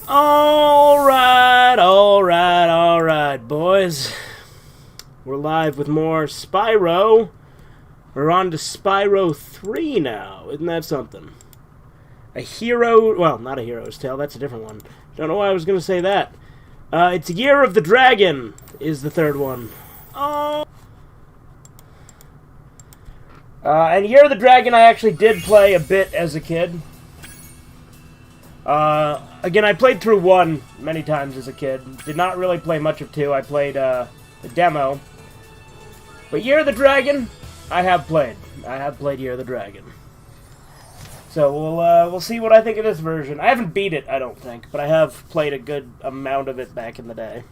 Alright, boys. We're live with more Spyro. We're on to Spyro 3 now. Isn't that something? A hero... Well, not a hero's tale. That's a different one. Don't know why I was going to say that. It's Year of the Dragon is the third one. And Year of the Dragon I actually did play a bit as a kid. Again, I played through 1 many times as a kid. Did not really play much of 2. I played, the demo. But Year of the Dragon, I have played. I have played Year of the Dragon. So we'll see what I think of this version. I haven't beat it, I don't think, but I have played a good amount of it back in the day.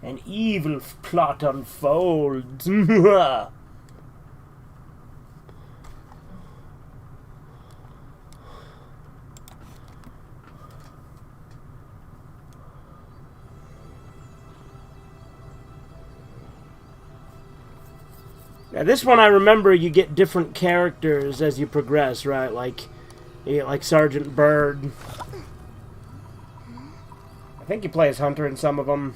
An evil plot unfolds. Now this one I remember you get different characters as you progress, right? Like, you get like Sergeant Bird. I think you play as Hunter in some of them.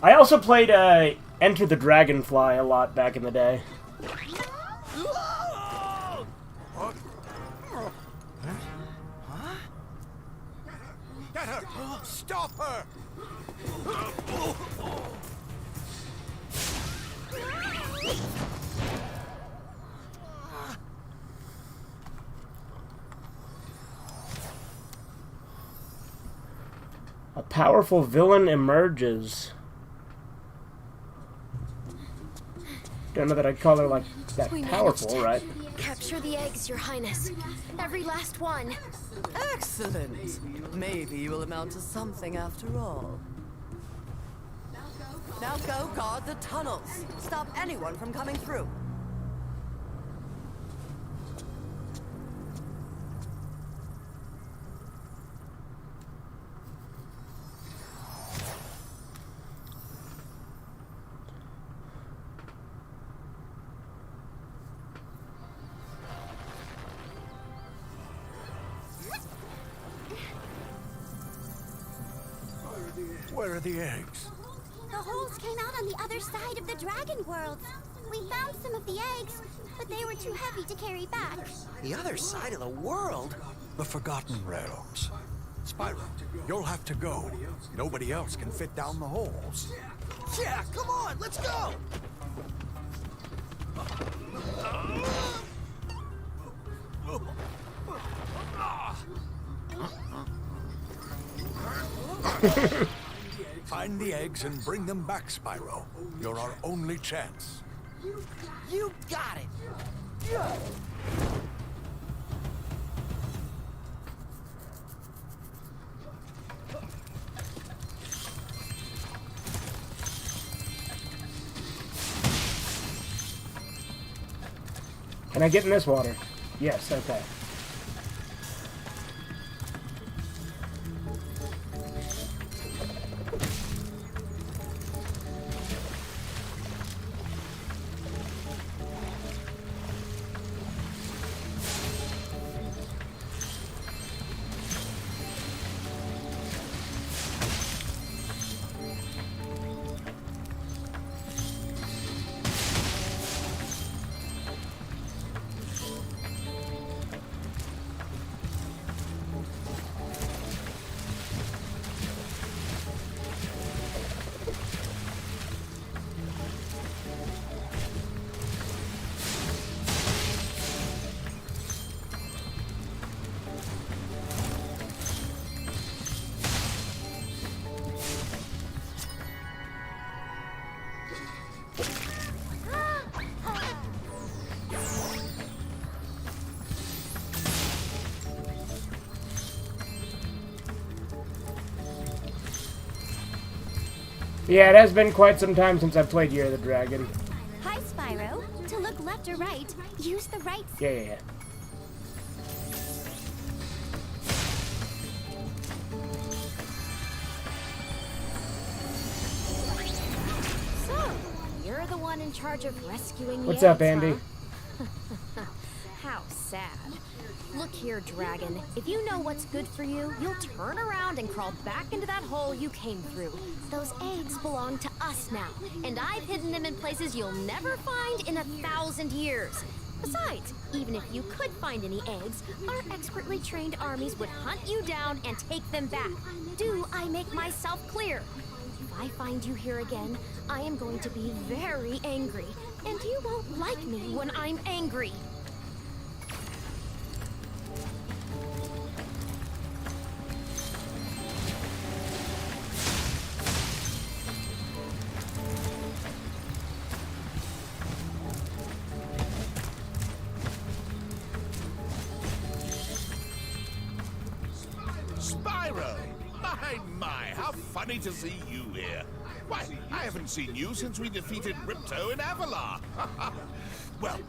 I also played Enter the Dragonfly a lot back in the day. Get her! Stop her! A powerful villain emerges. Don't know that I'd call her like that powerful, right? Capture the eggs, Your Highness. Every last one. Excellent. Maybe you will amount to something after all. Now go guard the tunnels. Stop anyone from coming through. Where are the eggs? The holes came out on the other side of the dragon world. We found some of the eggs, but they were too heavy to carry back. The other side of the world? The Forgotten Realms. Spyro, you'll have to go. Nobody else can fit down the holes. Yeah, come on, let's go! Find the eggs and bring them back, Spyro. You're our only chance. You got it! Can I get in this water? Yes, okay. Yeah, it has been quite some time since I played Year of the Dragon. Hi, Spyro. To look left or right, use the right. Yeah. So, you're the one in charge of rescuing the What's up, eggs, Andy? huh? How sad. Look here, Dragon. If you know what's good for you, you'll turn around and crawl back into that hole you came through. Those eggs belong to us now, and I've hidden them in places you'll never find in 1,000 years. Besides, even if you could find any eggs, our expertly trained armies would hunt you down and take them back. Do I make myself clear? If I find you here again, I am going to be very angry, and you won't like me when I'm angry. Spyro! My, how funny to see you here. Why, I haven't seen you since we defeated Ripto in Avalar. Well,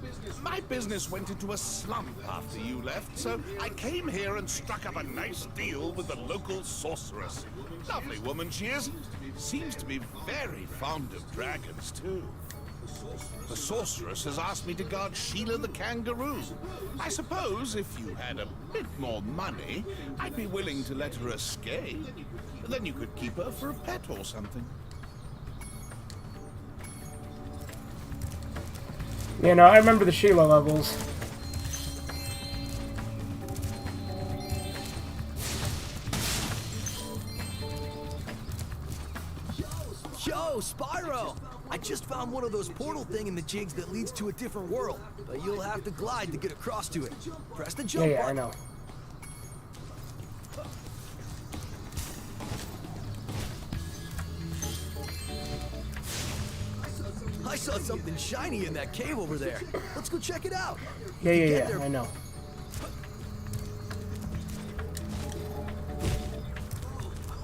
my business went into a slump after you left, so I came here and struck up a nice deal with the local sorceress. Lovely woman she is. Seems to be very fond of dragons, too. The sorceress has asked me to guard Sheila the kangaroo. I suppose if you had a bit more money, I'd be willing to let her escape. Then you could keep her for a pet or something. You know, I remember the Sheila levels. Yo, Spyro! I just found one of those portal thingamajigs that leads to a different world, but you'll have to glide to get across to it. Press the jump Yeah, I button. know. I saw something shiny in that cave over there. Let's go check it out. Yeah, I know.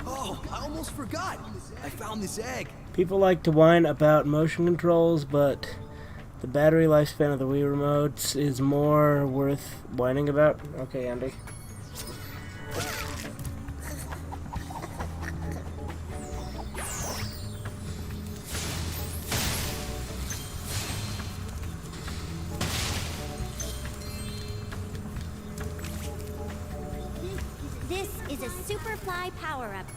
Oh, I almost forgot. I found this egg. People like to whine about motion controls, but the battery lifespan of the Wii remotes is more worth whining about. Okay, Andy. This is a Superfly power-up.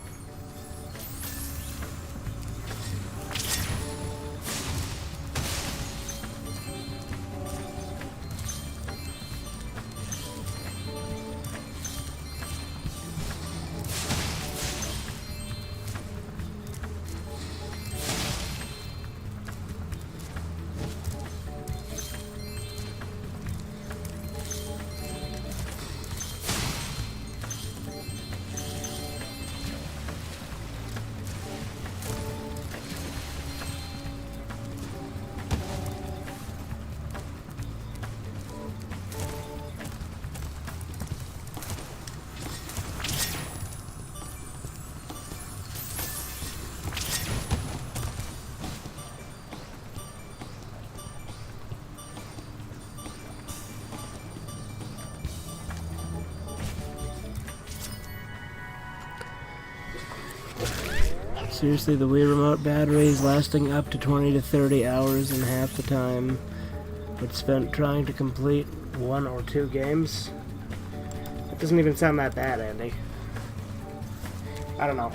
Seriously, the Wii Remote battery is lasting up to 20 to 30 hours in half the time it's spent trying to complete 1 or 2 games. That doesn't even sound that bad, Andy. I don't know.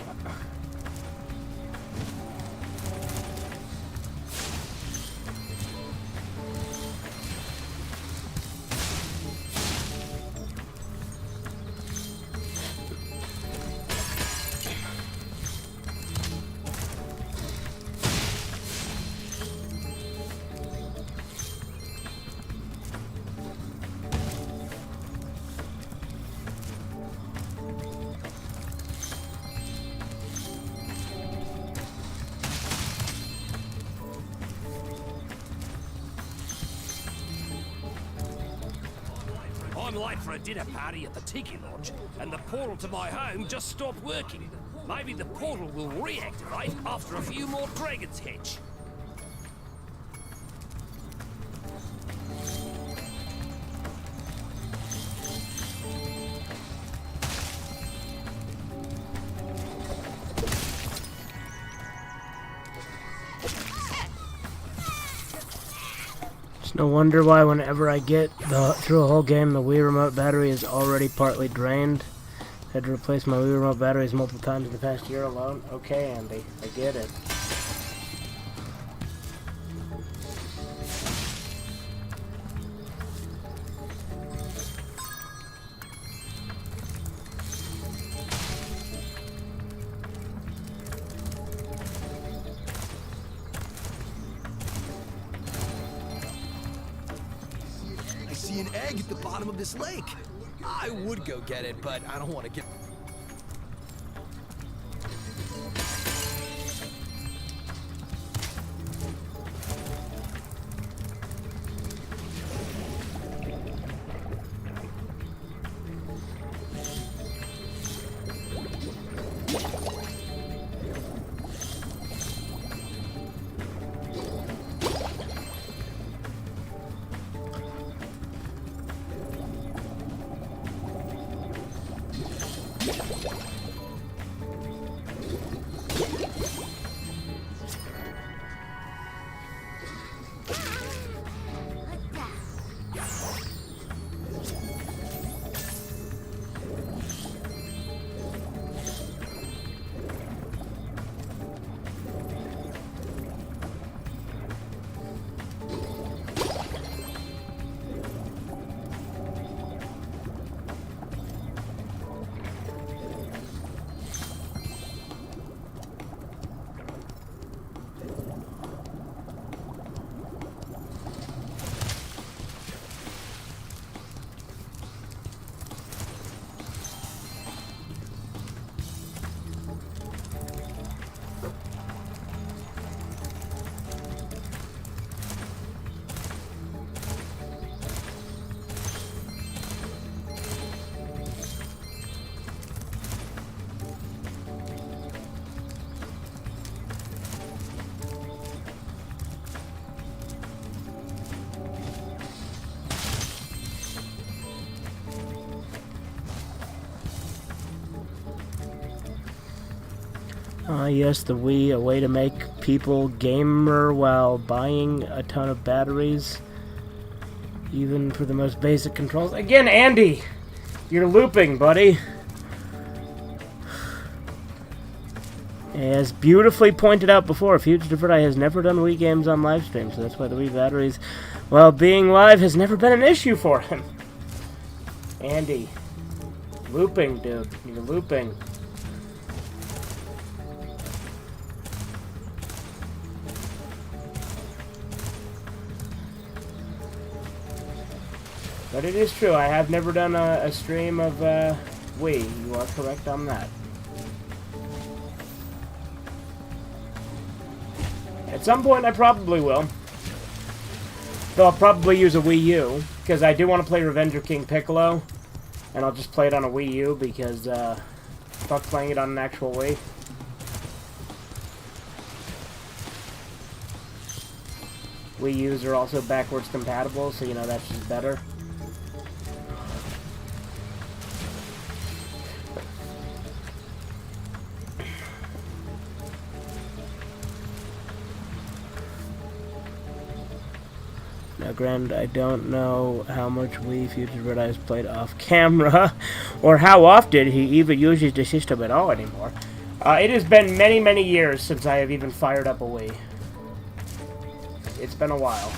I'm late for a dinner party at the Tiki Lodge, and the portal to my home just stopped working. Maybe the portal will reactivate after a few more dragons hatch. It's no wonder why whenever I get through a whole game, the Wii Remote battery is already partly drained. Had to replace my Wii Remote batteries multiple times in the past year alone. Okay, Andy, I get it. I see an egg at the bottom of this lake. I would go get it, but I don't want to get... Yes, the Wii, a way to make people gamer while buying a ton of batteries, even for the most basic controls. Again, Andy, you're looping, buddy. As beautifully pointed out before, Fugitive Red Eye has never done Wii games on live stream, so that's why the Wii batteries, while being live, has never been an issue for him. Andy, looping, dude. You're looping. But it is true, I have never done a stream of Wii. You are correct on that. At some point I probably will. Though I'll probably use a Wii U, because I do want to play Revenge of King Piccolo. And I'll just play it on a Wii U, because fuck playing it on an actual Wii. Wii U's are also backwards compatible, so you know that's just better. Now, granted, I don't know how much Wii Fugitive Red Eye has played off camera, or how often he even uses the system at all anymore. It has been many, many years since I have even fired up a Wii. It's been a while.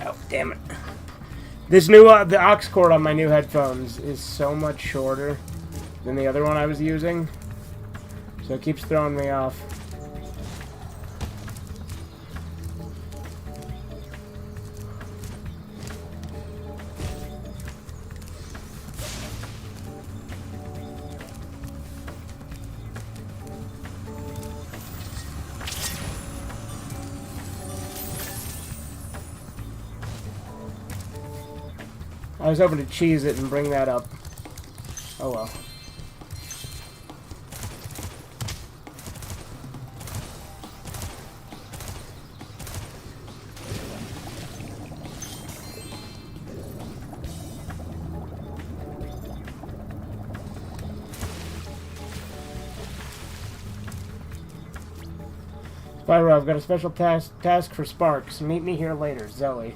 Oh, damn it. This new, the aux cord on my new headphones is so much shorter than the other one I was using. So it keeps throwing me off. was hoping to cheese it and bring that up. Oh well. Spyro, I've got a special task for Sparks. Meet me here later, Zoe.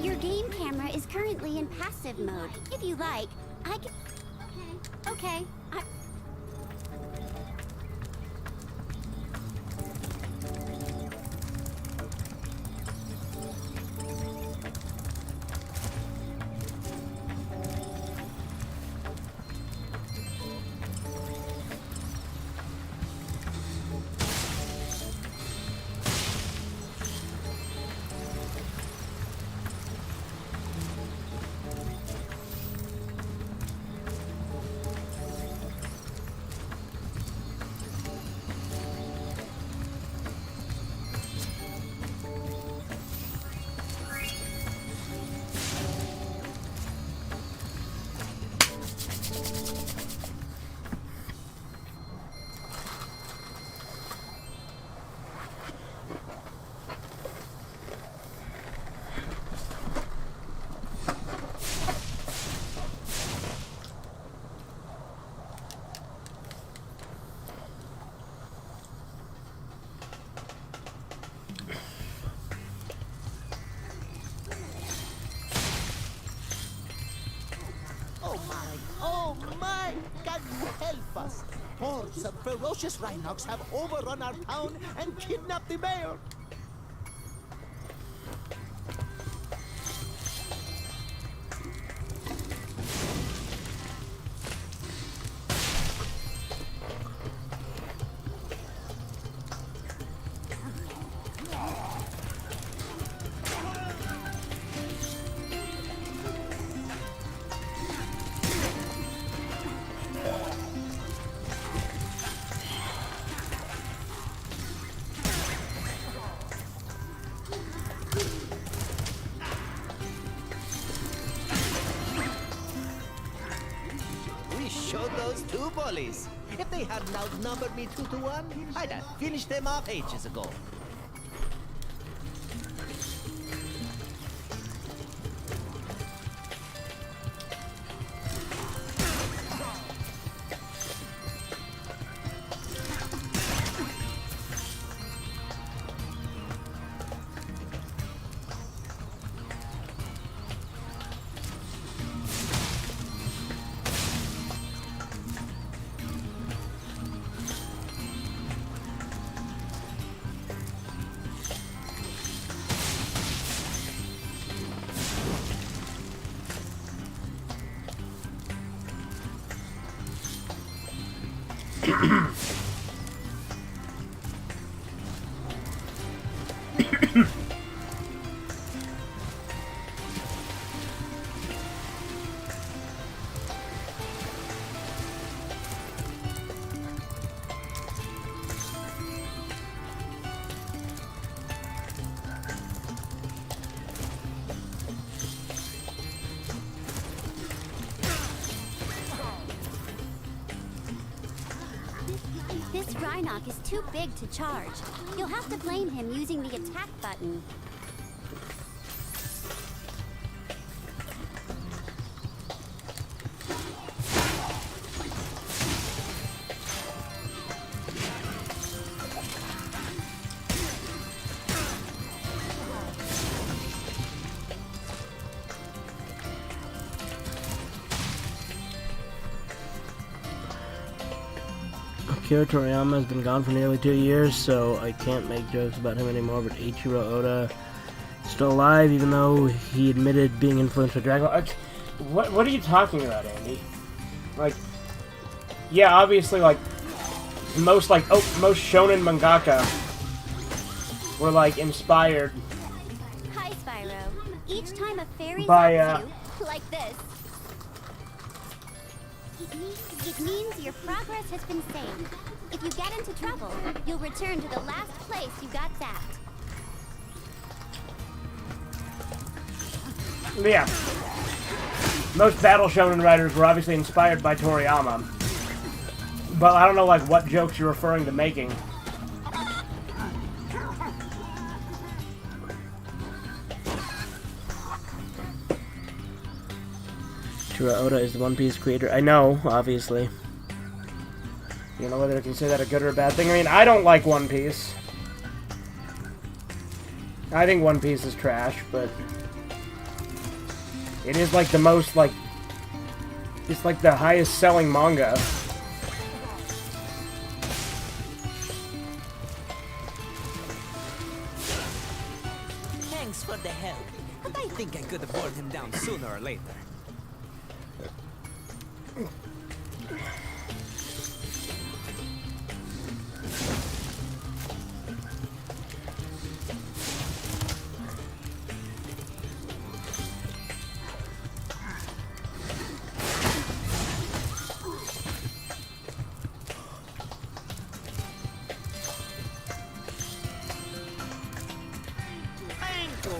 Your game camera is currently in passive mode. If you like, I can... Okay. Oh my! Can you help us? Hordes of ferocious Rhinox have overrun our town and kidnapped the mayor. Showed those two bullies. If they hadn't outnumbered me 2-1, I'd have finished them off ages ago. Rhinoc is too big to charge. You'll have to flame him using the attack button. Akira Toriyama has been gone for nearly 2 years, so I can't make jokes about him anymore, but Ichiro Oda is still alive, even though he admitted being influenced by Dragon Ball. What are you talking about, Andy? Like, yeah, obviously, like, most shonen mangaka were, like, inspired Hi, Spyro. Each time a fairy by, zaps you, like this, it means your progress has been saved. If you get into trouble, you'll return to the last place you got zapped. Yeah. Most battle shonen writers were obviously inspired by Toriyama. But I don't know, like, what jokes you're referring to making. Ichiro Oda is the One Piece creator. I know, obviously. You don't know whether I can say that a good or a bad thing. I mean, I don't like One Piece. I think One Piece is trash, but it is like the most, like, it's like the highest selling manga. Thanks for the help, but I think I could have brought him down sooner or later.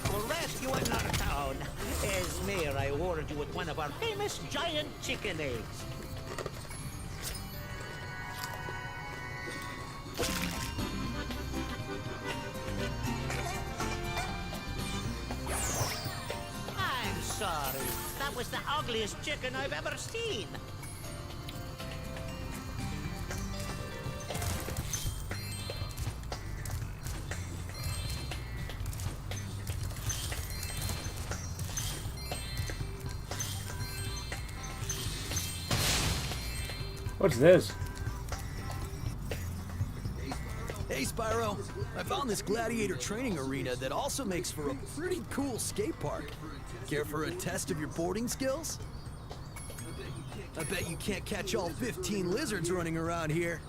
For rescuing our town. As mayor, I awarded you with one of our famous giant chicken eggs. I'm sorry. That was the ugliest chicken I've ever seen. What's this? Hey, Spyro. I found this gladiator training arena that also makes for a pretty cool skate park. Care for a test of your boarding skills? I bet you can't catch all 15 lizards running around here.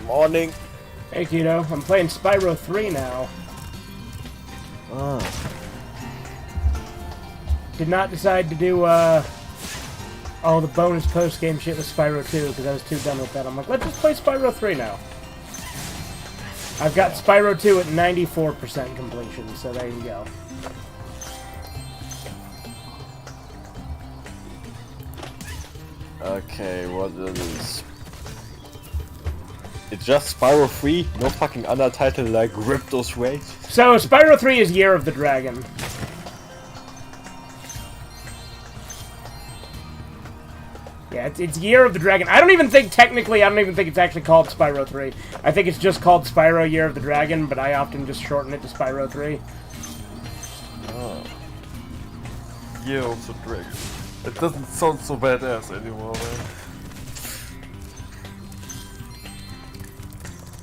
Morning. Hey, Keto. I'm playing Spyro 3 now. Oh. Did not decide to do all the bonus post-game shit with Spyro 2 because I was too done with that. I'm like, let's just play Spyro 3 now. I've got Spyro 2 at 94% completion, so there you go. Okay, what is... It's just Spyro 3? No fucking other title like Ripto's Rage? So, Spyro 3 is Year of the Dragon. Yeah, it's Year of the Dragon. I don't even think it's actually called Spyro 3. I think it's just called Spyro Year of the Dragon, but I often just shorten it to Spyro 3. Oh. Year of the Dragon. It doesn't sound so badass anymore, man.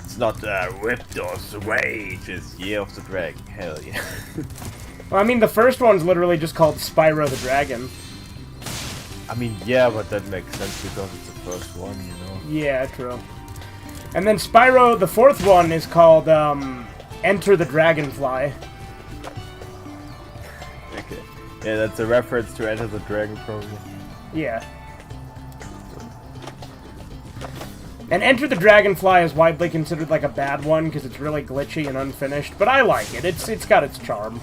It's not Ripto's Rage, it's Year of the Dragon. Hell yeah. Well, I mean, the first one's literally just called Spyro the Dragon. I mean, yeah, but that makes sense because it's the first one, you know? Yeah, true. And then Spyro, the fourth one, is called Enter the Dragonfly. Okay. Yeah, that's a reference to Enter the Dragon, probably. Yeah. And Enter the Dragonfly is widely considered like a bad one because it's really glitchy and unfinished, but I like it. It's got its charm.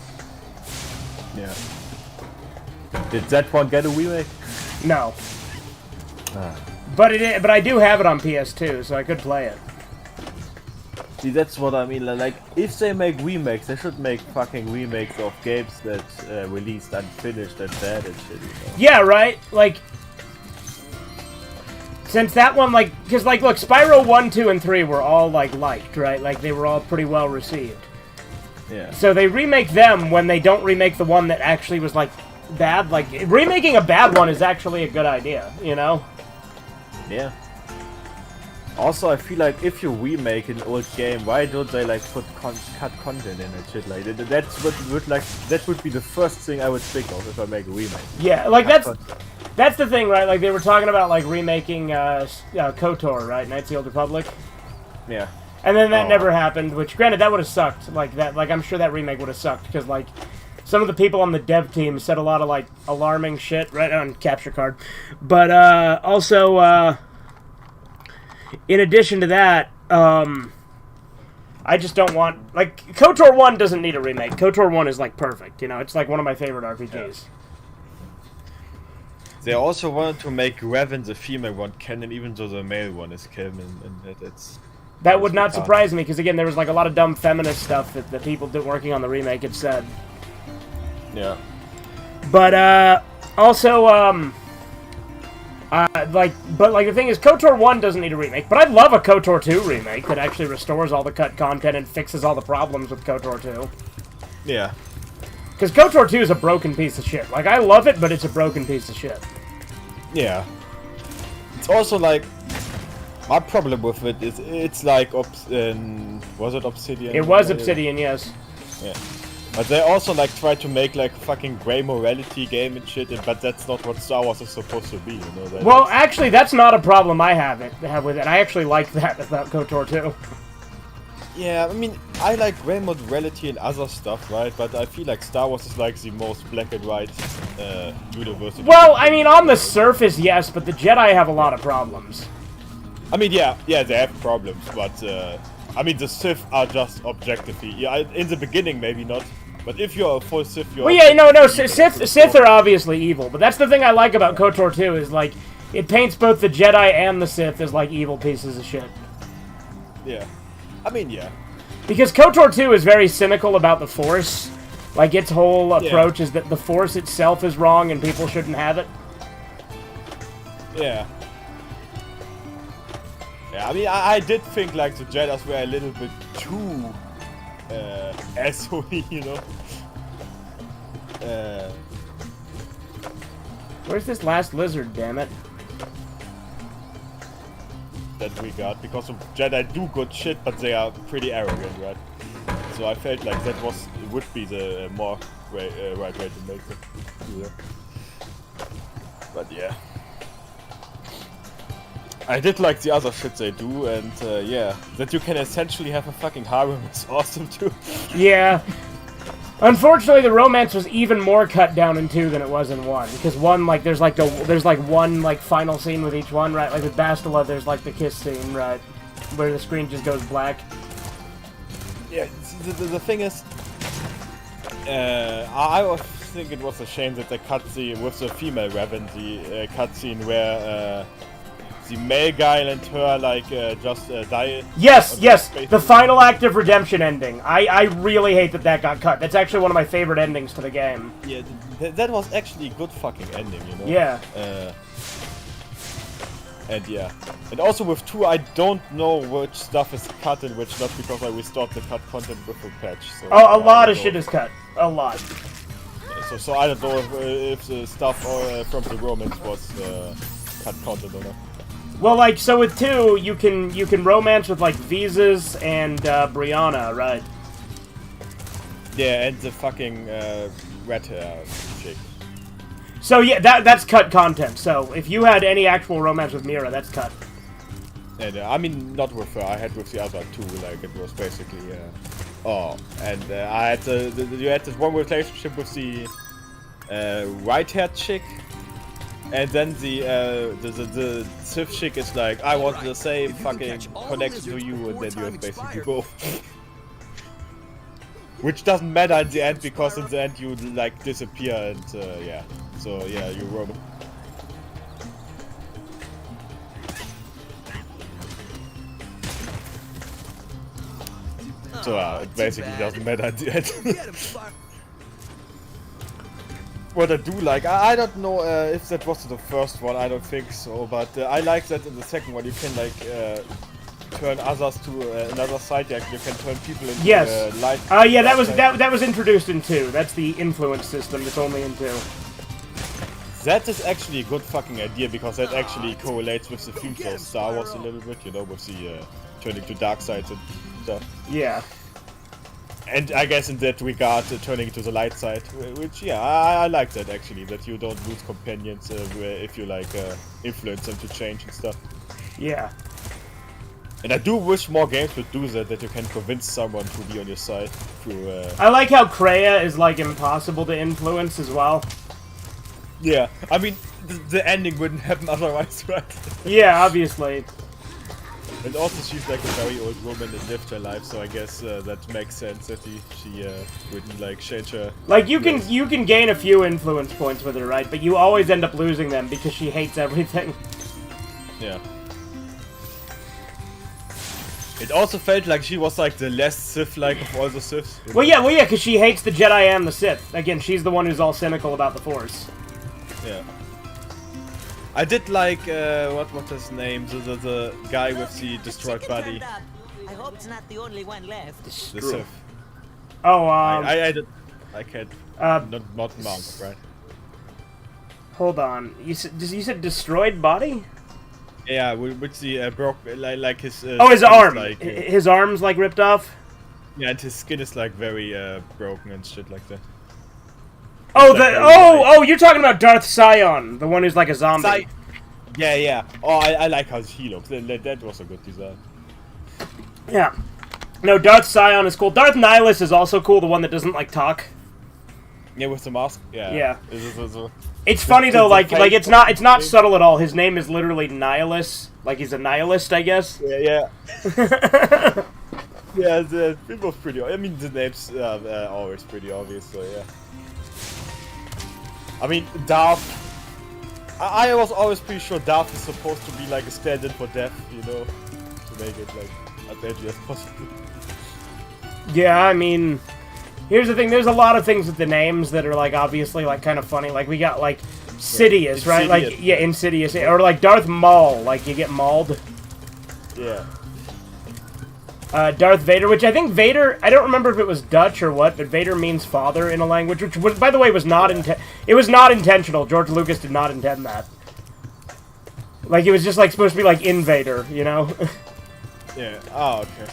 Yeah. Did that one get a remake? No. Ah. But I do have it on PS2, so I could play it. See, that's what I mean. Like, if they make remakes, they should make fucking remakes of games that released unfinished and bad and shit. You know? Yeah, right? Like, since that one, like, because, like, look, Spyro 1, 2, and 3 were all, like, liked, right? Like, they were all pretty well received. Yeah. So they remake them when they don't remake the one that actually was, like, bad. Like, remaking a bad one is actually a good idea, you know? Yeah. Also, I feel like if you remake an old game, why don't they like put cut content in it, shit like that? That would be the first thing I would think of if I make a remake. Yeah, like that's the thing, right? Like they were talking about like remaking KOTOR, right? Knights of the Old Republic. Yeah. And then that never happened. Which, granted, that would have sucked. Like that, like I'm sure that remake would have sucked because like some of the people on the dev team said a lot of like alarming shit right on capture card, but also. In addition to that, I just don't want... Like, KOTOR 1 doesn't need a remake. KOTOR 1 is, like, perfect, you know? It's, like, one of my favorite RPGs. Yeah. They also wanted to make Revan, the female one, canon, even though the male one is canon, and that's... That would not surprise me, because, again, there was, like, a lot of dumb feminist stuff that the people working on the remake had said. Yeah. But, also, but the thing is, KOTOR 1 doesn't need a remake, but I'd love a KOTOR 2 remake that actually restores all the cut content and fixes all the problems with KOTOR 2. Yeah. Because KOTOR 2 is a broken piece of shit. Like, I love it, but it's a broken piece of shit. Yeah. It's also like, my problem with it is, it's like, was it Obsidian? It was Obsidian, yes. Yeah. But they also like try to make like a fucking grey morality game and shit, but that's not what Star Wars is supposed to be, you know? Well, actually, that's not a problem I have with it. I actually like that about KOTOR 2. Yeah, I mean, I like grey morality and other stuff, right? But I feel like Star Wars is like the most black and white universe. Well, I mean, on the surface, yes, but the Jedi have a lot of problems. I mean, yeah, they have problems, but I mean, the Sith are just objectively. Yeah, in the beginning, maybe not. But if you're a full Sith, you're... Well, yeah, no, Sith are obviously evil. But that's the thing I like about KOTOR 2, is, like, it paints both the Jedi and the Sith as, like, evil pieces of shit. Yeah. I mean, yeah. Because KOTOR 2 is very cynical about the Force. Like, its whole approach is that the Force itself is wrong and people shouldn't have it. Yeah. Yeah, I mean, I did think, like, the Jedis were a little bit too... asshole-y, you know? Where's this last lizard, damn it? That we got, because the Jedi do good shit, but they are pretty arrogant, right? So I felt like that would be the right way to make it. Yeah. But yeah. I did like the other shit they do, and yeah, that you can essentially have a fucking harem is awesome too. Yeah. Unfortunately, the romance was even more cut down in 2 than it was in 1. Because 1, like, there's one, like, final scene with each one, right? Like, with Bastila, there's, like, the kiss scene, right? Where the screen just goes black. Yeah, the thing is, I think it was a shame that they cut with the female Revan, the cutscene where the male guy and her, like, just die. Yes, the final act of redemption ending. I really hate that got cut. That's actually one of my favorite endings to the game. Yeah, that was actually a good fucking ending, you know? Yeah. And yeah. And also with 2, I don't know which stuff is cut and which not, because I restored the cut content with the patch. So, a lot of shit is cut. A lot. So I don't know if the stuff from the romance was cut content or not. Well, like, so with 2, you can romance with, like, Visas and Brianna, right? Yeah, and the fucking red hair chick. So yeah, that's cut content. So if you had any actual romance with Mira, that's cut. And I mean, not with her. I had with the other 2. Like, it was basically. And I had you had this one relationship with the white-haired chick. And then the Sith chick is like, I want the same fucking connection to you, and then you have basically both. Which doesn't matter in the end, because in the end you, like, disappear, and yeah. So yeah, you roam. So it basically doesn't matter in the end. What I do like, I don't know if that was the first one, I don't think so, but I like that in the second one you can, like, turn others to another side. Like, you can turn people into light. Yeah, that was introduced in 2. That's the influence system that's only in 2. That is actually a good fucking idea, because that actually correlates with the themes of Star Wars a little bit, you know, with the turning to dark sides and stuff. Yeah. And I guess in that regard, turning to the light side, which, yeah, I like that actually, that you don't lose companions if you, like, influence them to change and stuff. Yeah. And I do wish more games would do that you can convince someone to be on your side through... I like how Kreia is, like, impossible to influence as well. Yeah, I mean, the ending wouldn't happen otherwise, right? Yeah, obviously. And also she's like a very old woman and lived her life, so I guess that makes sense that she wouldn't, like, change her. Like, you can gain a few influence points with her, right? But you always end up losing them because she hates everything. Yeah. It also felt like she was, like, the less Sith-like of all the Siths. Well, yeah, because she hates the Jedi and the Sith. Again, she's the one who's all cynical about the Force. Yeah. I did like, what was his name? The guy with the destroyed body. I hope it's not the only one left. The Sith. Oh, I can't. Not mount, right? Hold on. You said destroyed body? Yeah, with the broke, like his. His arm. Like, his arm's like ripped off. Yeah, and his skin is like very broken and shit like that. Oh, you're talking about Darth Sion, the one who's like a zombie. Yeah. Oh, I like how he looks. That was a good design. Yeah. No, Darth Sion is cool. Darth Nihilus is also cool, the one that doesn't, like, talk. Yeah, with the mask? Yeah. Yeah. It's funny, though, like it's not subtle at all. His name is literally Nihilus. Like, he's a nihilist, I guess. Yeah. Yeah, the people's pretty... I mean, the names are always pretty obvious, so yeah. I mean, Darth... I was always pretty sure Darth is supposed to be like a stand-in for death, you know? To make it, like, as edgy as possible. Yeah, I mean... Here's the thing, there's a lot of things with the names that are, like, obviously, like, kind of funny. Like, we got, like, Sidious, right? Like, yeah, Insidious. Or, like, Darth Maul. Like, you get mauled. Yeah. Darth Vader, which I think Vader, I don't remember if it was Dutch or what, but Vader means father in a language, which, by the way, was not it was not intentional. George Lucas did not intend that. Like, it was just, like, supposed to be, like, Invader, you know? Yeah. Oh, okay.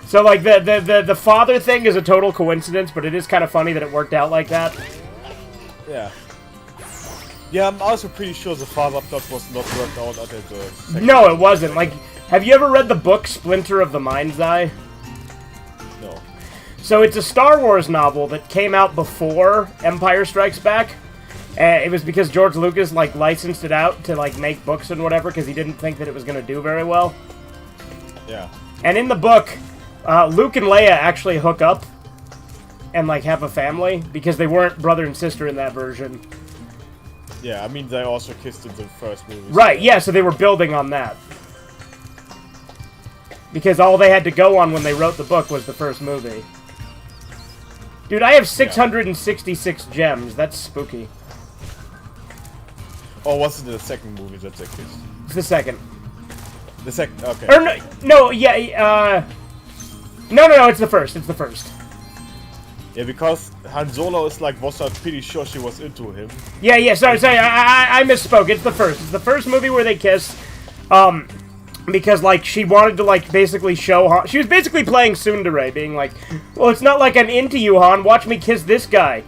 So, like, the father thing is a total coincidence, but it is kind of funny that it worked out like that. Yeah. Yeah, I'm also pretty sure the father plot was not worked out at the second No, it wasn't. Like, have you ever read the book Splinter of the Mind's Eye? No. So it's a Star Wars novel that came out before Empire Strikes Back. It was because George Lucas, like, licensed it out to, like, make books and whatever, because he didn't think that it was going to do very well. Yeah. And in the book, Luke and Leia actually hook up and, like, have a family, because they weren't brother and sister in that version. Yeah, I mean, they also kissed in the first movie. Right, yeah, so they were building on that. Because all they had to go on when they wrote the book was the first movie. Dude, I have 666 gems. That's spooky. Or was it the second movie that they kissed? It's the second. The second, okay. Or no, yeah, no, it's the first. It's the first. Yeah, because Han Solo is like, was I'm pretty sure she was into him. Yeah, sorry, I misspoke. It's the first. It's the first movie where they kiss, because, like, she wanted to, like, basically show Han. She was basically playing tsundere, being like, well, it's not like I'm into you, Han. Watch me kiss this guy.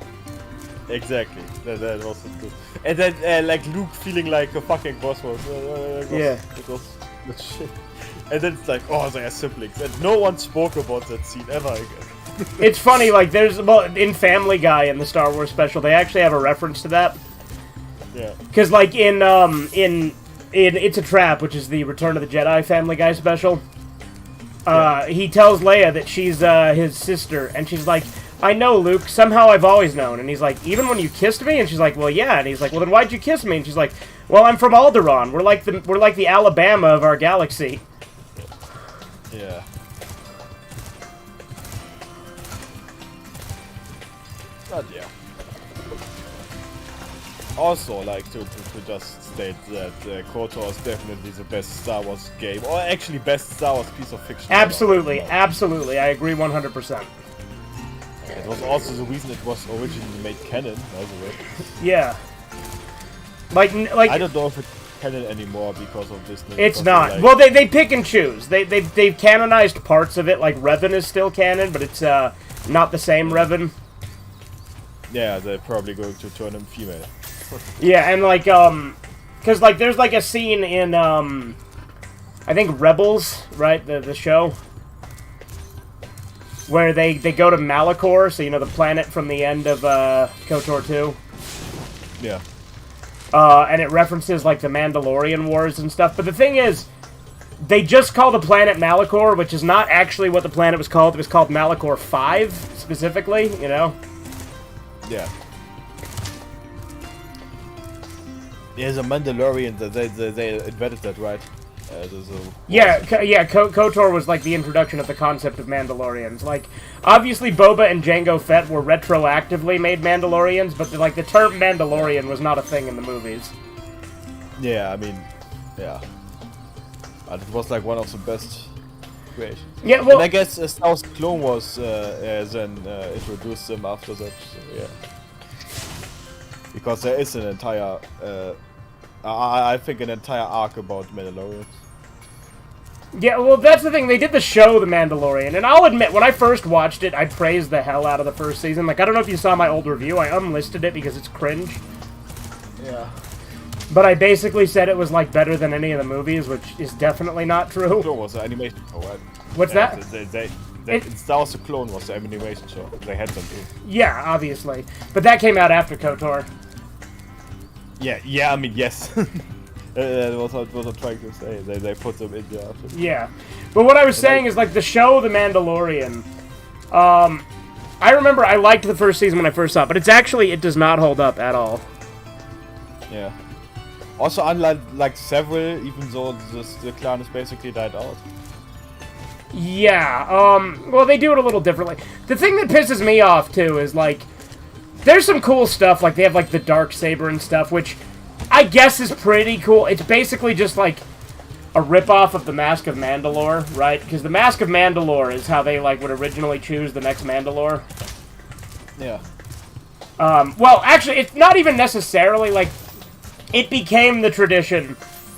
Exactly. That was good. And then, like, Luke feeling like a fucking boss was. Yeah. It was shit. And then it's like, oh, they are siblings. And no one spoke about that scene ever again. It's funny, like, in Family Guy in the Star Wars special, they actually have a reference to that. Yeah. Because, like, in It's a Trap, which is the Return of the Jedi Family Guy special, he tells Leia that she's his sister, and she's like, I know, Luke, somehow I've always known. And he's like, even when you kissed me? And she's like, well, yeah. And he's like, well, then why'd you kiss me? And she's like, well, I'm from Alderaan. We're like the Alabama of our galaxy. Yeah. But yeah. Also, like, to just state that KOTOR is definitely the best Star Wars game, or actually best Star Wars piece of fiction. Absolutely, absolutely. I agree 100%. It was also the reason it was originally made canon, by the way. Yeah. Like I don't know if it's canon anymore because of this. It's not. Like, well, they pick and choose. They've canonized parts of it. Like Revan is still canon, but it's not the same Revan. Yeah, they're probably going to turn him female. Yeah, and like because like there's like a scene in I think Rebels, right? The show. Where they go to Malachor, so you know the planet from the end of KOTOR 2. Yeah. And it references like the Mandalorian Wars and stuff. But the thing is, they just call the planet Malachor, which is not actually what the planet was called. It was called Malachor 5, specifically, you know? Yeah. Yeah, the Mandalorian, they invented that, right? KOTOR was like the introduction of the concept of Mandalorians. Like, obviously Boba and Jango Fett were retroactively made Mandalorians, but like the term Mandalorian was not a thing in the movies. Yeah, I mean, yeah. It was like one of the best creations. Yeah, well, and I guess Star Wars Clone Wars then introduced them after that. So, yeah. Because there is an entire, I think, an entire arc about Mandalorians. Yeah, well, that's the thing. They did the show The Mandalorian, and I'll admit, when I first watched it, I praised the hell out of the first season. Like, I don't know if you saw my old review. I unlisted it because it's cringe. Yeah. But I basically said it was, like, better than any of the movies, which is definitely not true. Clone Wars, the animation show, right? What's that? Star Wars The Clone Wars, the animation show. They had them too. Yeah, obviously. But that came out after KOTOR. Yeah, I mean, yes. That's what I'm trying to say. They put them in there after. Yeah. But what I was saying is, like, the show The Mandalorian, I remember I liked the first season when I first saw it, but it does not hold up at all. Yeah. Also, unlike like several, even though the clan is basically died out. Yeah, well, they do it a little differently. The thing that pisses me off, too, is, like, there's some cool stuff, like, they have, like, the Darksaber and stuff, which I guess is pretty cool. It's basically just, like, a ripoff of the Mask of Mandalore, right? Because the Mask of Mandalore is how they, like, would originally choose the next Mandalore. Yeah. Well, actually, it's not even necessarily, like, it became the tradition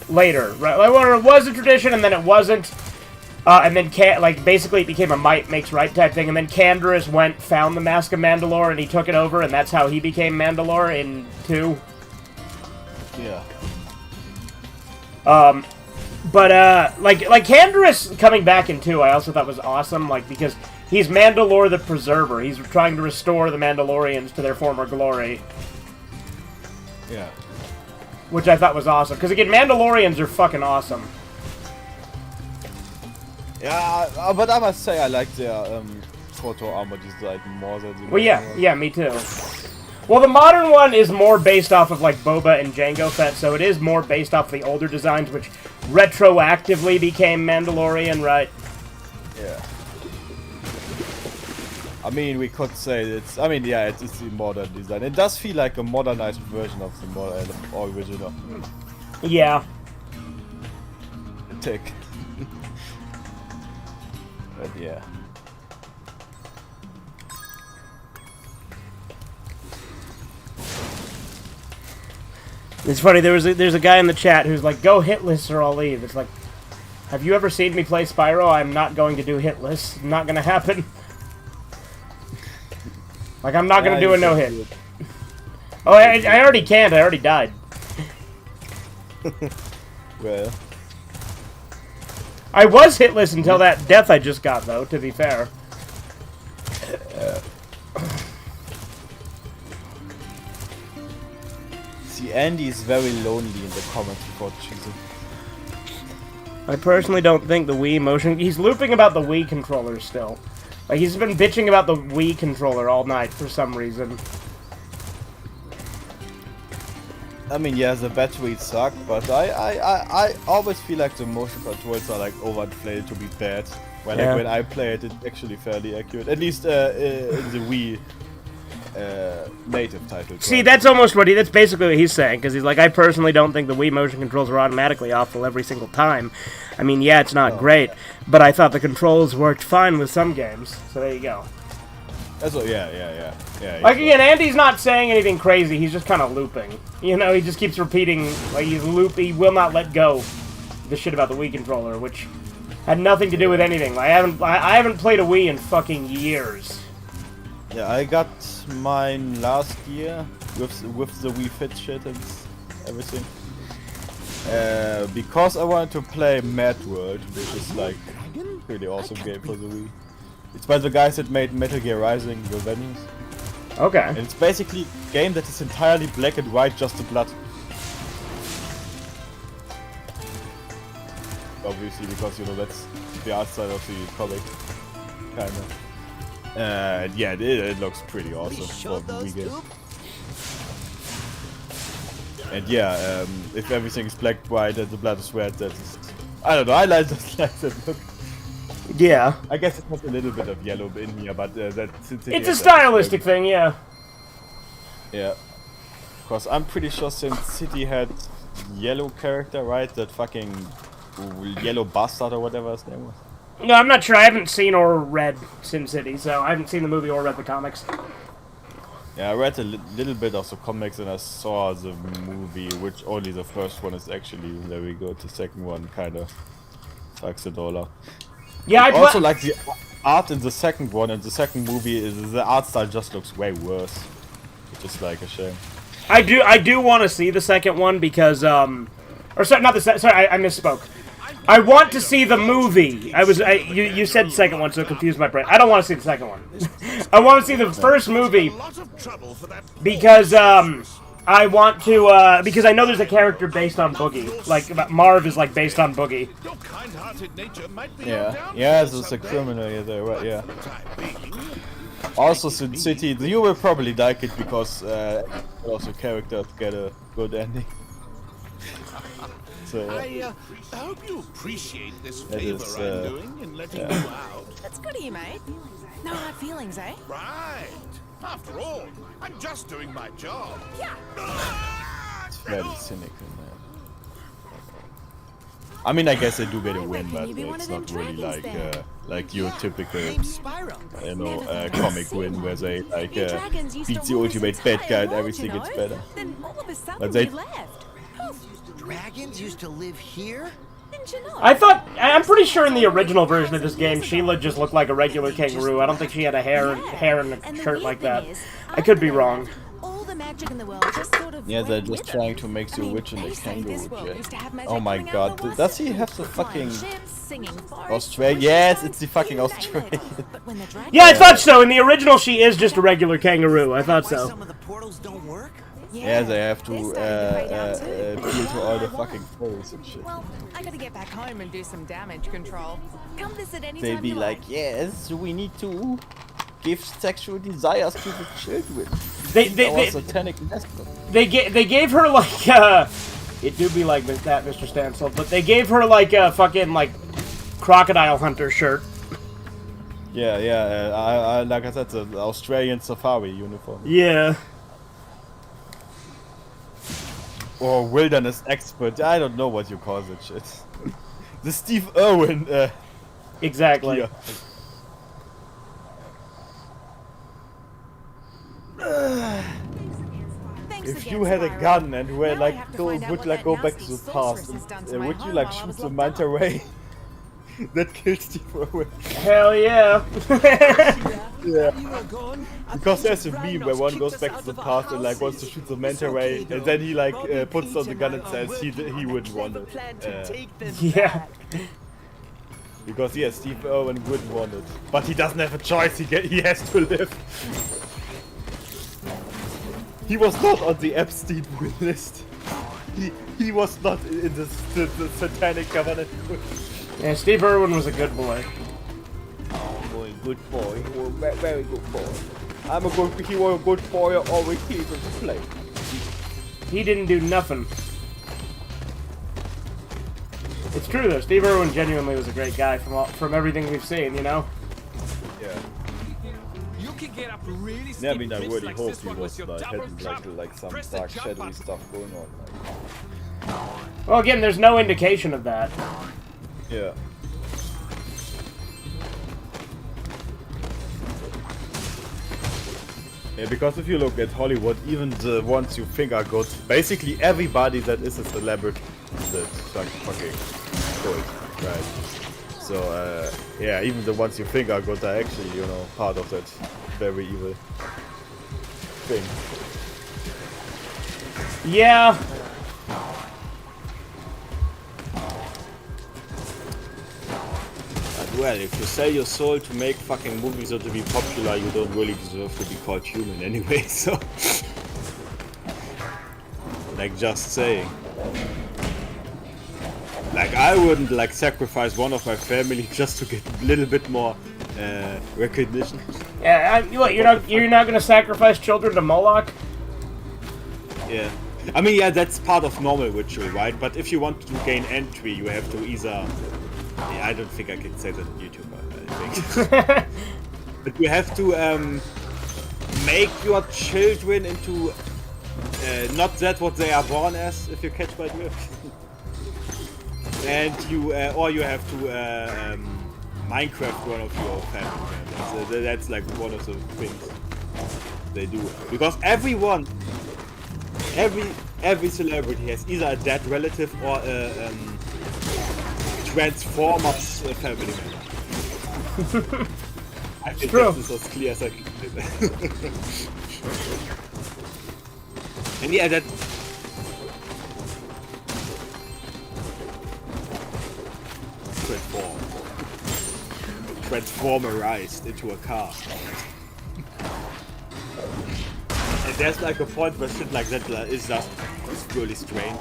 later, right? Like, well, it was a tradition, and then it wasn't. And then, basically it became a might makes right type thing, and then Canderous found the Mask of Mandalore, and he took it over, and that's how he became Mandalore in 2. Yeah. But like Canderous coming back in 2, I also thought was awesome. Like because he's Mandalore the Preserver. He's trying to restore the Mandalorians to their former glory. Yeah. Which I thought was awesome. Because again, Mandalorians are fucking awesome. Yeah, but I must say I like their photo armor design more than the Well, yeah, me too. Well, the modern one is more based off of like Boba and Jango Fett, so it is more based off the older designs, which retroactively became Mandalorian, right? Yeah. I mean, we could say it's. I mean, yeah, it's the modern design. It does feel like a modernized version of the original. Yeah. Tick. But yeah. It's funny. There's a guy in the chat who's like, "Go hitless or I'll leave." It's like, have you ever seen me play Spyro? I'm not going to do hitless. Not gonna happen. Like I'm not gonna do a no hit. Oh, I already can't. I already died. Well. I was hitless until that death I just got, though, to be fair. See, Andy is very lonely in the comments before choosing. I personally don't think the Wii motion... He's looping about the Wii controller still. Like, he's been bitching about the Wii controller all night for some reason. I mean, yeah, the batteries suck, but I always feel like the motion controls are like overinflated to be bad. When Yeah. like when I play it, it's actually fairly accurate. At least in the Wii native title. See, that's almost what that's basically what he's saying, because he's like, I personally don't think the Wii motion controls are automatically awful every single time. I mean, yeah, it's not great, but I thought the controls worked fine with some games, so there you go. That's what, yeah. Like, again, Andy's not saying anything crazy, he's just kind of looping. You know, he just keeps repeating, like, he will not let go of the shit about the Wii controller, which had nothing to do with anything. Like, I haven't played a Wii in fucking years. Yeah, I got mine last year with the Wii Fit shit and everything. Because I wanted to play Mad World, which is like a pretty awesome game for the Wii. It's by the guys that made Metal Gear Rising: Revengeance. Okay. And it's basically a game that is entirely black and white, just the blood. Obviously, because you know that's the art style of the comic, kinda. Yeah, it looks pretty awesome for the Wii game. And yeah, if everything is black, white, and the blood is red, that is... I don't know, I like that look. Yeah. I guess it has a little bit of yellow in here, but that's... It's a stylistic thing, yeah. Yeah. Because I'm pretty sure Sin City had yellow character, right? That fucking yellow bastard or whatever his name was. No, I'm not sure. I haven't seen or read Sin City, so I haven't seen the movie or read the comics. Yeah, I read a little bit of the comics and I saw the movie, which only the first one is actually very good. The second one kind of fucks it all up. Yeah, I also like the art in the second one, and the second movie is the art style just looks way worse, which is like a shame. I do want to see the second one because or sorry, not the sorry, I misspoke. I want to see the movie. You said second one, so it confused my brain. I don't want to see the second one. I want to see the first movie because I want to because I know there's a character based on Boogie. Like Marv is like based on Boogie. Yeah, it's a criminal. Yeah, there, right? Yeah. Also, Sin City, you will probably like it because also characters get a good ending. So, I hope you appreciate this favor I'm doing in letting you out. That's good of you, mate. No hard feelings, eh? Right. After all, I'm just doing my job. Yeah. It's very cynical, man. I mean, I guess they do get a win, but it's not really like your typical, you know, comic win where they like beat the ultimate bad guy and everything gets better. But they. Dragons used to live here? I'm pretty sure in the original version of this game, Sheila just looked like a regular kangaroo. I don't think she had a hair and a shirt like that. I could be wrong. magic in the world just sort of Yeah, they're went just with trying them. to make I the mean, witch in they the say this kangaroo world jet. used to have magic Oh my coming out of god, the does he water. have the Flying fucking ships, singing forests, Australian? witch Yes, trials, it's the fucking you name it. Australian. But when the dragon Yeah, I thought so. In the original, she is just a regular kangaroo. I thought Why so. some of the portals don't work? Yeah, they have to they're starting to fade out too. appeal to all the Why? fucking foes and shit. Well, I gotta get back home and do some damage control. Come visit anytime They'll be you like, yes, we need to give sexual desires to the children. Our satanic mascot. They gave her like it do be like that, Mr. Stansel, but they gave her like a fucking like crocodile hunter shirt. Yeah, yeah. I like I said, the Australian safari uniform. Yeah. Or wilderness expert. I don't know what you call that shit. The Steve Irwin. Exactly. Gear. If you had a gun and were like would like go back to the past, would you like shoot the manta ray that killed Steve Irwin? Hell yeah. Yeah. Because there's a meme where one goes back to the past and like wants to shoot the manta ray, and then he like puts on the gun and says he wouldn't want it. Yeah. Because yeah, Steve Irwin wouldn't want it, but he doesn't have a choice. He has to live. He was not on the Epstein list. He was not in the satanic covenant. Yeah, Steve Irwin was a good boy. Oh boy, good boy. He was a very good boy. He was a good boy always he was play. He didn't do nothing. It's true though, Steve Irwin genuinely was a great guy from everything we've seen, you know? Yeah. You can get up really Yeah, I steep mean, I cliffs really like hope this he one was with your double had jump. like some Press the dark jump shadowy button. stuff going on. Well, again, there's no indication of that. Yeah. Yeah, because if you look at Hollywood, even the ones you think are good, basically everybody that is a celebrity is like fucking good, right? So, yeah, even the ones you think are good are actually, you know, part of that very evil thing. Yeah. Well, if you sell your soul to make fucking movies or to be popular, you don't really deserve to be called human anyway, so... like, just saying. Like, I wouldn't, like, sacrifice one of my family just to get a little bit more, recognition. Yeah, you're not gonna sacrifice children to Moloch? Yeah. I mean, yeah, that's part of normal ritual, right? But if you want to gain entry, you have to either... Yeah, I don't think I can say that on YouTube, I think. But you have to make your children into not that what they are born as, if you catch my drift. And you, or you have to Minecraft one of your family members. That's like one of the things they do. Because every celebrity has either a dead relative or a Transformers family member. I think this is as clear as I can say that. And yeah, that... Transformerized into a car. And there's like a point where shit like that is just really strange.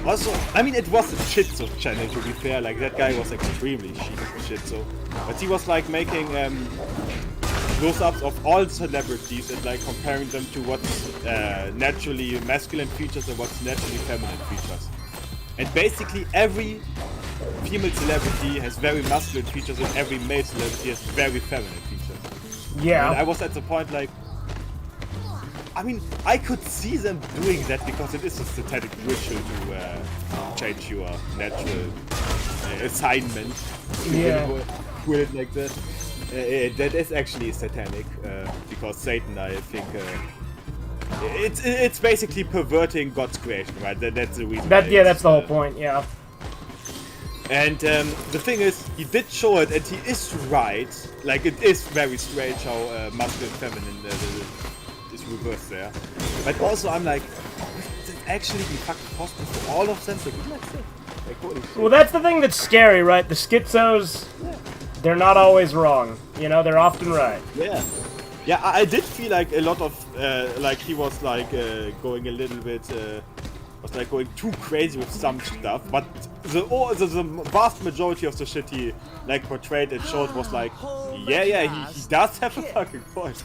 Also, I mean, it was a shitzo channel, to be fair. Like, that guy was extremely shitzo. But he was like making close-ups of all celebrities and like comparing them to what's naturally masculine features and what's naturally feminine features. And basically every female celebrity has very masculine features and every male celebrity has very feminine features. Yeah. And I was at the point like, I mean, I could see them doing that because it is a satanic ritual to change your natural assignment. Yeah. Put it like that. That is actually satanic because Satan, I think, it's basically perverting God's creation, right? That's the reason. That's the whole point. Yeah. And the thing is, he did show it, and he is right. Like, it is very strange how masculine and feminine it's reversed there. But also, I'm like, would it actually be fucking possible for all of them to be like this? Like, holy shit. Well, that's the thing that's scary, right? The schizos, they're not always wrong. You know, they're often right. Yeah. Yeah, I did feel like a lot of, like, he was, like, going a little bit, was, like, going too crazy with some stuff, but the vast majority of the shit he, like, portrayed and showed was like, yeah, he does have a fucking point.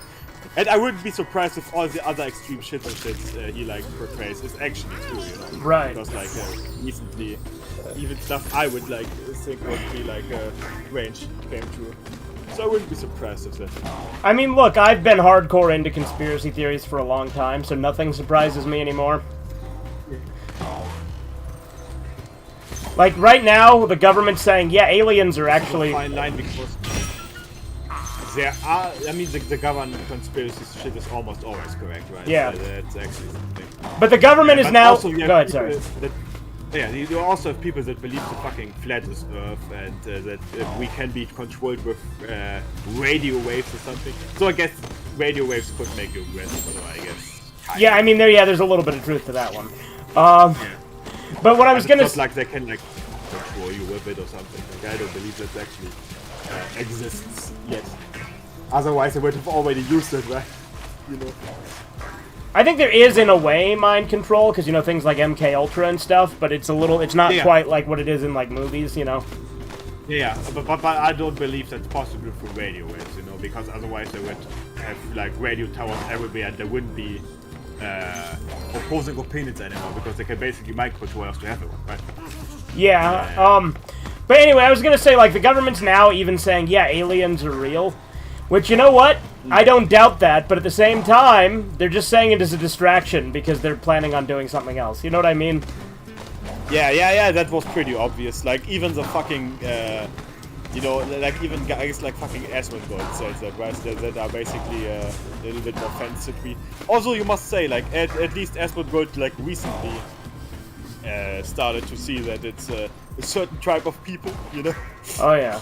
And I wouldn't be surprised if all the other extreme shit and shit he, like, portrays is actually true, you know? Right. Because, like, recently, even stuff I would, like, think would be, like, range came true. So I wouldn't be surprised if that. I mean, look, I've been hardcore into conspiracy theories for a long time, so nothing surprises me anymore. Like, right now, the government's saying, yeah, aliens are actually... Fine line because there are... I mean, the government conspiracy shit is almost always correct, right? Yeah. So that's actually something. But the government is now... Also, Go ahead, sorry. Yeah, you also have people that believe the fucking flat is Earth and that we can be controlled with radio waves or something. So I guess radio waves could make you aggressive, so I guess. Yeah, I mean, there's a little bit of truth to that one. But what I was gonna... It's not like they can, like, control you with it or something. Like, I don't believe that actually exists yet. Otherwise, they would have already used it, right? You know. I think there is, in a way, mind control, because, you know, things like MK Ultra and stuff, but it's not quite like what it is in, like, movies, you know? Yeah, but I don't believe that's possible for radio waves, you know, because otherwise they would have, like, radio towers everywhere and there wouldn't be opposing opinions anymore, because they can basically micro-control us to everyone, right? Yeah, but anyway, I was gonna say, like, the government's now even saying, yeah, aliens are real. Which, you know what? I don't doubt that, but at the same time, they're just saying it as a distraction because they're planning on doing something else. You know what I mean? Yeah, that was pretty obvious. Like, even the fucking, you know, like, even guys like fucking Asmongold says that, right? That are basically a little bit more fancy. Also, you must say, like, at least Asmongold, like, recently started to see that it's a certain tribe of people, you know? Oh, yeah.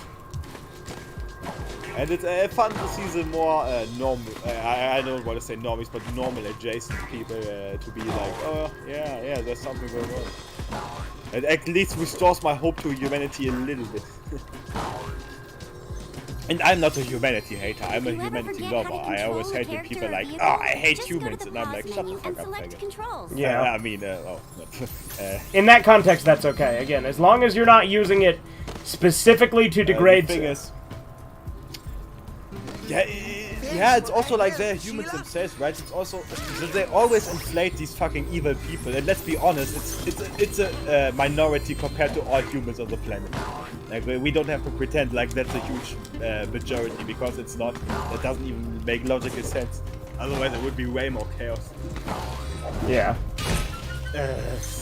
And it's fun to see the more normal, I don't want to say normies, but normal adjacent people to be like, oh, yeah, there's something going on. It at least restores my hope to humanity a little bit. And I'm not a humanity hater, I'm a humanity lover. I always hate when people are like, oh, I hate humans, and I'm like, shut the fuck up, faggot. Yeah. I mean, in that context, that's okay. Again, as long as you're not using it specifically to degrade... The thing is, yeah, it's also like they're humans themselves, right? It's also they always inflate these fucking evil people, and let's be honest, it's a minority compared to all humans on the planet. Like, we don't have to pretend like that's a huge majority, because it's not. It doesn't even make logical sense. Otherwise, there would be way more chaos. Yeah.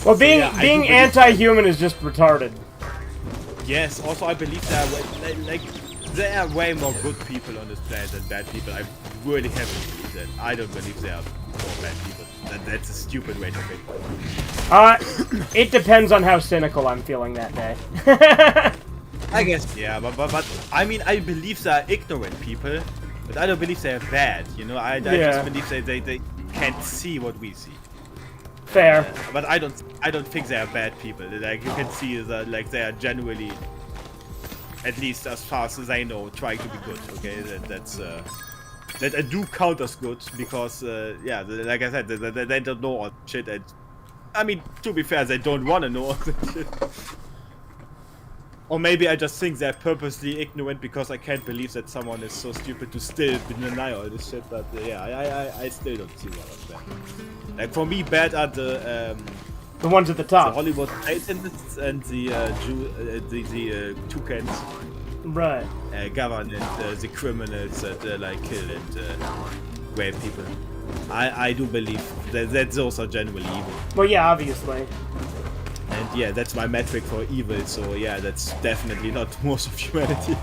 Well, being anti-human is just retarded. Yes. Also, I believe there are way more good people on this planet than bad people. I really haven't believed that. I don't believe there are more bad people. That's a stupid way to think. It depends on how cynical I'm feeling that day. I guess, yeah, but I mean, I believe there are ignorant people, but I don't believe they're bad, you know? I just believe they can't see what we see. Fair. But I don't think they are bad people. Like, you can see that, like, they are genuinely, at least as far as I know, trying to be good, okay? That I do count as good, because, yeah, like I said, they don't know all shit, and, I mean, to be fair, they don't want to know all that shit. Or maybe I just think they're purposely ignorant because I can't believe that someone is so stupid to still deny all this shit, but, yeah, I still don't see what of that. Like, for me, bad are the ones at the top. The Hollywood Satanists and the toucans. Right. Govern and the criminals that like kill and rape people. I do believe that those are genuinely evil. Well, yeah, obviously. And yeah, that's my metric for evil, so yeah, that's definitely not most of humanity.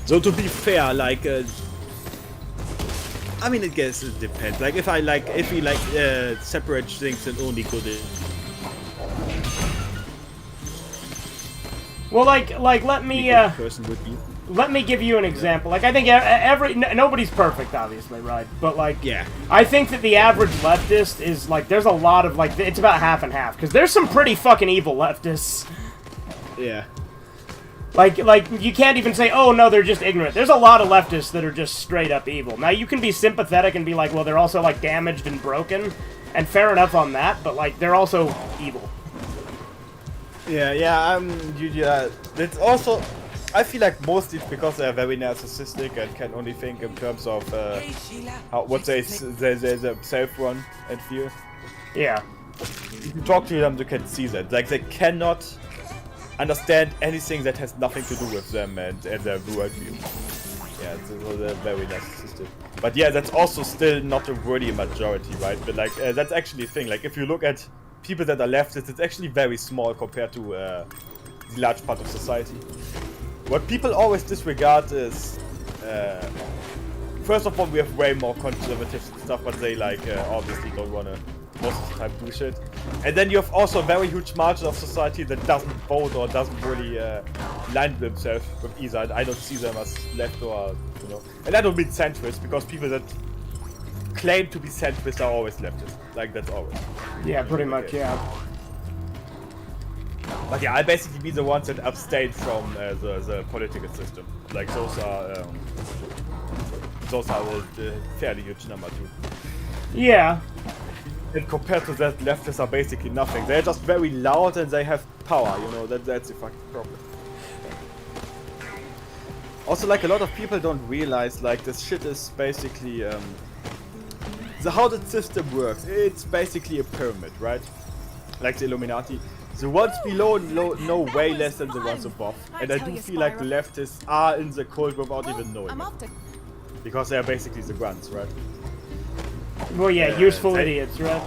So to be fair, like, I mean, I guess it depends. Like, if we separate things and only good. Well, like, let me. Person would be. let me give you an example. Like, I think nobody's perfect, obviously, right? But, like, yeah. I think that the average leftist is, like, there's a lot of, like, it's about half and half. Because there's some pretty fucking evil leftists. Yeah. Like, you can't even say, oh, no, they're just ignorant. There's a lot of leftists that are just straight up evil. Now, you can be sympathetic and be like, well, they're also, like, damaged and broken. And fair enough on that, but, like, they're also evil. Yeah, it's also... I feel like mostly it's because they're very narcissistic and can only think in terms of what they self-run and feel. Yeah. If you talk to them, you can see that. Like, they cannot understand anything that has nothing to do with them and their worldview. Yeah, so they're very narcissistic. But yeah, that's also still not a really majority, right? But like, that's actually a thing. Like, if you look at people that are leftists, it's actually very small compared to the large part of society. What people always disregard is, first of all, we have way more conservative stuff, but they like obviously don't want to most of the time do shit. And then you have also a very huge margin of society that doesn't vote or doesn't really line themselves with either. I don't see them as left or, you know. And I don't mean centrist, because people that claim to be centrist are always leftist. Like, that's always. Yeah, pretty much, yeah. But yeah, I basically mean the ones that abstain from the political system. Like, those are the fairly huge number too. Yeah. And compared to that, leftists are basically nothing. They're just very loud and they have power, you know, that's the fucking problem. Also, like, a lot of people don't realize, like, this shit is basically, how the system works. It's basically a pyramid, right? Like the Illuminati. The ones below know way less than the ones above. And I do feel like the leftists are in the cult without even knowing it. Because they're basically the grunts, right? Well, yeah, useful idiots, right?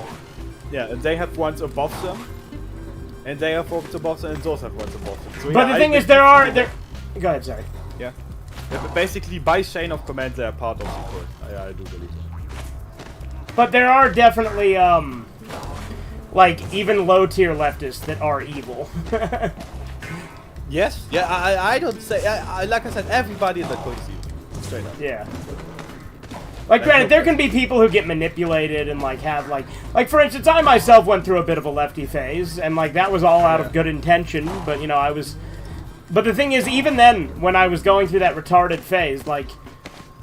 Yeah, and they have ones above them. And they have ones above them, and those have ones above them. So, but yeah, the thing is, there are... Go ahead, sorry. Yeah. But basically, by chain of command, they are part of the cult. I do believe that. But there are definitely, like, even low-tier leftists that are evil. Yes. Yeah, I don't say... like I said, everybody in the cult is evil. Straight up. Yeah. Like, granted, there can be people who get manipulated and, like, have, like, for instance, I myself went through a bit of a lefty phase, and, like, that was all out of good intention, but, you know, I was... But the thing is, even then, when I was going through that retarded phase, like,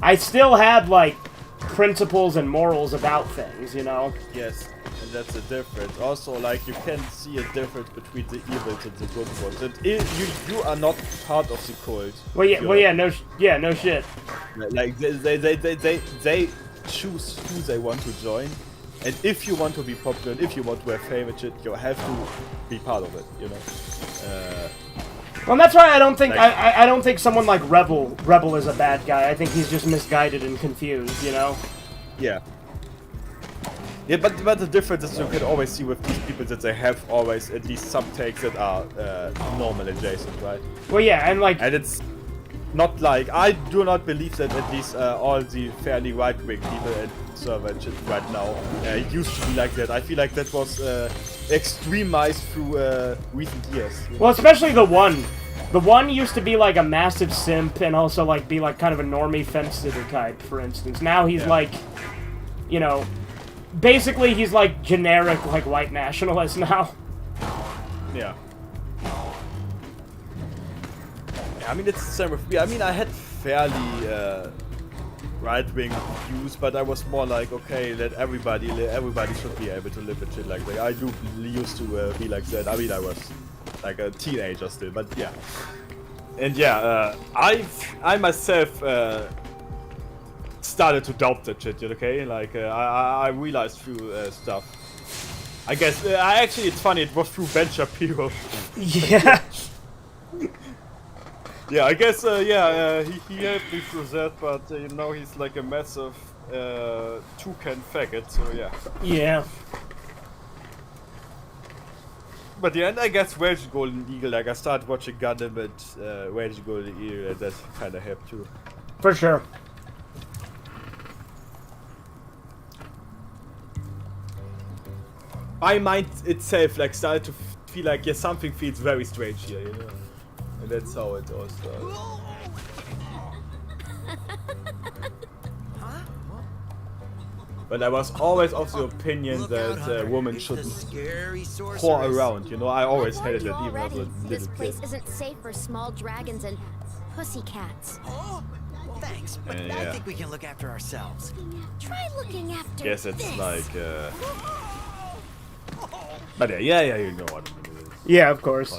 I still had, like, principles and morals about things, you know? Yes, and that's the difference. Also, like, you can see a difference between the evils and the good ones. And you are not part of the cult. No shit. Like, they choose who they want to join. And if you want to be popular, and if you want to have fame and shit, you have to be part of it, you know? Well, that's why I don't think I don't think someone like Rebel is a bad guy. I think he's just misguided and confused, you know? Yeah. Yeah, but the difference is you can always see with these people that they have always at least some takes that are normal adjacent, right? Well, yeah, and like... And it's not like... I do not believe that at least all the fairly right-wing people and server and shit right now used to be like that. I feel like that was extremized through recent years. Well, especially the one. The one used to be like a massive simp and also like be like kind of a normie fence-sitter type, for instance. Now he's like, you know... Basically, he's like generic, like, white nationalist now. Yeah. I mean, it's the same with me. I mean, I had fairly right-wing views, but I was more like, okay, let everybody should be able to live and shit like that. I do used to be like that. I mean, I was like a teenager still, but yeah. And yeah, I myself started to doubt that shit, okay? Like, I realized through stuff. I guess, actually, it's funny, it was through Ben Shapiro. Yeah. Yeah, I guess, he helped me through that, but, you know, he's like a massive toucan faggot, so yeah. Yeah. But yeah, and I guess Rage Golden Eagle, like, I started watching Gundam and Rage Golden Eagle, and that kind of helped too. For sure. My mind itself like started to feel like something feels very strange here, you know, and that's how it all started. but I was always of the opinion that women shouldn't whore around. You know, I always I hated warned it you even as a already. little This kid. place isn't safe for small dragons and pussycats. Thanks, but I Yeah. think we can look after ourselves. Try looking after Guess it's this. like. But yeah, you know what. Yeah, of course.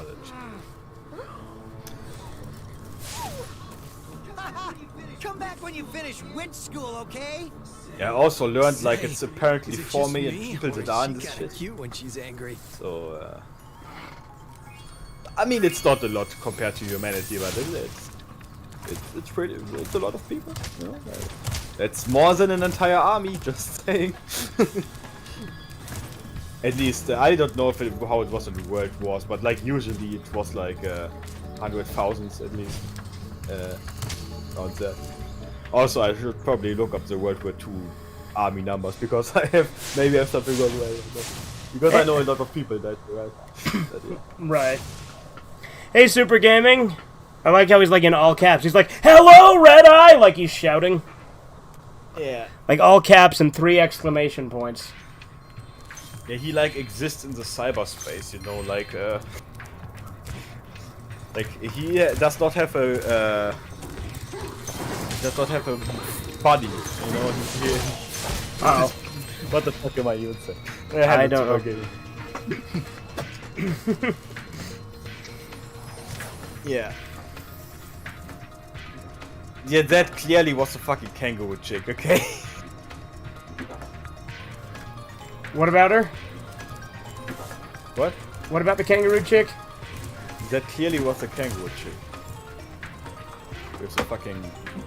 Come back when you finish witch school, okay? Yeah, I also learned like it's apparently Is it 4 just million me, people or that is are she in this kinda shit. cute when she's angry. So I mean, it's not a lot compared to humanity, but it's pretty. It's a lot of people. You know? That's more than an entire army. Just saying. At least I don't know if how it was in the World Wars, but like usually it was like 100,000 at least. Around that. Also, I should probably look up the World War II army numbers because I have something wrong because I know a lot of people that right. Right. Hey, Super Gaming. I like how he's like in all caps. He's like, "Hello, Red Eye!" Like he's shouting. Yeah. Like all caps and 3 exclamation points. Yeah, he like exists in the cyberspace, you know, like he does not have a body, you know. Oh, what the fuck am I even saying? I don't know. Yeah. Yeah, that clearly was a fucking kangaroo chick, okay? What about her? What? What about the kangaroo chick? That clearly was a kangaroo chick. With a fucking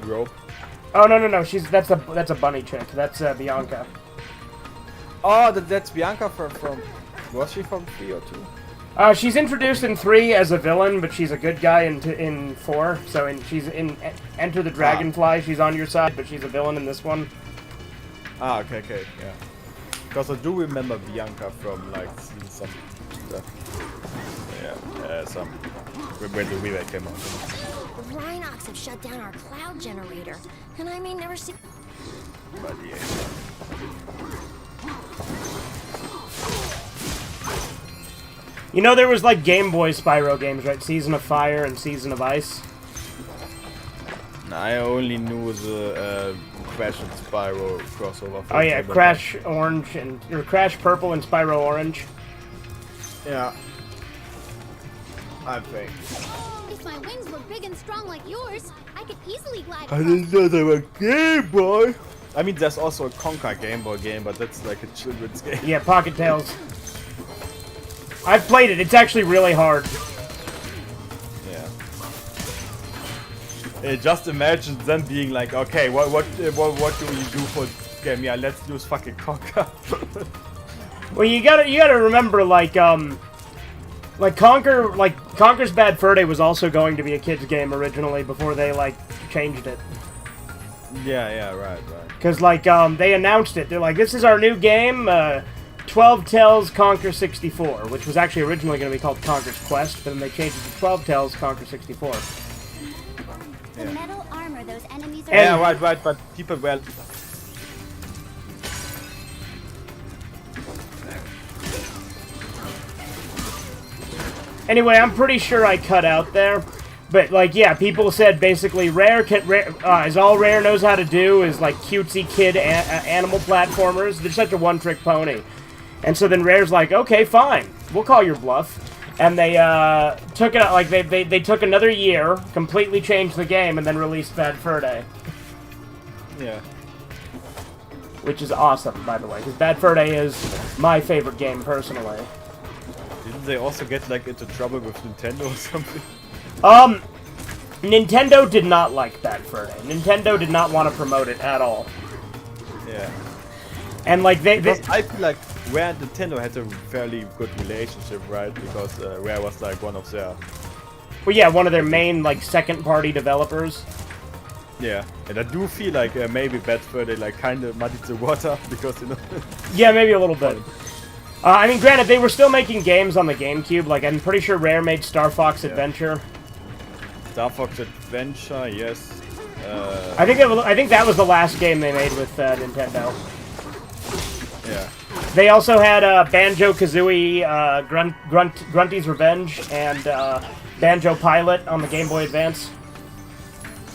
rope. Oh no. That's a bunny chick. That's Bianca. Oh, that's Bianca from. Was she from 3 or 2? She's introduced in 3 as a villain, but she's a good guy in 4. So she's in Enter the Dragonfly. She's on your side, but she's a villain in this one. Ah, okay, yeah. Because I do remember Bianca from like seeing some stuff. Yeah, some when the remake came out. The Rhinox have shut down our cloud generator, and I may never see. But yeah. You know, there was like Game Boy Spyro games, right? Season of Fire and Season of Ice. I only knew the Crash and Spyro crossover. Oh yeah, Crash Orange or Crash Purple and Spyro Orange. Yeah. I think. If my wings were big and strong like yours, I could easily glide I across. didn't know they were Game Boy. I mean, there's also a Conker Game Boy game, but that's like a children's game. Yeah, Pocket Tales. I've played it. It's actually really hard. Yeah. Just imagine them being like, okay, what do we do for game? Yeah, let's use fucking Conker. Well, you gotta remember, Conker's Bad Fur Day was also going to be a kids game originally before they changed it. Yeah, right. Because they announced it. They're like, this is our new game, 12 Tales Conquer 64, which was actually originally going to be called Conker's Quest, but then they changed it to 12 Tales Conquer 64. The metal armor those enemies are. Yeah, right, but people well. Anyway, I'm pretty sure I cut out there. But, yeah, people said basically Rare is all Rare knows how to do is, cutesy kid animal platformers. They're such a one-trick pony. And so then Rare's like, okay, fine. We'll call your bluff. And they took it out, they took another year, completely changed the game, and then released Bad Fur Day. Yeah. Which is awesome, by the way, because Bad Fur Day is my favorite game, personally. Didn't they also get, into trouble with Nintendo or something? Nintendo did not like Bad Fur Day. Nintendo did not want to promote it at all. Yeah. And, I feel like Rare and Nintendo had a fairly good relationship, right? Because Rare was, one of their... Well, yeah, one of their main, second-party developers. Yeah, and I do feel like maybe Bad Fur Day, kind of muddied the water, because, Yeah, maybe a little bit. I mean, granted, they were still making games on the GameCube. I'm pretty sure Rare made Star Fox Adventure. Star Fox Adventure, yes. I think that was the last game they made with Nintendo. They also had Banjo-Kazooie, Grunty's Revenge, and Banjo Pilot on the Game Boy Advance.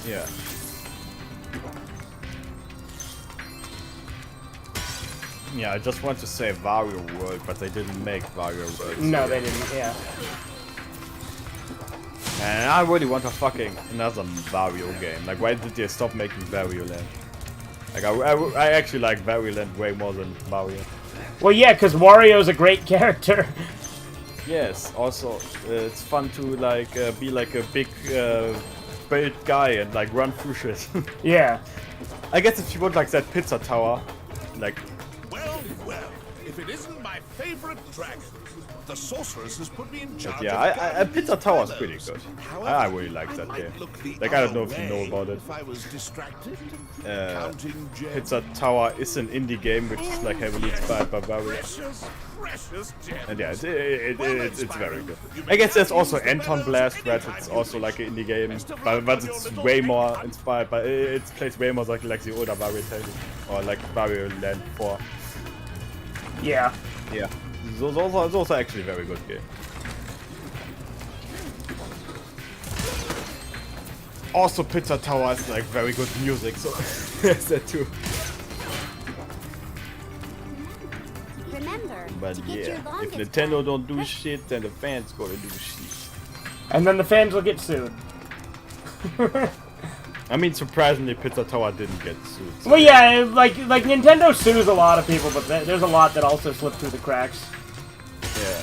Yeah. Yeah, I just want to say Wario World, but they didn't make Wario World. No, so they didn't, yeah. And I really want a fucking another Wario game. Like, why did they stop making Wario Land? Like, I actually like Wario Land way more than Mario. Well, yeah, because Wario's a great character. Yes, also, it's fun to, like, be like a big, built guy and, like, run through shit. Yeah. I guess if you want, like, that pizza tower, like... Well, if it isn't my favorite dragon, the sorceress has put me in charge. But yeah, Pizza Tower is pretty good. I really like that game. Like, I don't know if you know about it. If I was distracted, Pizza Tower is an indie game which is, like, heavily inspired by Wario. And yeah, it's very good. I guess there's also Anton Blast, right? It's also like an indie game, but it's way more inspired by... It plays way more like the older Wario titles. Or like Wario Land 4. Yeah. Yeah. It's also actually a very good game. Also, Pizza Tower has like very good music, so there's that too. Remember, But to get yeah, your longest if Nintendo don't do shit, then the fans gonna do shit. And then the fans will get sued. I mean, surprisingly, Pizza Tower didn't get sued. So Well, yeah, like Nintendo sues a lot of people, but there's a lot that also slip through the cracks. Yeah.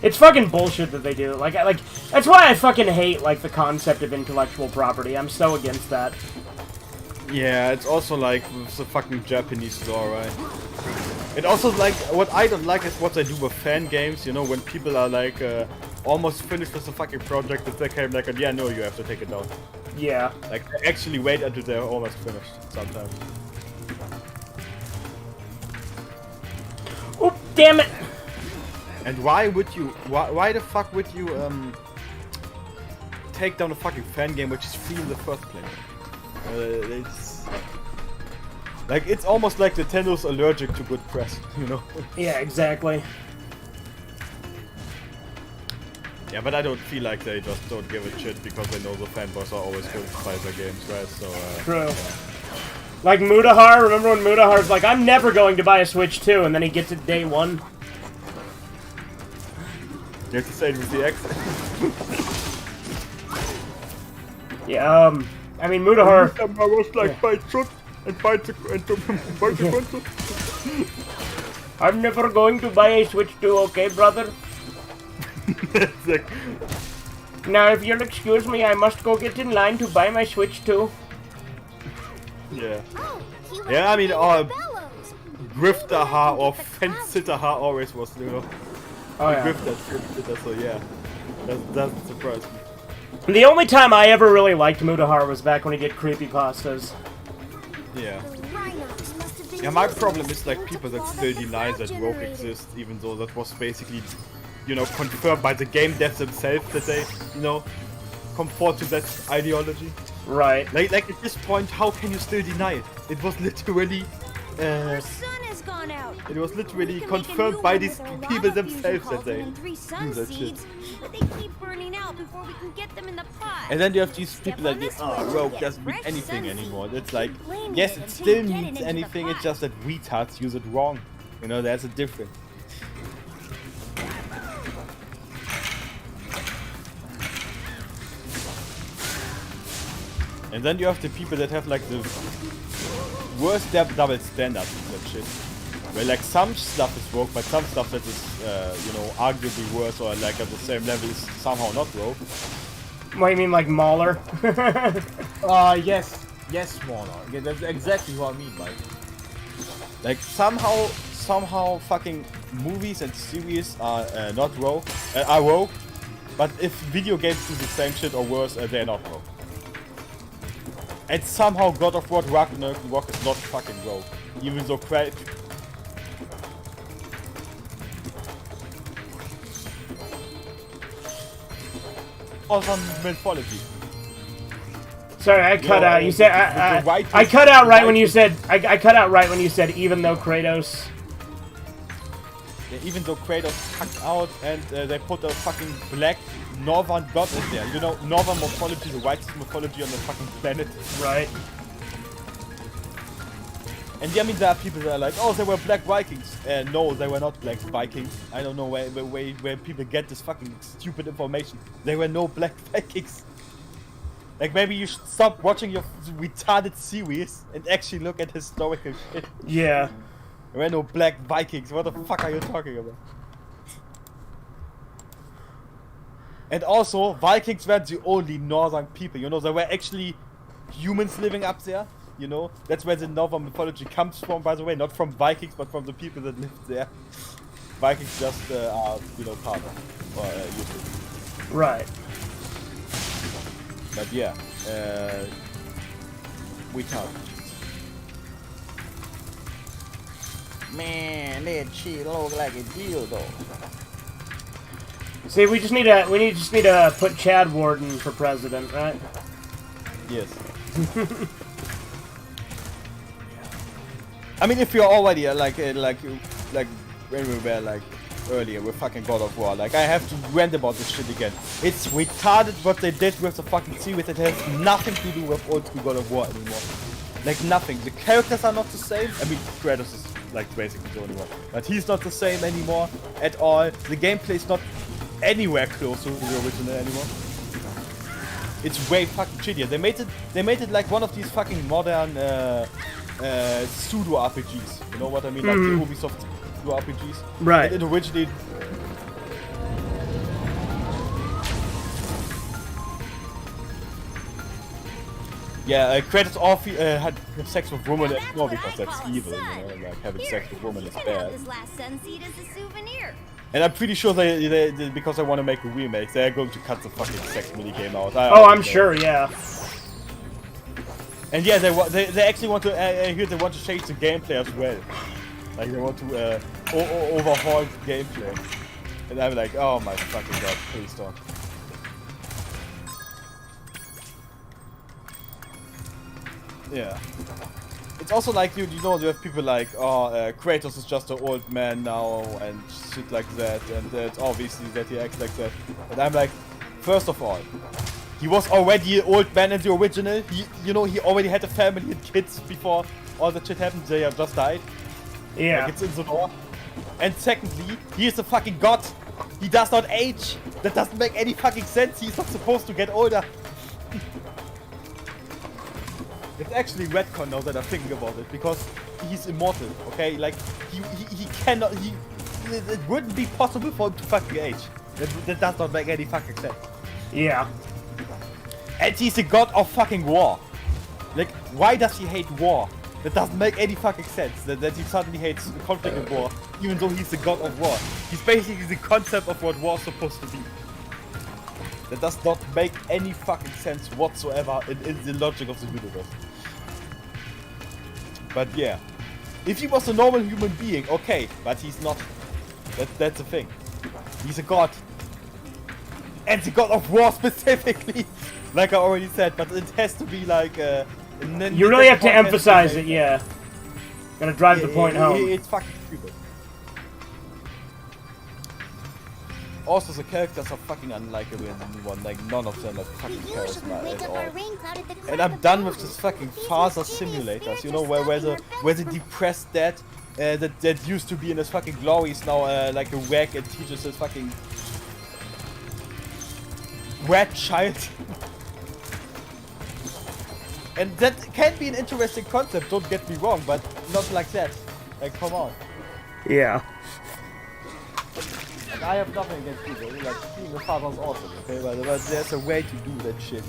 It's fucking bullshit that they do. Like that's why I fucking hate like the concept of intellectual property. I'm so against that. Yeah, it's also like with the fucking Japanese law, right? It also like what I don't like is what they do with fan games. You know, when people are like almost finished with the fucking project, that they came like, yeah, no, you have to take it down. Yeah. Like they actually wait until they're almost finished sometimes. Oh, damn it! And why would you? Why the fuck would you take down a fucking fan game which is free in the first place? It's like it's almost like Nintendo's allergic to good press, you know? Yeah, exactly. Yeah, but I don't feel like they just don't give a shit because they know the fanboys are always going to buy their games, right? So True. Yeah. Like Mudahar, remember when Mudahar's like, I'm never going to buy a Switch 2, and then he gets it day one? You have to say it with the accent. Yeah, I mean, Mudahar... I was like, buy truck and buy the console. I'm never going to buy a Switch 2, okay, brother? Now, if you'll excuse me, I must go get in line to buy my Switch 2. Yeah. Yeah, I mean, Grifter or Fence-Sitter always was, you know. Oh, yeah. Grifter, so yeah. That doesn't surprise me. The only time I ever really liked Mudahar was back when he did creepypastas. Yeah. Yeah, my problem is like people that still deny that Rogue exists, even though that was basically, you know, confirmed by the game devs themselves that they, you know, conform to that ideology. Right. Like at this point, how can you still deny it? It was literally, Our sun has gone out. it was literally confirmed by these people themselves that they do that shit. But they keep burning out before we can get them in the pot. And then you have these people that think, oh, Rogue doesn't mean anything anymore. It's like, yes, it still means anything, it's just that retards use it wrong. You know, there's a difference. And then you have the people that have like the worst double standards and shit. Where like some stuff is Rogue, but some stuff that is, you know, arguably worse or like at the same level is somehow not Rogue. What do you mean, like Mauler? Yes. Yes, Mauler. Yeah, that's exactly what I mean, like somehow fucking movies and series are not Rogue, are Rogue, but if video games do the same shit or worse, they're not Rogue. And somehow God of War Ragnarok is not fucking Rogue, even though awesome mythology. Sorry, I cut out. You said I cut out right when you said I cut out right when you said even though Kratos. even though Kratos hacked out and they put a fucking black northern god in there. You know, northern mythology, the whitest mythology on the fucking planet. Right. And yeah, I mean, there are people that are like, oh, they were black Vikings. No, they were not black Vikings. I don't know where people get this fucking stupid information. There were no black Vikings. Like, maybe you should stop watching your retarded series and actually look at historical shit. Yeah. There were no black Vikings. What the fuck are you talking about? And also, Vikings weren't the only northern people. You know, there were actually humans living up there. You know, that's where the northern mythology comes from, by the way. Not from Vikings, but from the people that lived there. Vikings just are, you know, part of, or used to. Right. But yeah, we can't. Man, that shit look like a dildo. See, we just need to put Chad Warden for president, right? Yes. I mean, if you're already like when we were like earlier with fucking God of War, like I have to rant about this shit again. It's retarded what they did with the fucking series. It has nothing to do with old school God of War anymore. Like nothing. The characters are not the same. I mean, Kratos is like basically the only one, but he's not the same anymore at all. The gameplay is not anywhere close to the original anymore. It's way fucking shittier. They made it like one of these fucking modern pseudo RPGs. You know what I mean? Like the Ubisoft pseudo RPGs. Right. And it originally. Yeah, Kratos had sex with women more because that's evil, you know, like having sex with women is bad. This last sunseed as a souvenir. And I'm pretty sure they because they want to make a remake, they're going to cut the fucking sex minigame out. Oh, I'm sure, yeah. And yeah, they actually want to. I hear they want to change the gameplay as well. Like they want to overhaul the gameplay. And I'm like, oh my fucking god, please don't. Yeah. It's also like you know you have people like Kratos is just an old man now and shit like that, and it's obviously that he acts like that. And I'm like, first of all, he was already an old man in the original. He already had a family and kids before all that shit happened. They have just died. Yeah. Like it's in the lore. And secondly, he is a fucking god. He does not age. That doesn't make any fucking sense. He's not supposed to get older. It's actually retcon now that I'm thinking about it, because he's immortal, okay? Like, he cannot, it wouldn't be possible for him to fucking age. That does not make any fucking sense. Yeah. And he's a god of fucking war. Like, why does he hate war? That doesn't make any fucking sense, that he suddenly hates conflict and war, even though he's the god of war. He's basically the concept of what war is supposed to be. That does not make any fucking sense whatsoever in the logic of the universe. But yeah, if he was a normal human being, okay, but he's not. That's the thing. He's a god. And the god of war specifically, like I already said, but it has to be like you really have to emphasize it, yeah. Gotta drive the point home. It's fucking stupid. Also, the characters are fucking unlikable in the new one. Like, none of them are fucking charisma at all. And I'm done with this fucking father simulators. You know, where the depressed dad that used to be in his fucking glory is now like a wag and teaches his fucking rat child. And that can be an interesting concept. Don't get me wrong, but not like that. Like, come on. Yeah. And I have nothing against people. Like, being a father is awesome, okay? But there's a way to do that shit.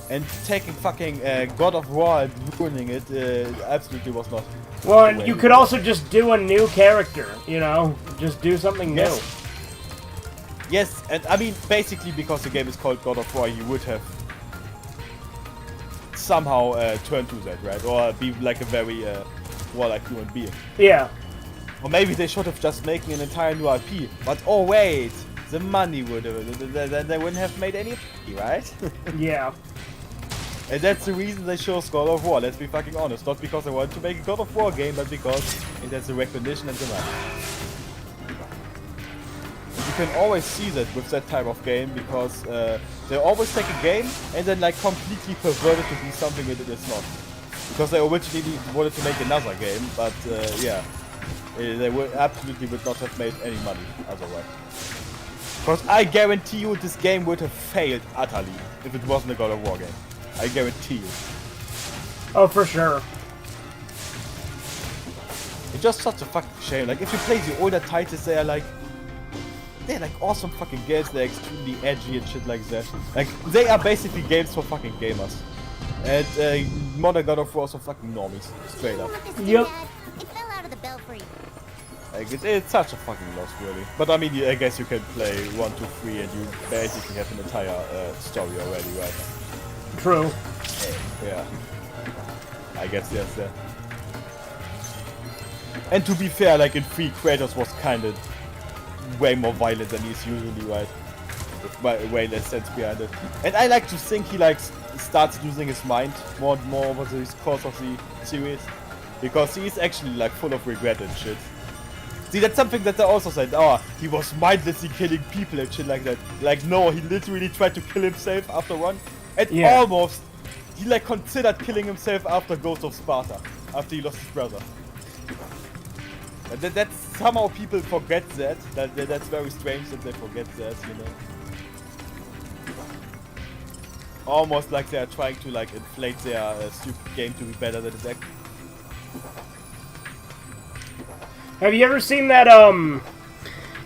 And taking fucking God of War and ruining it absolutely was not. Well, and you could also just do a new character, you know? Just do something new. Yes, and I mean, basically because the game is called God of War, you would have somehow turn to that, right? Or be like a very warlike human being. Yeah. Or maybe they should have just making an entire new IP. But oh wait, the money would have, they wouldn't have made any, right? Yeah. And that's the reason they chose God of War, let's be fucking honest. Not because they wanted to make a God of War game, but because it has the recognition and the money. you can always see that with that type of game, because they always take a game and then like completely pervert it to be something that it is not. Because they originally wanted to make another game, but yeah, they absolutely would not have made any money otherwise. Because I guarantee you this game would have failed utterly if it wasn't a God of War game. I guarantee you. Oh, for sure. It's just such a fucking shame. Like, if you play the older titles, they're like awesome fucking games. They're extremely edgy and shit like that. Like, they are basically games for fucking gamers. And modern God of War are fucking normies, straight up. Yep. It fell out of the belfry. Like, it's such a fucking loss, really. But I mean, I guess you can play 1, 2, 3 and you basically have an entire story already, right? True. Yeah. I guess yes, yeah. And to be fair, like in 3, Kratos was kind of way more violent than he's usually, right? With way less sense behind it. And I like to think he like starts losing his mind more and more over the course of the series. Because he is actually like full of regret and shit. See, that's something that they also said, oh, he was mindlessly killing people and shit like that. Like, no, he literally tried to kill himself after one. And almost, he like considered killing himself after Ghost of Sparta. After he lost his brother. And that's somehow people forget that. That's very strange that they forget that, you know. Almost like they are trying to like inflate their stupid game to be better than it actually. Have you ever seen that,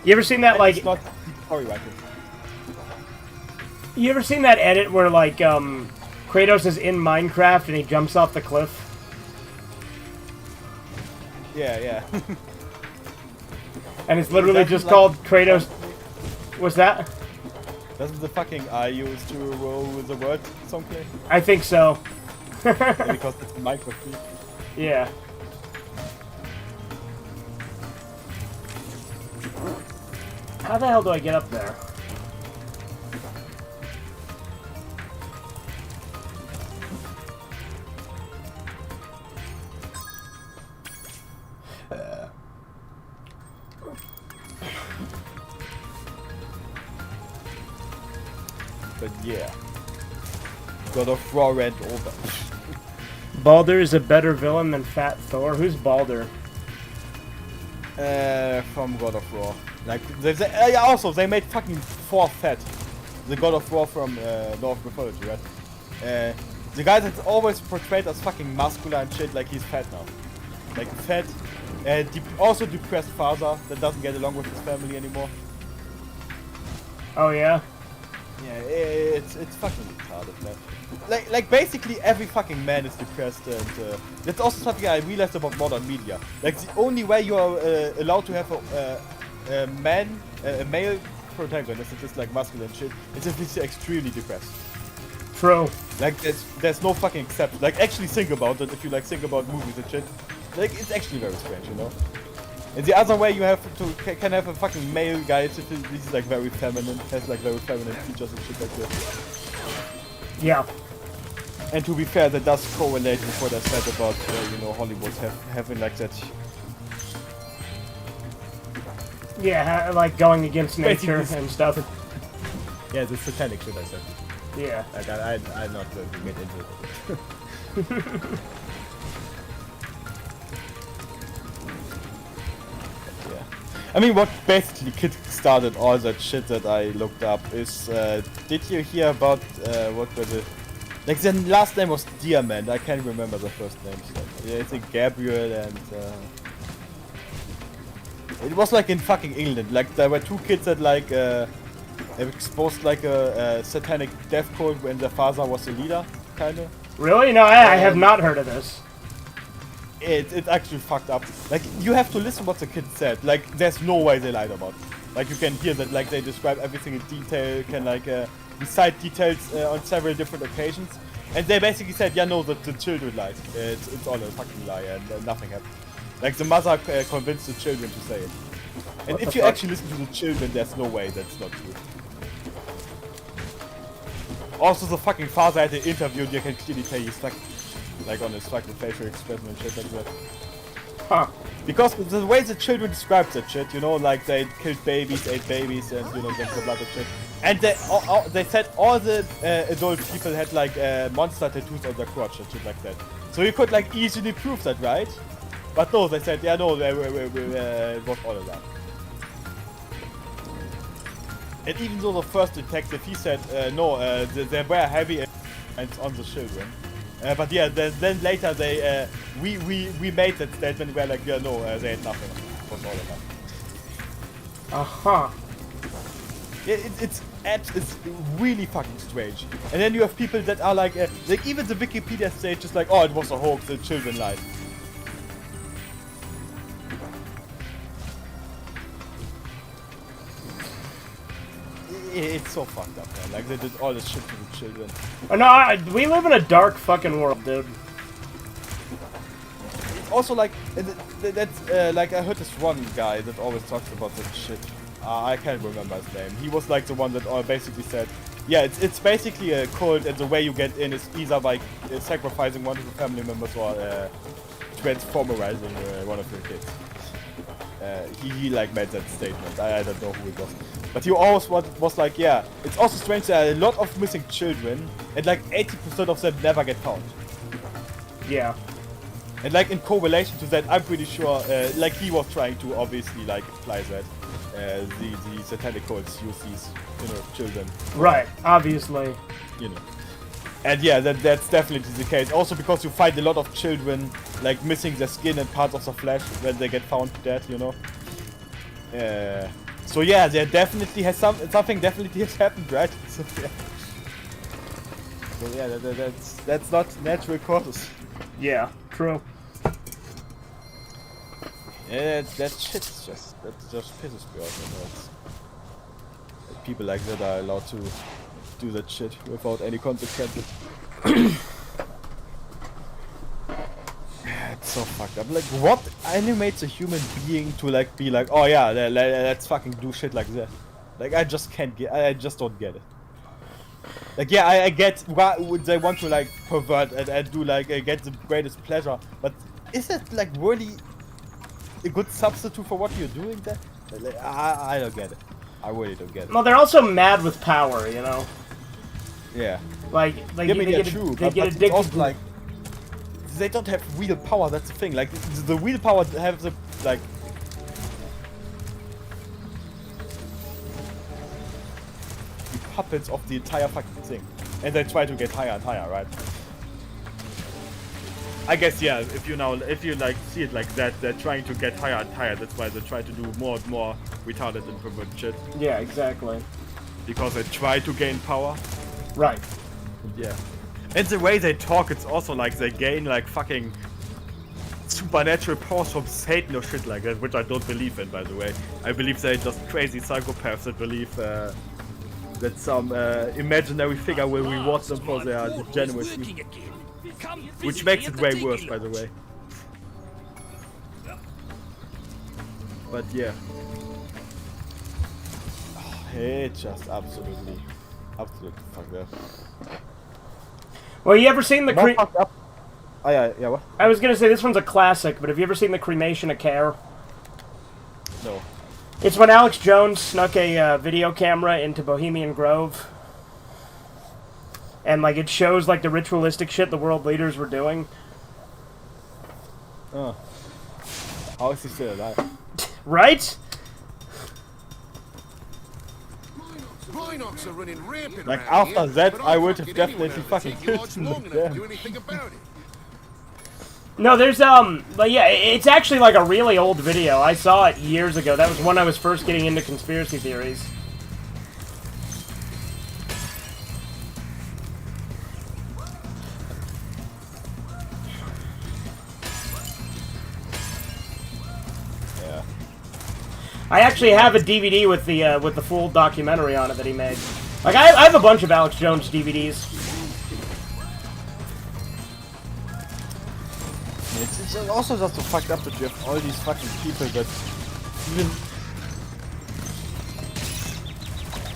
you ever seen that, like... It's not story writing. You ever seen that edit where, like, Kratos is in Minecraft and he jumps off the cliff? Yeah, yeah. And it's literally just like called Kratos... What's that? Doesn't the fucking I use to roll with the word something? I think so. Yeah, because it's Minecraft. Yeah. How the hell do I get up there? But yeah. God of War ran over. Baldur is a better villain than Fat Thor? Who's Baldur? From God of War. Like, yeah, also, they made fucking Thor fat. The God of War from Norse mythology, right? The guy that's always portrayed as fucking muscular and shit, like he's fat now. Like, fat. Also depressed father that doesn't get along with his family anymore. Oh, yeah? Yeah, it's fucking retarded, man. Like basically every fucking man is depressed, and that's also something I realized about modern media. Like, the only way you are allowed to have a male protagonist that is like muscular and shit is if he's extremely depressed. True. Like, there's no fucking exception. Like, actually think about it if you like think about movies and shit. Like, it's actually very strange, you know. And the other way you have to can have a fucking male guy if he's like very feminine, has like very feminine features and shit like that. Yeah. And to be fair, that does correlate with what I said about you know, Hollywood having like that. Yeah, like going against nature and stuff. Yeah, the satanic shit I said. Yeah. Like, I'm not going to get into it. I mean, what basically kick-started all that shit that I looked up is, did you hear about, what was it? Like, the last name was Diamond, I can't remember the first name. So, yeah, I think Gabriel and, it was like in fucking England, like, there were 2 kids that like, exposed like a satanic death cult when their father was the leader, kinda. Really? No, I have not heard of this. It's actually fucked up. Like, you have to listen what the kid said. Like, there's no way they lied about it. Like, you can hear that, like, they describe everything in detail, can, like, recite details on several different occasions. And they basically said, yeah, no, the children lied. It's all a fucking lie, and nothing happened. Like, the mother convinced the children to say it. And if you actually listen to the children, there's no way that's not true. Also, the fucking father had an interview, and you can clearly tell he's fucking, like, on his fucking facial expression and shit like that. Huh. Because the way the children describe that shit, you know, like they killed babies, ate babies, and you know, drank the blood and shit. And they said all the adult people had like monster tattoos on their crotch and shit like that. So you could like easily prove that, right? But no, they said, yeah, no, it was all of that. And even though the first detective, he said, no, there were heavy hands on the children. But yeah, then later they, we made that statement where like, yeah, no, they had nothing. It was all of that. Uh-huh. It's really fucking strange. And then you have people that are like even the Wikipedia stage is like, oh, it was a hoax, the children lied. It's so fucked up, man. Like, they did all this shit to the children. Oh, no, we live in a dark fucking world, dude. Also, like, that's, like, I heard this one guy that always talks about that shit. I can't remember his name. He was, like, the one that basically said, yeah, it's basically a cult, and the way you get in is either by sacrificing one of the family members or transformerizing one of your kids. He like made that statement. I don't know who it was, but he always was like, yeah, it's also strange there are a lot of missing children, and like 80% of them never get found. Yeah. And like in correlation to that, I'm pretty sure, like he was trying to obviously like imply that the satanic cults use these, you know, children. Right. Obviously. You know. And yeah, that's definitely the case. Also because you find a lot of children like missing their skin and parts of the flesh when they get found dead, you know. So yeah, there definitely has something definitely has happened, right? So yeah, that's not natural causes. Yeah, true. Yeah, that shit's just pisses me off. You know, people like that are allowed to do that shit without any consequences. It's so fucked up. Like, what animates a human being to like be like, oh yeah, let's fucking do shit like that? Like, I just can't get. I just don't get it. Like, yeah, I get why would they want to like pervert and do like get the greatest pleasure, but is it like really a good substitute for what you're doing there? Like, I don't get it. I really don't get it. Well, they're also mad with power, you know. Yeah. Like yeah, they get addicted. Also, like, they don't have real power. That's the thing. Like, the real power have the like. The puppets of the entire fucking thing, and they try to get higher and higher, right? I guess yeah. If you like see it like that, they're trying to get higher and higher. That's why they try to do more and more retarded and perverted shit. Yeah, exactly. Because they try to gain power. Right. Yeah. And the way they talk, it's also like they gain like fucking supernatural powers from Satan or shit like that, which I don't believe in, by the way. I believe they're just crazy psychopaths that believe that some imaginary figure will reward them for their degeneracy. Which makes it way worse, by the way. But yeah. Oh, it's just absolutely fucked up. Well, you ever seen the Oh yeah, what? I was gonna say this one's a classic, but have you ever seen the cremation of Care? No. It's when Alex Jones snuck a video camera into Bohemian Grove, and like it shows like the ritualistic shit the world leaders were doing. Oh. How is he still alive? Right? Rhinox are running rampant like around after here, that, but I I would can't have get definitely anywhere fucking until you killed watch long him. enough to do anything about it. No, there's but yeah, it's actually like a really old video. I saw it years ago. That was when I was first getting into conspiracy theories. Yeah. I actually have a DVD with the full documentary on it that he made. Like I have a bunch of Alex Jones DVDs. It's also just so fucked up that you have all these fucking people that even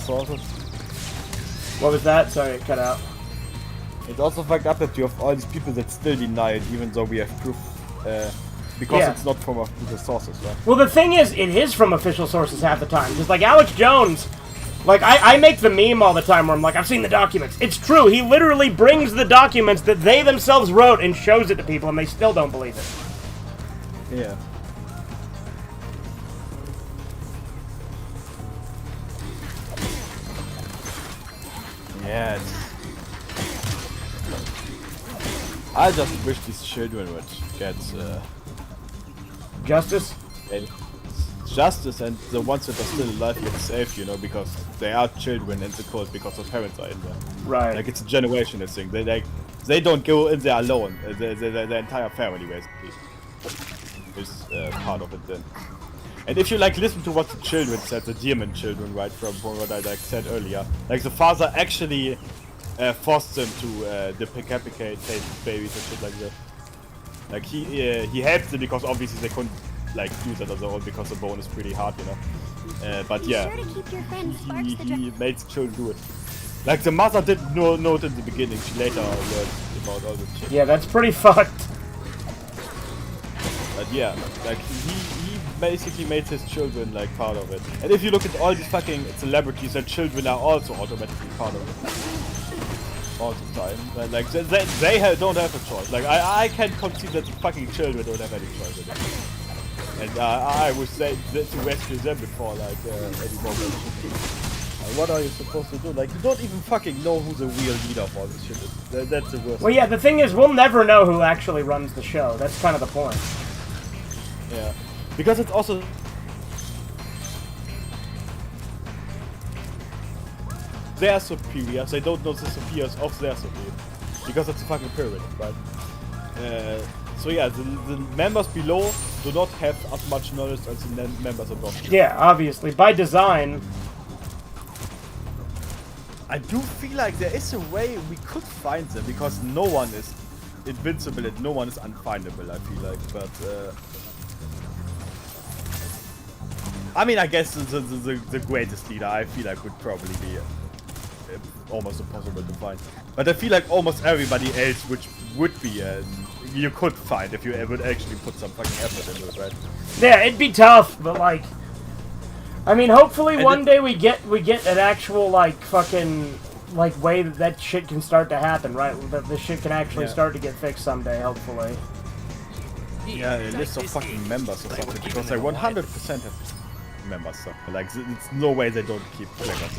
sources. What was that? Sorry, it cut out. It's also fucked up that you have all these people that still deny it, even though we have proof because it's not from official sources, right? Well, the thing is, it is from official sources half the time. Just like Alex Jones, like I make the meme all the time where I'm like, I've seen the documents. It's true. He literally brings the documents that they themselves wrote and shows it to people, and they still don't believe it. Yeah. Yeah. I just wish these children would get justice. Justice, and the ones that are still alive get saved, you know, because they are children in the cult because their parents are in there. Right. Like, it's a generational thing. They don't go in there alone. The entire family basically is part of it then. And if you like listen to what the children said, the demon children, right, from what I like said earlier, like the father actually forced them to decapitate babies and shit like that. Like he helped them because obviously they couldn't like do that on their own because the bone is pretty hard, you know. But yeah, he made the children do it. Like the mother didn't know it in the beginning. She later learned about all this shit. Yeah, that's pretty fucked. But yeah, like he basically made his children like part of it. And if you look at all these fucking celebrities, their children are also automatically part of it. All the time. Like they don't have a choice. Like I can't concede that the fucking children don't have any choice in it. And I would say to rescue them before like any moment. What are you supposed to do? Like, you don't even fucking know who the real leader of all this shit is. That's the worst. Well, yeah, the thing is, we'll never know who actually runs the show. That's kind of the point. Yeah. Because it's also... Their superiors, they don't know the superiors of their superiors. Because it's a fucking pyramid, right? So yeah, the members below do not have as much knowledge as the members above. Yeah, obviously. By design... I do feel like there is a way we could find them, because no one is invincible and no one is unfindable, I feel like, but I mean, I guess the greatest leader, I feel like, would probably be almost impossible to find. But I feel like almost everybody else which would be you could find if you would actually put some fucking effort into it, right? Yeah, it'd be tough, but like... I mean, hopefully one day we get an actual, like, fucking, like, way that shit can start to happen, right? That this shit can actually start to get fixed someday, hopefully. Yeah, a list of fucking members or something, because they 100% have members, so, like, it's no way they don't keep track of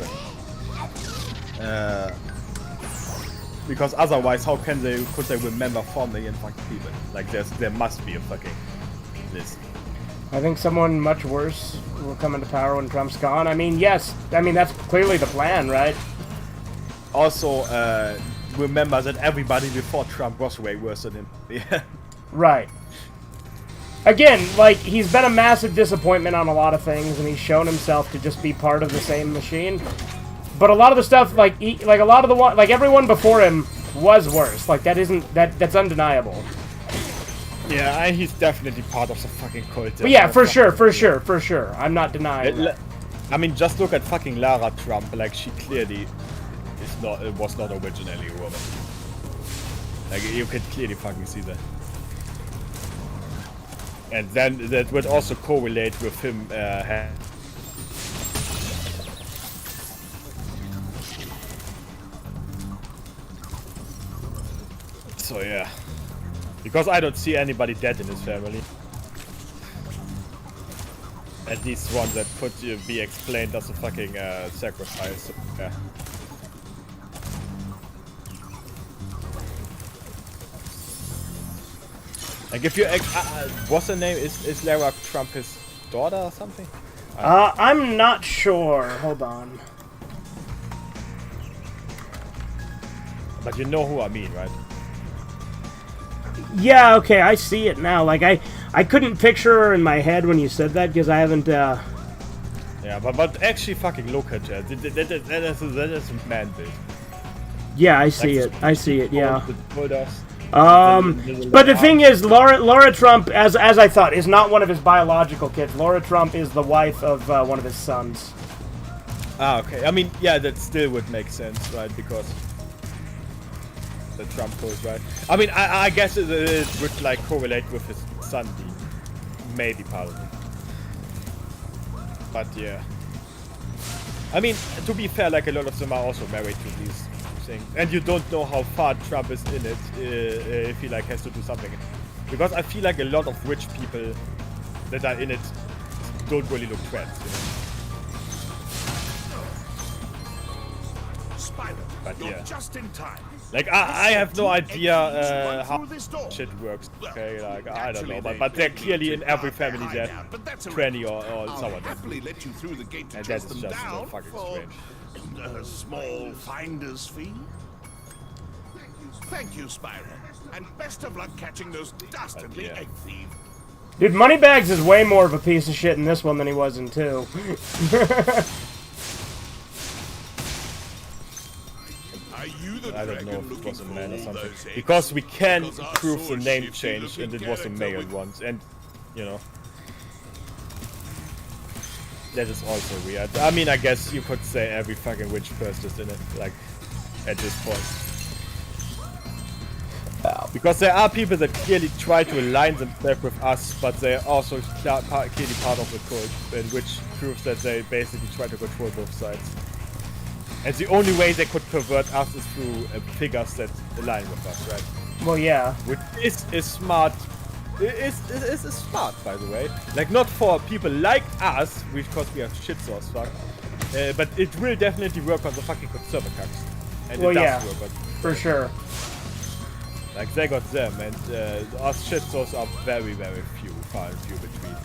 them. Because otherwise, how could they remember 4 million fucking people? Like, there must be a fucking list. I think someone much worse will come into power when Trump's gone. I mean, yes. I mean, that's clearly the plan, right? Also, remember that everybody before Trump was way worse than him. Yeah. Right. Again, like, he's been a massive disappointment on a lot of things, and he's shown himself to just be part of the same machine. But a lot of the stuff, like a lot of the one, like everyone before him was worse. Like that's undeniable. Yeah, he's definitely part of the fucking cult. But yeah, for sure. I'm not denying that. I mean, just look at fucking Lara Trump. Like, she clearly was not originally a woman. Like, you could clearly fucking see that. And then that would also correlate with him so yeah. Because I don't see anybody dead in his family. At least one that could be explained as a fucking sacrifice. Yeah. Like, if you what's her name? Is Lara Trump his daughter or something? I'm not sure. Hold on. But you know who I mean, right? Yeah, okay, I see it now. Like, I couldn't picture her in my head when you said that, because I haven't, Yeah, but actually fucking look at her. That is a man build. Yeah, I see it, yeah. But the thing is, Laura Trump, as I thought, is not one of his biological kids. Laura Trump is the wife of one of his sons. Ah, okay. I mean, yeah, that still would make sense, right? Because the Trump code, right? I mean, I guess it would like correlate with his son being maybe part of it. But yeah. I mean, to be fair, like a lot of them are also married to these things. And you don't know how far Trump is in it if he like has to do something. Because I feel like a lot of rich people that are in it don't really look trans, you know? Spyro, but you're yeah. just in time. Like, I have no idea how shit works, okay? Like, I don't know, but they're clearly in every family that tranny or someone. Happily let you through the gate to And that chase is them just so down fucking for strange. a small finder's fee. Thank you, Spyro, and best of luck catching those dastardly egg thieves. Dude, Moneybags is way more of a piece of shit in this one than he was in 2. I don't know if it was a man or something. Because we can prove the name change and it was a male once. And, you know. That is also weird. I mean, I guess you could say every fucking witch person is in it, like, at this point. Because there are people that clearly try to align themselves with us, but they're also clearly part of the cult, which proves that they basically try to control both sides. And the only way they could pervert us is through figures that align with us, right? Well, yeah. Which is smart. It's smart, by the way. Like, not for people like us, because we have shit sauce, fuck. But it will definitely work on the fucking conservatives. And well, it does yeah, work, for sure. Like, they got them, and us shit sauce are very, very few, far and few between.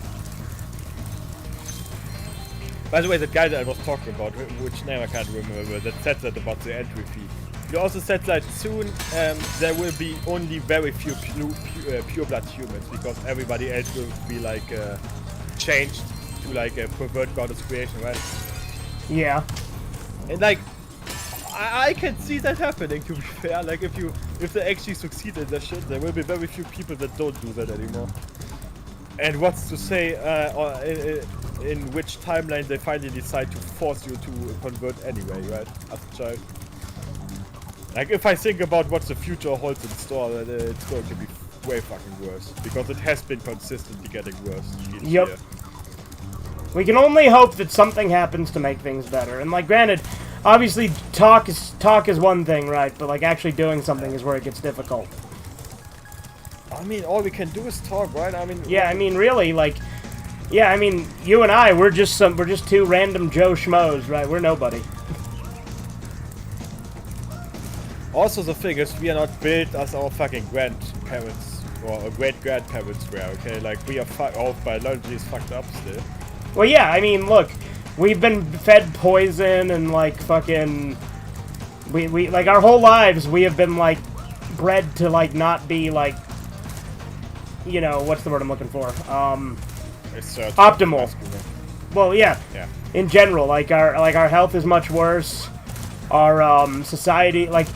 By the way, the guy that I was talking about, which name I can't remember, that said that about the entry fee. He also said that soon there will be only very few pure-blood humans, because everybody else will be like changed to like a pervert goddess creation, right? Yeah. And like, I can see that happening, to be fair. Like, if they actually succeed in that shit, there will be very few people that don't do that anymore. And what's to say in which timeline they finally decide to force you to convert anyway, right? As a child. Like, if I think about what the future holds in store, it's going to be way fucking worse. Because it has been consistently getting worse each year. We can only hope that something happens to make things better. And like, granted, obviously talk is one thing, right? But like, actually doing something is where it gets difficult. I mean, all we can do is talk, right? I mean, yeah, I mean, really, like, yeah, I mean, you and I, we're just two random Joe Schmoes, right? We're nobody. Also, the thing is, we are not built as our fucking grandparents or great-grandparents were, okay? Like, we are our biology is fucked up still. Well, yeah, I mean, look, we've been fed poison and, like, fucking... We like, our whole lives, we have been, like, bred to, like, not be, like... You know, what's the word I'm looking for? Optimal. Well, yeah. In general, like, our health is much worse. Our, society, like,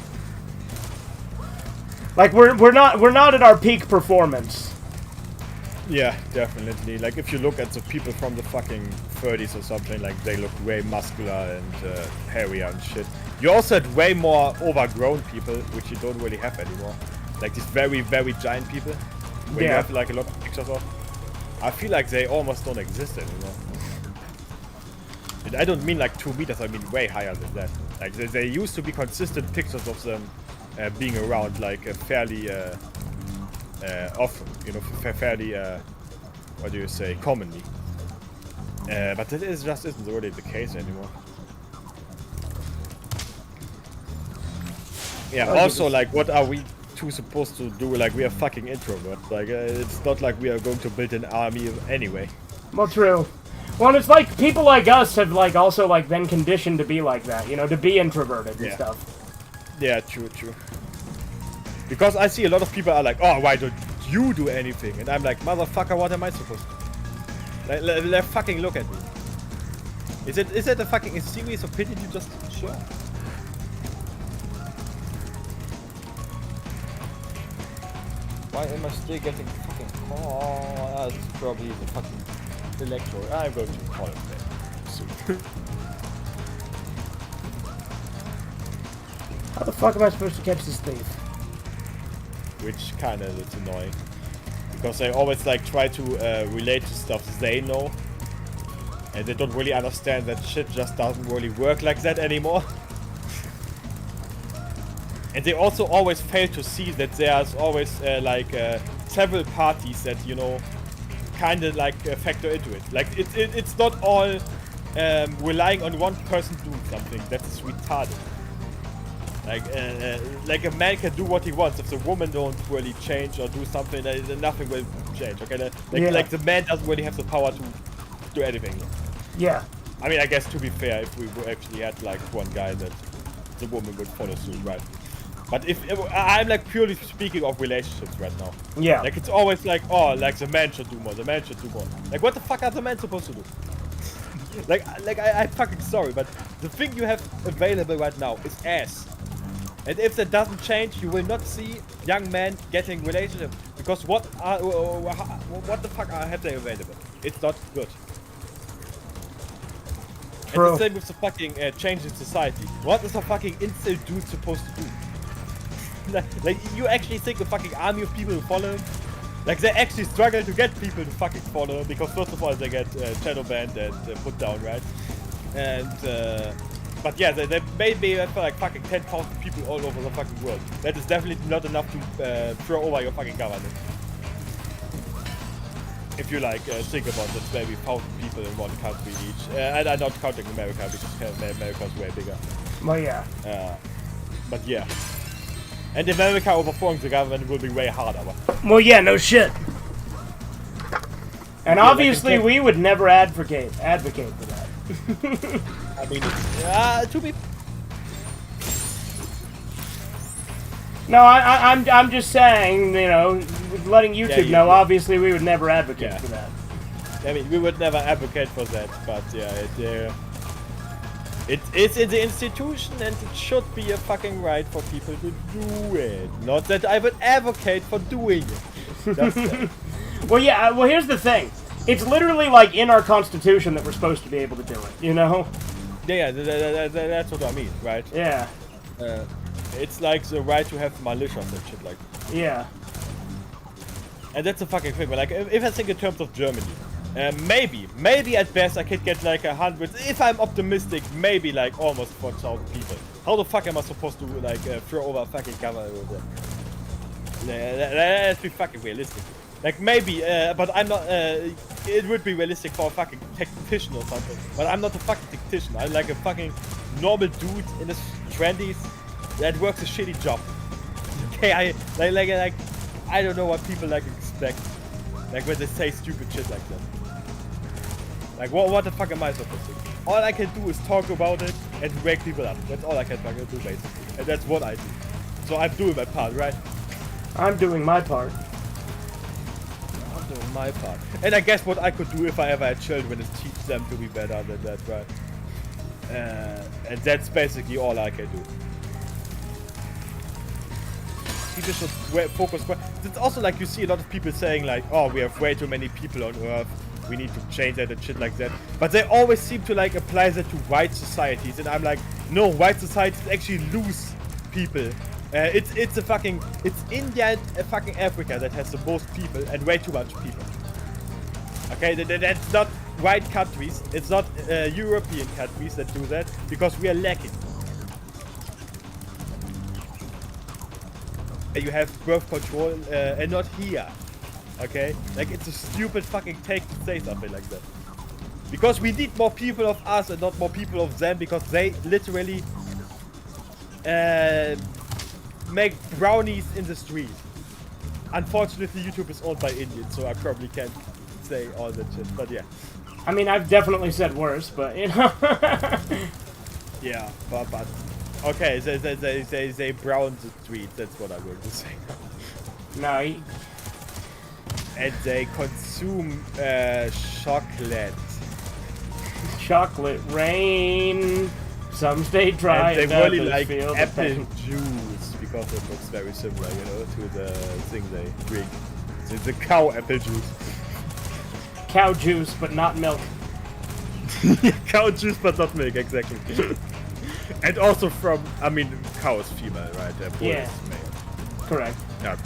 we're not at our peak performance. Yeah, definitely. Like, if you look at the people from the fucking 30s or something, like, they look way muscular and hairier and shit. You also had way more overgrown people, which you don't really have anymore. Like, these very, very giant people, where you have, like, a lot of pictures of. I feel like they almost don't exist anymore. And I don't mean, like, 2 meters, I mean way higher than that. Like, there used to be consistent pictures of them being around, like, fairly often, you know, fairly, what do you say, commonly. But that just isn't really the case anymore. Yeah, also, like, what are we two supposed to do? Like, we are fucking introverts. Like, it's not like we are going to build an army anyway. Well, true. Well, it's like people like us have, like, also, like, been conditioned to be like that, you know, to be introverted and stuff. Yeah, true. Because I see a lot of people are like, oh, why don't you do anything? And I'm like, motherfucker, what am I supposed to do? Like, fucking look at me. Is it a fucking series of pity you just sure? Why am I still getting fucking call? It's probably the fucking electro. I'm going to call it that soon. How the fuck am I supposed to catch this thief? Which kinda is annoying. because they always like try to relate to stuff they know, and they don't really understand that shit just doesn't really work like that anymore. And they also always fail to see that there's always several parties that, you know, kind of like factor into it. Like it's not all relying on one person doing something. That's retarded. Like a man can do what he wants. If the woman don't really change or do something, then nothing will change. Okay, like the man doesn't really have the power to do anything. Yeah. I mean, I guess to be fair, if we actually had like one guy that the woman would follow suit, right? But if I'm like purely speaking of relationships right now. Yeah. Like it's always like, oh, like the man should do more. The man should do more. Like what the fuck are the men supposed to do? I'm fucking sorry, but the thing you have available right now is ass. And if that doesn't change, you will not see young men getting relationships. Because what the fuck have they available? It's not good. True. And the same with the fucking change in society. What is a fucking incel dude supposed to do? Like, you actually think a fucking army of people will follow him? Like, they actually struggle to get people to fucking follow him, because first of all, they get shadow banned and put down, right? And, but yeah, they maybe for like fucking 10,000 people all over the fucking world. That is definitely not enough to throw over your fucking government. If you like think about it, maybe 1,000 people in one country each. And I'm not counting America, because America's way bigger. Well, yeah. But yeah. And America overthrowing the government will be way harder. Well, yeah, no shit. And obviously, we would never advocate for that. I mean, to be. No, I'm just saying, you know, letting YouTube know. Obviously, we would never advocate for that. I mean, we would never advocate for that, but yeah, it is in the institution, and it should be a fucking right for people to do it. Not that I would advocate for doing it. Just well, yeah. Well, here's the thing. It's literally like in our constitution that we're supposed to be able to do it. You know? Yeah, that's what I mean, right? Yeah. It's like the right to have militias and shit like that. Yeah. And that's a fucking thing. But like, if I think in terms of Germany, maybe at best I could get like 100. If I'm optimistic, maybe like almost 4,000 people. How the fuck am I supposed to like throw over a fucking government over there? Let's be fucking realistic. Like maybe, but I'm not. It would be realistic for a fucking tactician or something. But I'm not a fucking tactician. I'm like a fucking normal dude in his 20s that works a shitty job. Okay, I don't know what people like expect. Like when they say stupid shit like that. Like what the fuck am I supposed to do? All I can do is talk about it and wake people up. That's all I can fucking do basically. And that's what I do. So I'm doing my part, right? I'm doing my part. I'm doing my part. And I guess what I could do if I ever had children is teach them to be better than that, right? And that's basically all I can do. People should focus. It's also like you see a lot of people saying like, oh, we have way too many people on Earth. We need to change that and shit like that. But they always seem to like apply that to white societies. And I'm like, no, white societies actually lose people. It's India and fucking Africa that has the most people and way too much people. Okay, that's not white countries. It's not European countries that do that because we are lacking. You have birth control and not here. Okay? Like it's a stupid fucking take to say something like that. Because we need more people of us and not more people of them because they literally make brownies in the street. Unfortunately, YouTube is owned by Indians, so I probably can't say all that shit, but yeah. I mean, I've definitely said worse, but you know. Yeah, but okay, they brown the street, that's what I'm going to say. No, and they consume chocolate. Chocolate rain. Some stay dry. And they really like apple juice because it looks very similar, you know, to the thing they drink. It's the cow apple juice. Cow juice, but not milk. Cow juice, but not milk, exactly. And also from, I mean, cow is female, right? Bull yeah. is male. Correct. Okay.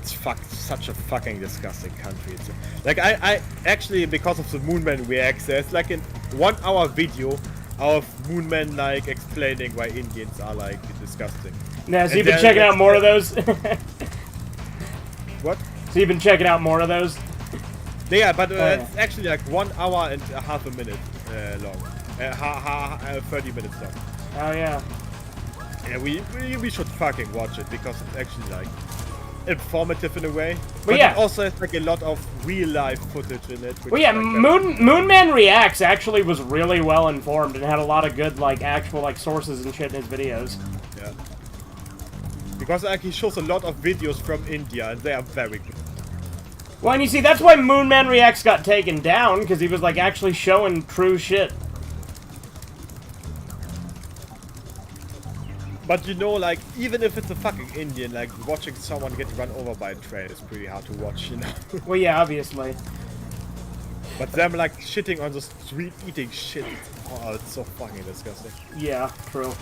it's such a fucking disgusting country. It's like I actually, because of the Moonman reacts, there's like a 1 hour video of Moonman like explaining why Indians are like disgusting. Now, so you've been checking out more of those? What? So you've been checking out more of those? Yeah, but it's actually like 1 hour and half a minute long. 30 minutes long. Oh yeah. Yeah, we should fucking watch it because it's actually like informative in a way. But yeah, it also has like a lot of real life footage in it. Well, yeah, like Moonman Reacts actually was really well informed and had a lot of good like actual like sources and shit in his videos. Yeah. Because like he shows a lot of videos from India and they are very good. Well, and you see, that's why Moonman Reacts got taken down, because he was like actually showing true shit. But you know, like, even if it's a fucking Indian, like, watching someone get run over by a train is pretty hard to watch, you know? Well, yeah, obviously. But them, like, shitting on the street, eating shit, oh, it's so fucking disgusting. Yeah, true.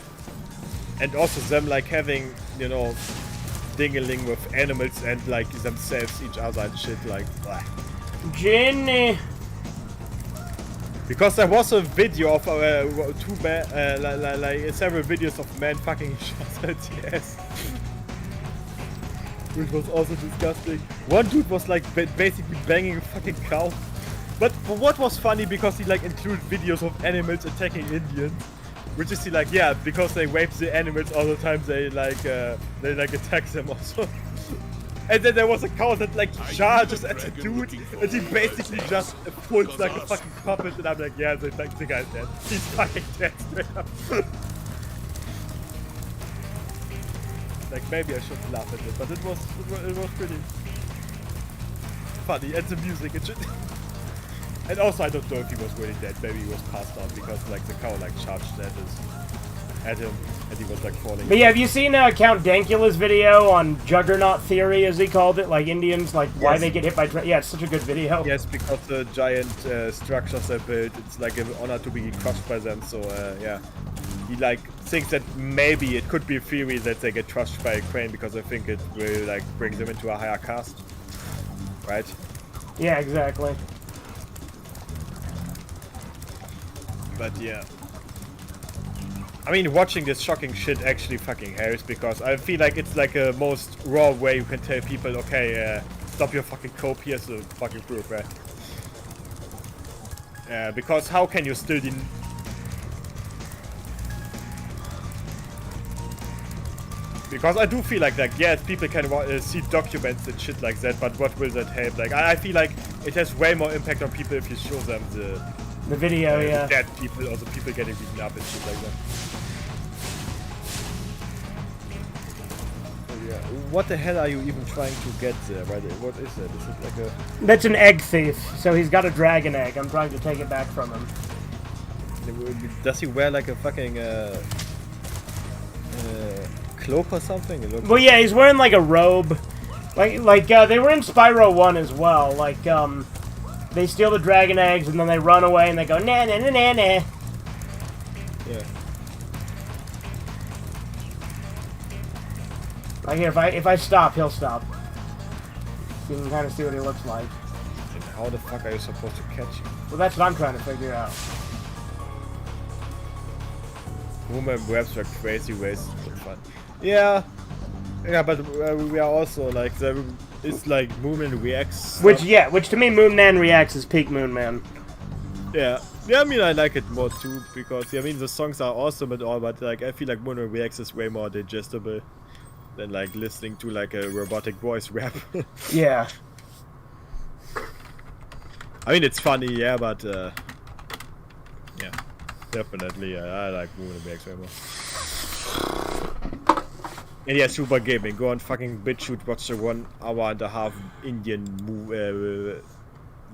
And also them, like, having, you know, dingling with animals and, like, themselves, each other and shit, like, blah. Jenny! Because there was a video of two men, like several videos of men fucking each other at the ass. Which was also disgusting. One dude was like basically banging a fucking cow. But what was funny, because he like included videos of animals attacking Indians. Which is like, yeah, because they rape the animals all the time, they like attack them also. And then there was a cow that like charges at the dude, and he basically just pulls like a fucking puppet, and I'm like, yeah, the guy's dead. He's fucking dead straight up. Like, maybe I shouldn't laugh at it, but it was pretty funny, and the music and shit. And also, I don't know if he was really dead. Maybe he was passed out because like the cow like charged at him, and he was like falling. But yeah, have you seen Count Dankula's video on Juggernaut Theory, as he called it? Like Indians, like why they get hit by yeah, it's such a good video. Yes, because the giant structures they built, it's like an honor to be crushed by them. So yeah, he like thinks that maybe it could be a theory that they get crushed by a crane because I think it will like bring them into a higher caste, right? Yeah, exactly. But yeah. I mean, watching this shocking shit actually fucking hurts, because I feel like it's like a most raw way you can tell people, okay, stop your fucking cope, here's the fucking proof, right? Because how can you still Because I do feel like yes, people can see documents and shit like that, but what will that help? Like, I feel like it has way more impact on people if you show them the video, yeah. The dead people or the people getting beaten up and shit like that. So yeah, what the hell are you even trying to get there? Right? What is it? Is it like a... That's an egg thief. So he's got a dragon egg. I'm trying to take it back from him. Does he wear like a fucking cloak or something? Well, yeah, he's wearing like a robe. Like they were in Spyro 1 as well. Like, they steal the dragon eggs and then they run away and they go na na na na na. Yeah. Like here, if I stop, he'll stop. So you can kind of see what he looks like. And how the fuck are you supposed to catch him? Well, that's what I'm trying to figure out. Woman webs are crazy ways to fun. Yeah. Yeah, but we are also like it's like Moonman Reacts. Which to me Moonman Reacts is peak Moonman. Yeah. Yeah, I mean I like it more too, because I mean the songs are awesome and all, but like I feel like Moonman Reacts is way more digestible than like listening to like a robotic voice rap. Yeah. I mean it's funny, yeah, but yeah. Definitely, I like Moonman Reacts way more. And yeah, Super Gaming, go on fucking BitChute, watch the 1 hour and a half Indian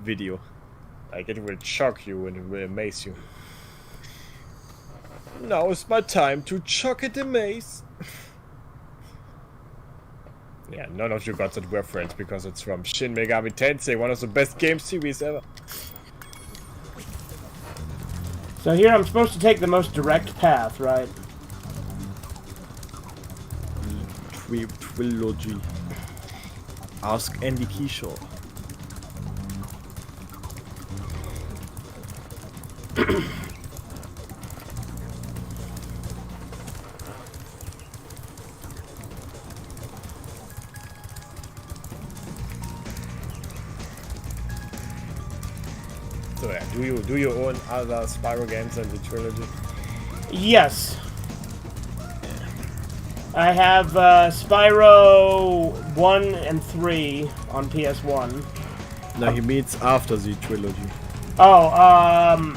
video. Like, it will shock you and it will amaze you. Now is my time to shock and amaze. Yeah, none of you got that reference because it's from Shin Megami Tensei, one of the best game series ever. So here I'm supposed to take the most direct path, right? Trilogy. Ask Andy Keyshaw. So yeah, do you own other Spyro games than the trilogy? Yes. I have Spyro 1 and 3 on PS1. No, he means after the trilogy. Oh,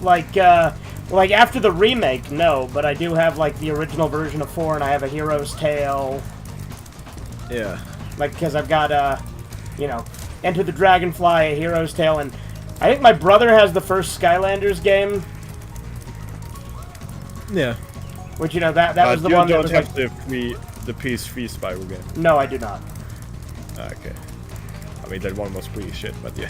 like after the remake, no, but I do have like the original version of 4, and I have a Hero's Tale. Yeah. Like, because I've got you know, Enter the Dragonfly, a Hero's Tale, and I think my brother has the first Skylanders game. Yeah. Which, you know, that was the one that was you don't have the PS3 Spyro game. No, I do not. Okay. I mean, that one was pretty shit, but yeah.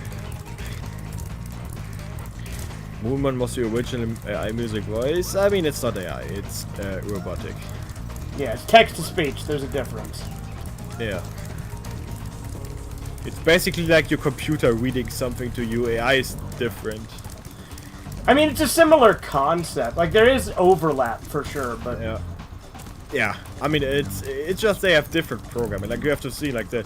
Moonman was the original AI music voice. I mean, it's not AI, it's robotic. Yeah, it's text-to-speech. There's a difference. Yeah. It's basically like your computer reading something to you. AI is different. I mean, it's a similar concept. Like, there is overlap for sure, but yeah, yeah. I mean, it's just they have different programming. Like, you have to see like the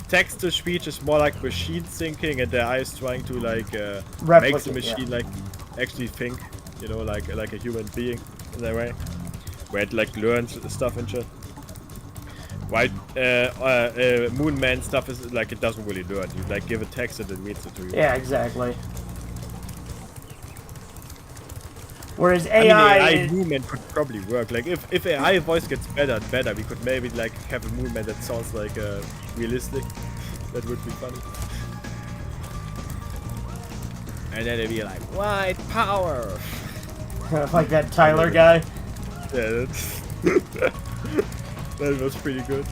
text to speech is more like machine thinking, and the AI is trying to like make the machine like actually think. You know, like a human being in that way, where it like learns stuff and shit. Right? Moon Man stuff is like it doesn't really learn. You like give a text and it reads it to you. Yeah, exactly. Whereas AI, I mean, AI movement could probably work. Like if AI voice gets better and better, we could maybe like have a movement that sounds like realistic. That would be funny. And then it'd be like white power. Like that Tyler guy. Yeah, that's that was pretty good.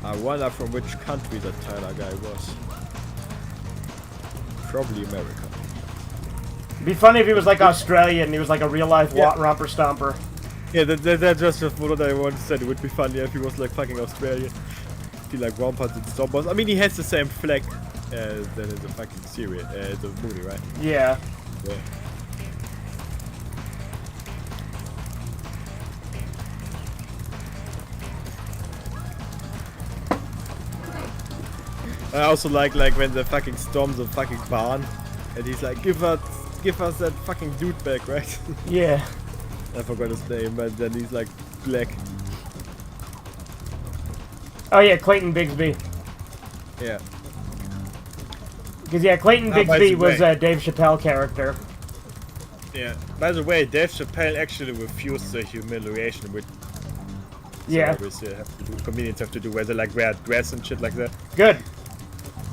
I wonder from which country that Tyler guy was. Probably America. It'd be funny if he was like Australian and he was like a real life romper stomper. Yeah, that's just what I once said. It would be funny if he was like fucking Australian. He like rompers and stompers. I mean, he has the same flag as in the fucking series, the movie, right? Yeah. Yeah. I also like when the fucking storms the fucking barn, and he's like, give us that fucking dude back, right? Yeah. I forgot his name, but then he's like black. Oh yeah, Clayton Bigsby. Yeah. Because yeah, Clayton Bigsby was a Dave Chappelle character. Yeah. By the way, Dave Chappelle actually refused the humiliation with. Yeah. Comedians have to do where they like wear dress and shit like that. Good.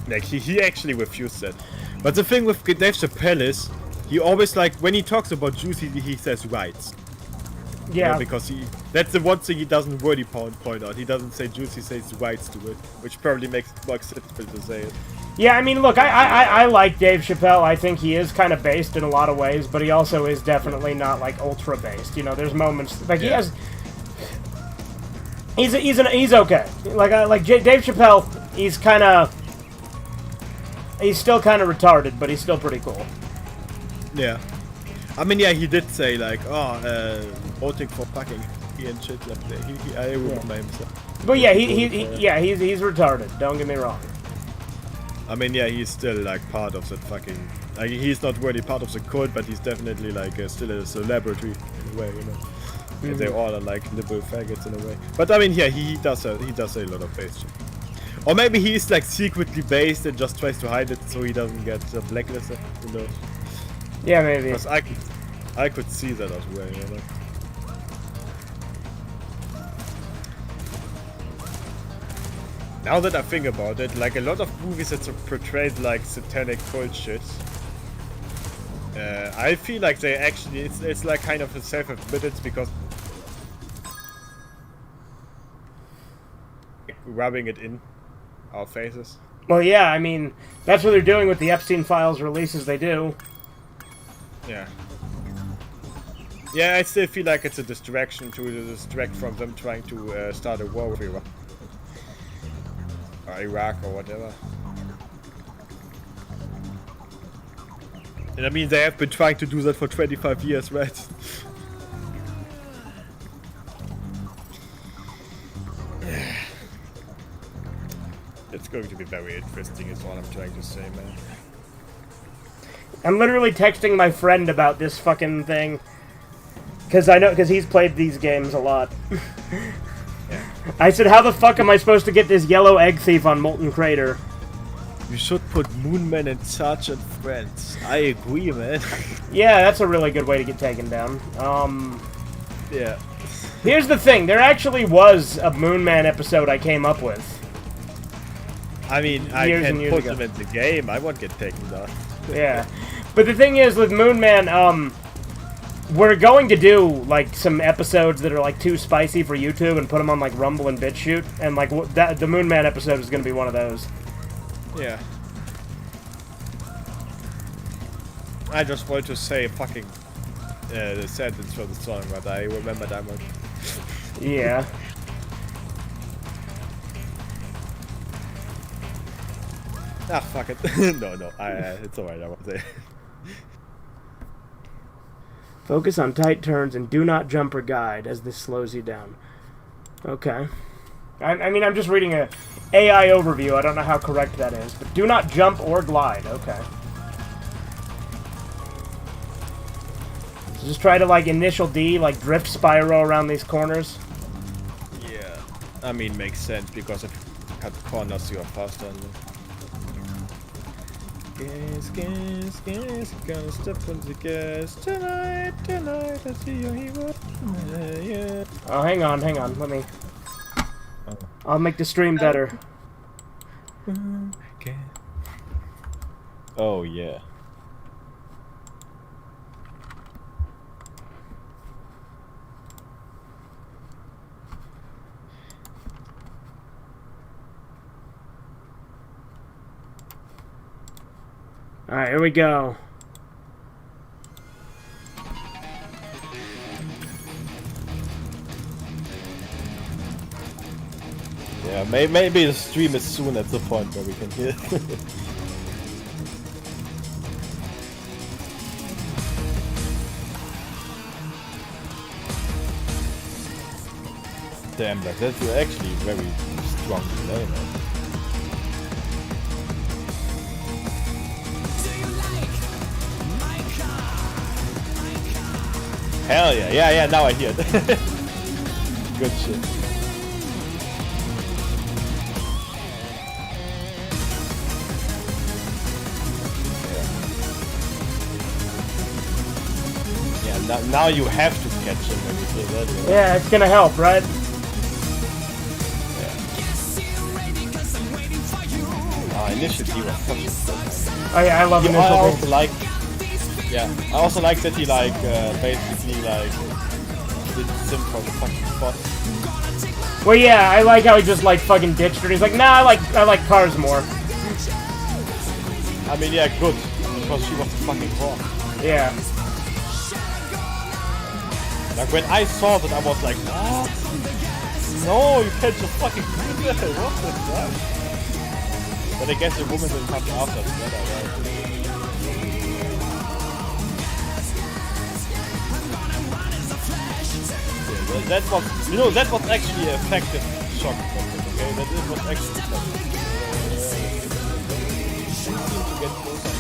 Like he actually refused that. But the thing with Dave Chappelle is, he always like when he talks about Jews, he says rights. Yeah. You know, because that's the one thing he doesn't really point out. He doesn't say Jews, he says rights to it, which probably makes it more acceptable to say it. Yeah, I mean, look, I like Dave Chappelle. I think he is kind of based in a lot of ways, but he also is definitely not like ultra based. You know, there's moments like he has. He's okay. Like Dave Chappelle, he's still kind of retarded, but he's still pretty cool. Yeah. I mean, yeah, he did say like, voting for fucking and shit like that. I remember him. But yeah, he's retarded. Don't get me wrong. I mean, yeah, he's still like part of that fucking. Like, he's not really part of the cult, but he's definitely like still a celebrity in a way, you know. And they all are like liberal faggots in a way. But I mean, yeah, he does say a lot of base shit. Or maybe he's like secretly based and just tries to hide it so he doesn't get blacklisted, you know. Yeah, maybe. Because I could see that as well, you know. Now that I think about it, like a lot of movies that are portrayed like satanic cult shit, I feel like they actually, it's like kind of a self-admitted because rubbing it in our faces. Well, yeah, I mean, that's what they're doing with the Epstein Files releases they do. Yeah. Yeah, I still feel like it's a distraction to distract from them trying to start a war with Iran. Or Iraq or whatever. And I mean, they have been trying to do that for 25 years, right? It's going to be very interesting is all I'm trying to say, man. I'm literally texting my friend about this fucking thing. Because he's played these games a lot. Yeah. I said, how the fuck am I supposed to get this yellow egg thief on Molten Crater? You should put Moonman and Sergeant Friends. I agree, man. Yeah, that's a really good way to get taken down. Yeah. Here's the thing, there actually was a Moonman episode I came up with. I mean, I can put them in the game, I won't get taken down. Yeah. But the thing is, with Moonman, we're going to do, like, some episodes that are, like, too spicy for YouTube and put them on, like, Rumble and BitChute. And, like, the Moonman episode is going to be one of those. Yeah. I just wanted to say fucking the sentence for the song, but I remember that one. Yeah. Ah, fuck it. no, it's alright, I won't say. Focus on tight turns and do not jump or guide as this slows you down. Okay. I mean, I'm just reading a AI overview. I don't know how correct that is. But do not jump or glide. Okay. So just try to, like, initial D, like, drift Spyro around these corners. Yeah. I mean, makes sense, because if you cut corners, you are faster. Gas, gonna step on the gas tonight, I see your hero. Yeah. Oh, hang on, let me... I'll make the stream better. Okay. Oh, yeah. Alright, here we go. Yeah, maybe the stream is soon at the point where we can hear. Damn, like that's actually very strong delay, man. Hell yeah, yeah, now I hear it. Good shit. Yeah, now you have to catch him when you do that. Right? Yeah, it's gonna help, right? Initially was fucking Oh yeah, I love Initial I also like... Yeah, I also like that he like basically like did sim for the fucking spot. Well, yeah, I like how he just like fucking ditched her. He's like, nah, I like cars more. I mean, yeah, good, because she was the fucking wrong. Yeah. Like when I saw that, I was like, what? No, you can't just fucking do that. What the fuck? But I guess the woman will come after together, right? That was, you know, that was actually an effective shock method, okay? That was actually effective. Seem to get closer.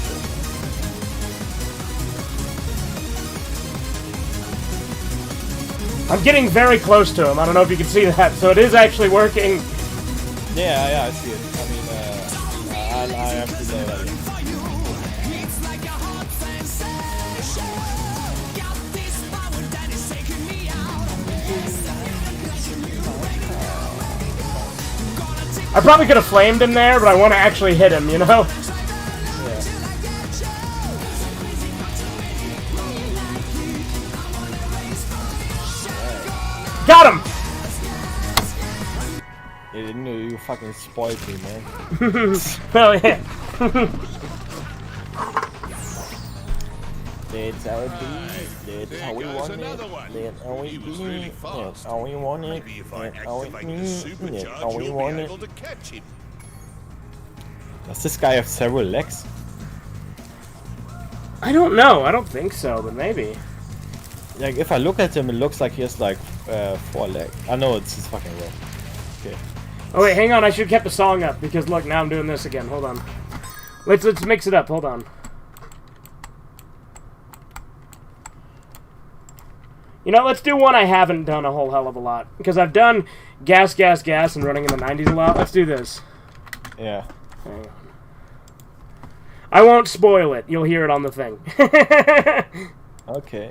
I'm getting very close to him. I don't know if you can see that. So it is actually working. Yeah, I see it. I mean, I have to say that. I probably could have flamed him there, but I want to actually hit him, you know? Yeah. Got him! You fucking spoiled me, man. Well, yeah. That's how it be. That's how we want it. That's how we be. That's how we want it. That's how it be. That's how we want it. Does this guy have several legs? I don't know. I don't think so, but maybe. Like, if I look at him, it looks like he has like 4 legs. I know it's his fucking way. Okay. Oh wait, hang on. I should have kept the song up because look, now I'm doing this again. Hold on. Let's mix it up. Hold on. You know, let's do one I haven't done a whole hell of a lot because I've done Gas, Gas, Gas and Running in the 90s a lot. Let's do this. Yeah. Hang on. I won't spoil it. You'll hear it on the thing. Okay.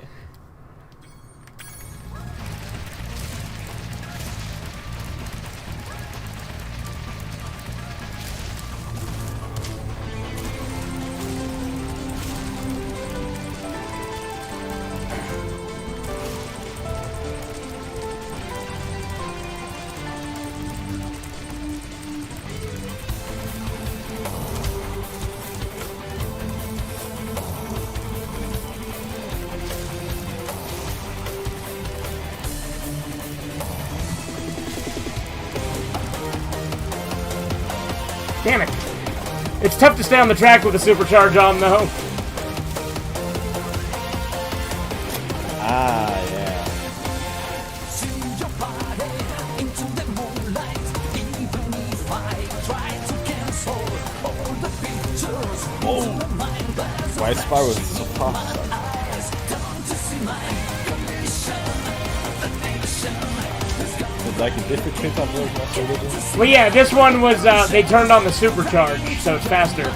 Damn it. It's tough to stay on the track with a supercharge on, though. Ah, yeah. Oh. Why is Spyro so fast? It's like a different version of the original? Well, yeah, this one was, they turned on the supercharge, so it's faster.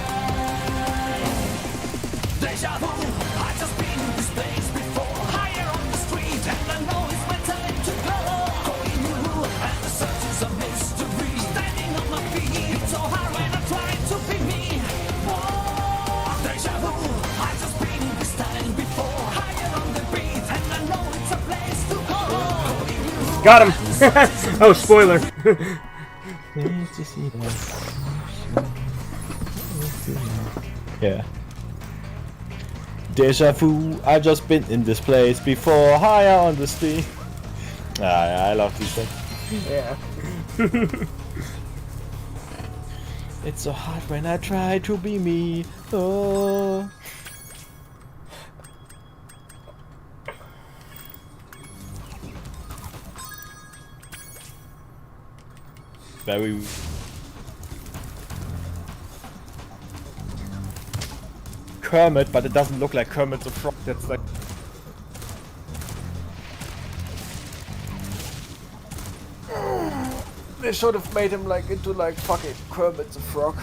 Got him! Oh, spoiler. Yeah. Deja vu, I've just been in this place before, higher on the street. Ah, I love these things. Yeah. It's so hard when I try to be me. Oh. Very. Kermit, but it doesn't look like Kermit the Frog. That's like. They should have made him like into like fucking Kermit the Frog.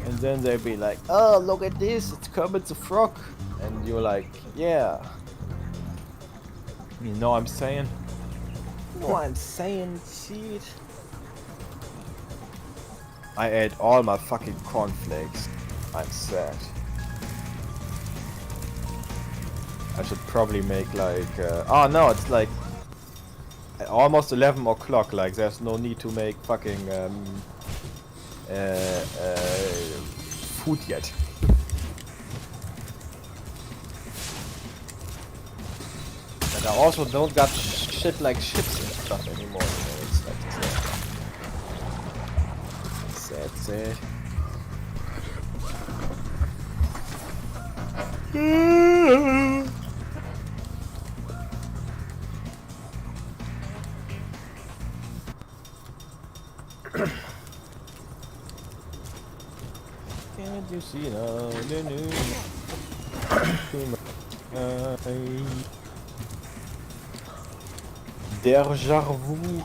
And then they'd be like, oh, look at this, it's Kermit the Frog. And you're like, yeah. You know what I'm saying? You know what I'm saying, shit. I ate all my fucking cornflakes. I'm sad. I should probably make like... oh no, it's like... almost 11 o'clock, like there's no need to make fucking... food yet. And I also don't got shit like chips and stuff anymore, you know, it's like sad. Sad. Can't you see now the new Deja vu.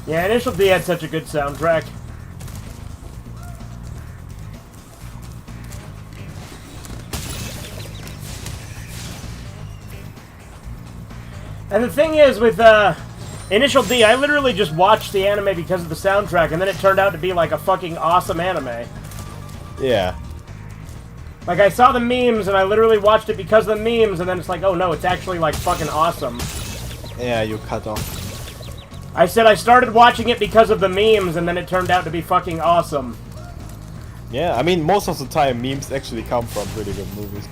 Yeah, Initial D had such a good soundtrack. And the thing is, with Initial D, I literally just watched the anime because of the soundtrack, and then it turned out to be like a fucking awesome anime. Yeah. Like, I saw the memes, and I literally watched it because of the memes, and then it's like, oh no, it's actually like fucking awesome. Yeah, you cut off. I said I started watching it because of the memes, and then it turned out to be fucking awesome. Yeah, I mean, most of the time memes actually come from really good movies.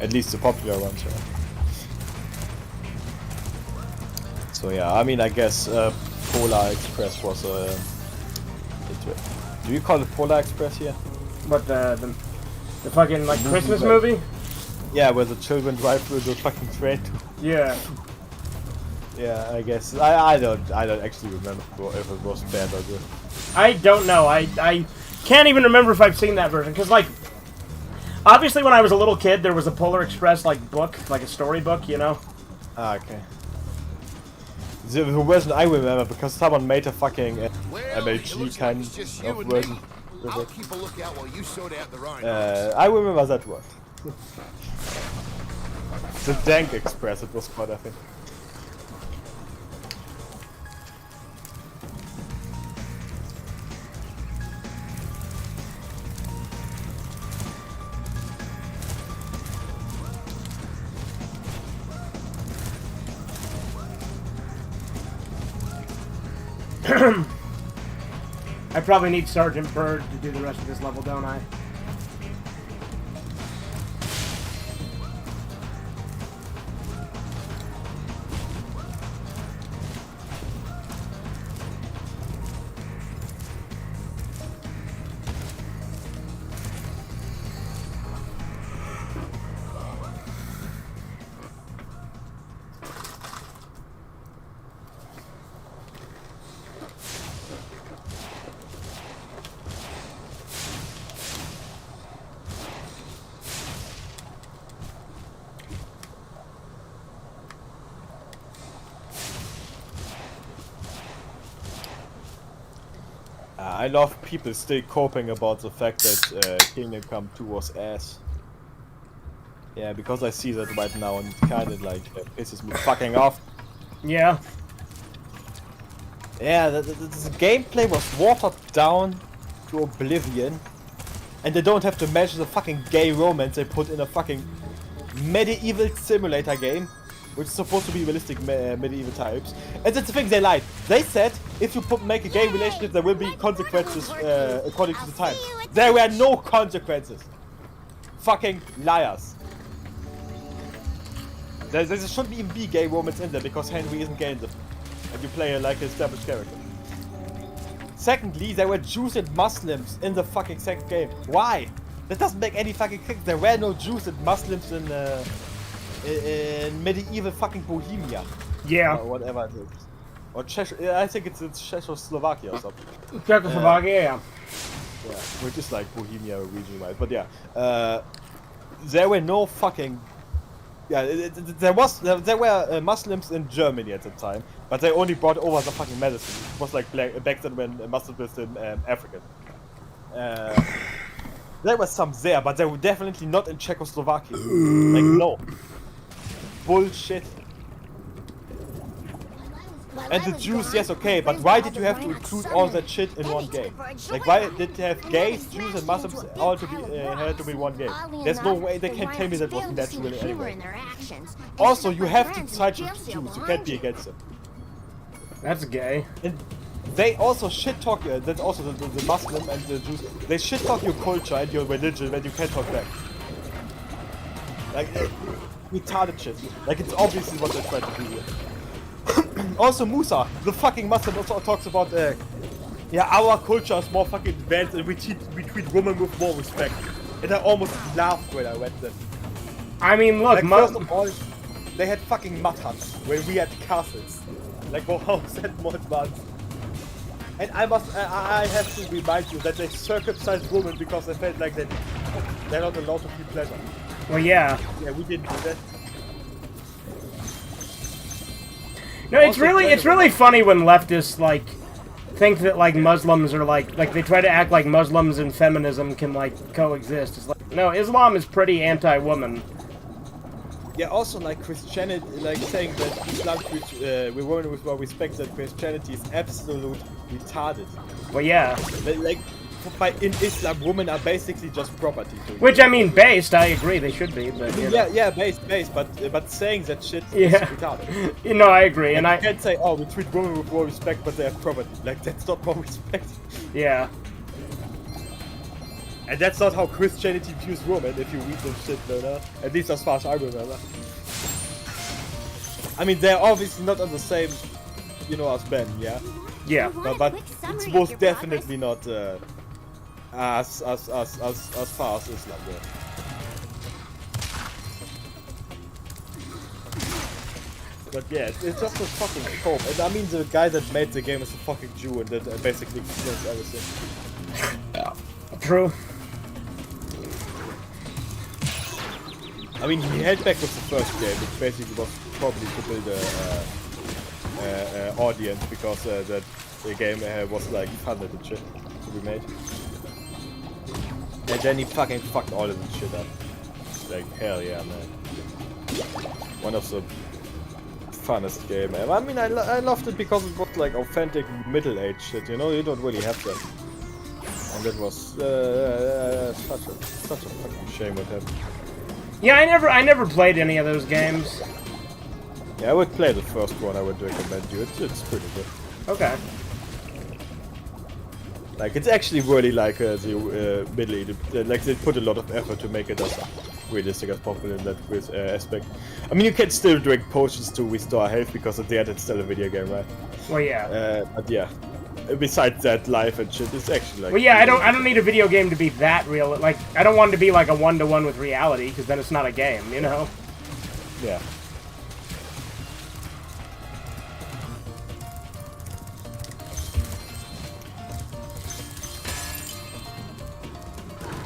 At least the popular ones, yeah. So yeah, I mean, I guess Polar Express was do you call it Polar Express here? What, the fucking, like, Christmas movie? Yeah, where the children drive through the fucking train. Yeah. Yeah, I guess. I don't actually remember if it was bad or good. I don't know. I can't even remember if I've seen that version, because, like, obviously when I was a little kid, there was a Polar Express, like, book, like a storybook, you know? Ah, okay. The version I remember, because someone made a fucking MLG kind of version. I'll keep a lookout while you sort out the right. I remember that one. The Dank Express, it was called, I think. I probably need Sergeant Bird to do the rest of this level, don't I? I love people still coping about the fact that Kingdom Come 2 was ass. Yeah, because I see that right now and it kinda like pisses me fucking off. Yeah. Yeah, the gameplay was watered down to oblivion. And they don't have to measure the fucking gay romance they put in a fucking medieval simulator game. Which is supposed to be realistic medieval types. And that's the thing, they lied. They said, if you make a gay relationship, there will be consequences according to the time. There were no consequences. Fucking liars. There shouldn't even be gay romance in there, because Henry isn't gay in them. And you play like an established character. Secondly, there were Jews and Muslims in the fucking second game. Why? That doesn't make any fucking sense. There were no Jews and Muslims in medieval fucking Bohemia. Yeah. Or whatever it is. Or I think it's Czechoslovakia or something. Czechoslovakia, yeah. Yeah, which is like Bohemia region-wise. But yeah, there were no fucking... Yeah, there were Muslims in Germany at the time, but they only brought over the fucking medicine. It was like back then when Muslims were in Africa. There were some there, but they were definitely not in Czechoslovakia. Like, no. Bullshit. And the Jews, yes, okay, but why did you have to include all that shit in one game? Like, why did they have gays, Jews, and Muslims all to be had to be one game? There's no way they can tell me that was natural anyway. Also, you have to side with the Jews. You can't be against them. That's gay. And they also shit talk. That's also the Muslim and the Jews. They shit talk your culture and your religion when you can't talk back. Like retarded shit. Like it's obviously what they're trying to do here. Also Musa, the fucking Muslim, also talks about yeah, our culture is more fucking advanced and we treat women with more respect. And I almost laughed when I read that. I mean, look, like, first of all, they had fucking mud huts where we had castles. Like Mohammed said, more advanced. And I have to remind you that they circumcised women because they felt like that they're not allowed to feel pleasure. Well, yeah. Yeah, we didn't do that. No, it's really funny when leftists like think that like Muslims are like they try to act like Muslims and feminism can like coexist. It's like, no, Islam is pretty anti-woman. Yeah, also like Christianity, like saying that Islam we won't respect that Christianity is absolute retarded. Well, yeah. Like in Islam, women are basically just property to you. Which I mean, based, I agree, they should be, but you know. Yeah, based, but saying that shit Yeah. is retarded. You know, I agree, and you I can't say, oh, we treat women with more respect, but they have property. Like, that's not more respect. Yeah. And that's not how Christianity views women, if you read them shit, no? At least as far as I remember. I mean, they're obviously not on the same, you know, as men, yeah? Yeah. But it's most definitely not as far as Islam goes. But yeah, it's just a fucking cope. And I mean, the guy that made the game is a fucking Jew and that basically explains everything. Yeah. True. I mean, he held back with the first game, which basically was probably to build a audience because that the game was like funded and shit to be made. And then he fucking fucked all of this shit up. Like, hell yeah, man. One of the funnest game ever. I mean, I loved it because it was like authentic middle-aged shit, you know? You don't really have that. And it was such a fucking shame what happened. Yeah, I never played any of those games. Yeah, I would play the first one. I would recommend you. It's pretty good. Okay. Like, it's actually really like the Middle East. Like, they put a lot of effort to make it as realistic as possible in that aspect. I mean, you can still drink potions to restore health because at the end it's still a video game, right? Well, yeah. But yeah. Besides that, life and shit, it's actually like... Well, yeah, I don't need a video game to be that real. Like, I don't want it to be like a one-to-one with reality, because then it's not a game, you know? Yeah.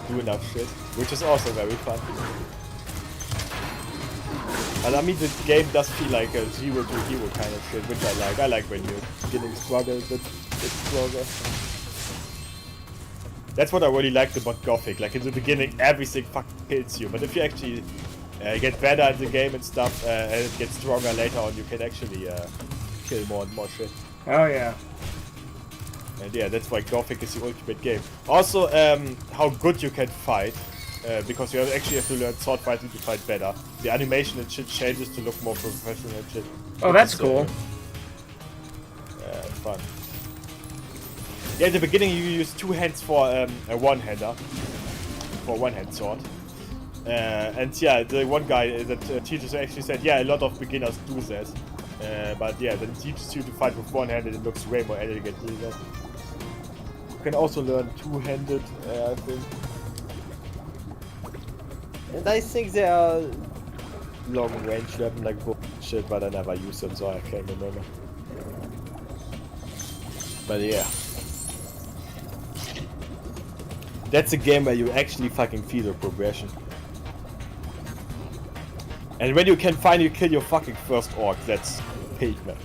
Do enough shit, which is also very fun. And I mean, the game does feel like a zero to hero kind of shit, which I like. I like when you're getting struggle, but it's stronger. That's what I really liked about Gothic. Like, in the beginning, everything fucking kills you, but if you actually get better at the game and stuff, and it gets stronger later on, you can actually kill more and more shit. Oh, yeah. And yeah, that's why Gothic is the ultimate game. Also, how good you can fight. Because you actually have to learn sword fighting to fight better. The animation and shit changes to look more professional and shit. Oh, that's cool. Fun. Yeah, in the beginning you use two hands for a one-hander. For one-hand sword. And yeah, the one guy that teaches actually said, yeah, a lot of beginners do that. But yeah, then teaches you to fight with one hand and it looks way more elegant than that. You can also learn two-handed, I think. And I think they are long-range weapons like bullshit, but I never use them, so I can't remember. But yeah. That's a game where you actually fucking feel the progression. And when you can finally kill your fucking first orc, that's peak, man.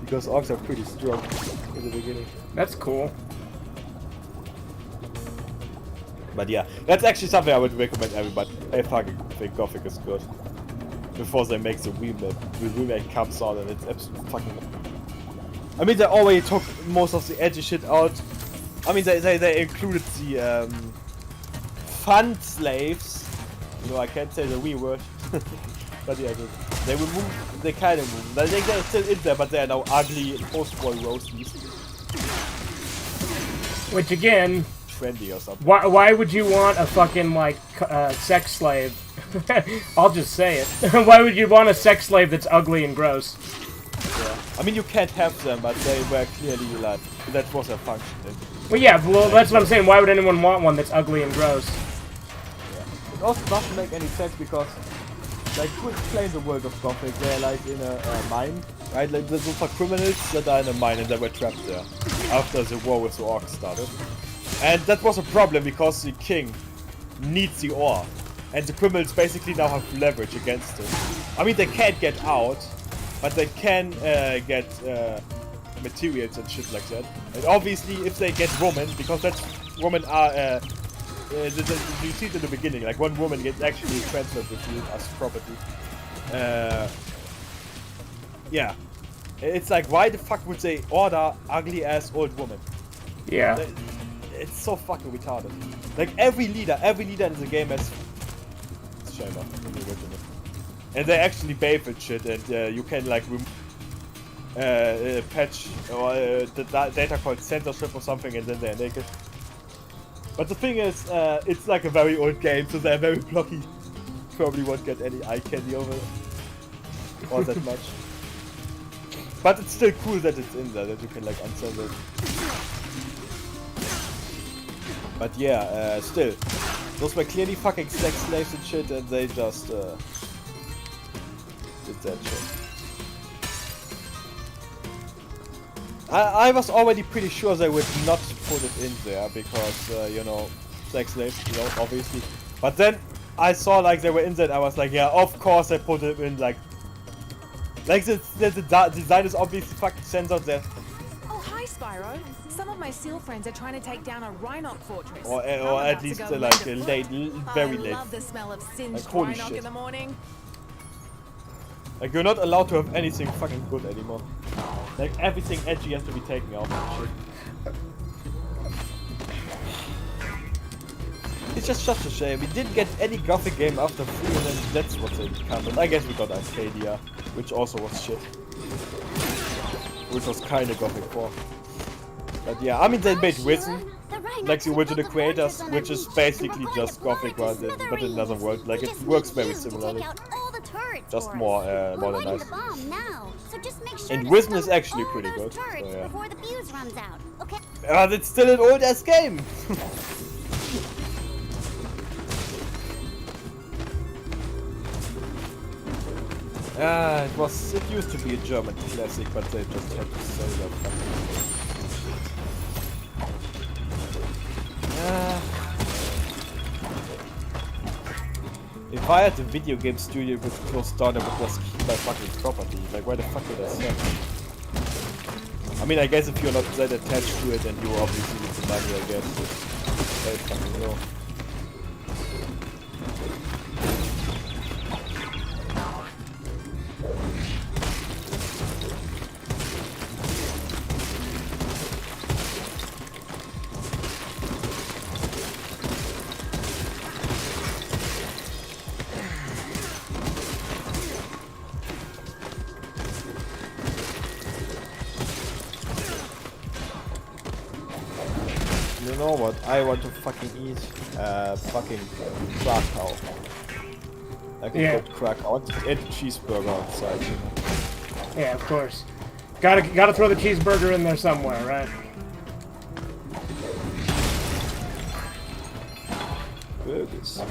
Because orcs are pretty strong in the beginning. That's cool. But yeah, that's actually something I would recommend everybody. I fucking think Gothic is good. Before they make the remake. The remake comes out and it's absolutely fucking... I mean, they already took most of the edgy shit out. I mean, they included the fun slaves. No, I can't say the wee word. But yeah, they removed... They kind of removed... They're still in there, but they're now ugly post-war roasties. Which again... Trendy or something. Why would you want a fucking, like, sex slave? I'll just say it. Why would you want a sex slave that's ugly and gross? Yeah. I mean, you can't have them, but they were clearly, like, that was a function. Well, yeah, well, that's what I'm saying. Why would anyone want one that's ugly and gross? Yeah. It also doesn't make any sense because, like, to explain the world of Gothic, they're, like, in a mine, right? Like, there's for criminals that are in a mine and they were trapped there after the war with the orcs started. And that was a problem because the king needs the ore. And the criminals basically now have leverage against him. I mean, they can't get out, but they can get materials and shit like that. And obviously, if they get women, because women are... you see it in the beginning, like one woman gets actually transferred with you as property. Yeah. It's like, why the fuck would they order ugly-ass old woman? Yeah. it's so fucking retarded. Like every leader in the game has Shamer in the original, and they actually bathe and shit, and you can like patch or the data called censorship or something, and then they're naked. But the thing is, it's like a very old game, so they're very blocky. Probably won't get any eye candy over it. Or that much. But it's still cool that it's in there, that you can like uncensor it. But yeah, still. Those were clearly fucking sex slaves and shit, and they just did that shit. I was already pretty sure they would not put it in there because, you know, sex slaves, you know, obviously. But then I saw like they were in there and I was like, yeah, of course they put it in, like the design is obviously fucking censored there. Oh, hi, Spyro. Some of my seal friends are trying to take down a Rhinoc fortress. Or at least like late, very late. I love the smell of singed like, holy Rhinoc shit. in the morning. Like you're not allowed to have anything fucking good anymore. Like everything edgy has to be taken out and shit. It's just such a shame. We didn't get any Gothic game after 3 and then that's what they become. And I guess we got Arcadia, which also was shit. Which was kinda Gothic 4. But yeah, I mean they made Risen, like the original creators, which is basically just Gothic but in another world. Like it works very similarly. Just more modernized. And Risen is actually pretty good. So, yeah. But it's still an old ass game! It used to be a German classic, but they just had to say that. If I had a video game studio with closed down, I would just keep my fucking property. Like, why the fuck would I sell? I mean, I guess if you're not that attached to it, and you obviously need the money, I guess. I fucking know. You know what I want to fucking eat? Fucking Krakow. Like a good Krakow. I want to eat a cheeseburger outside, you know? Yeah, of course. Gotta throw the cheeseburger in there somewhere, right? Burgers.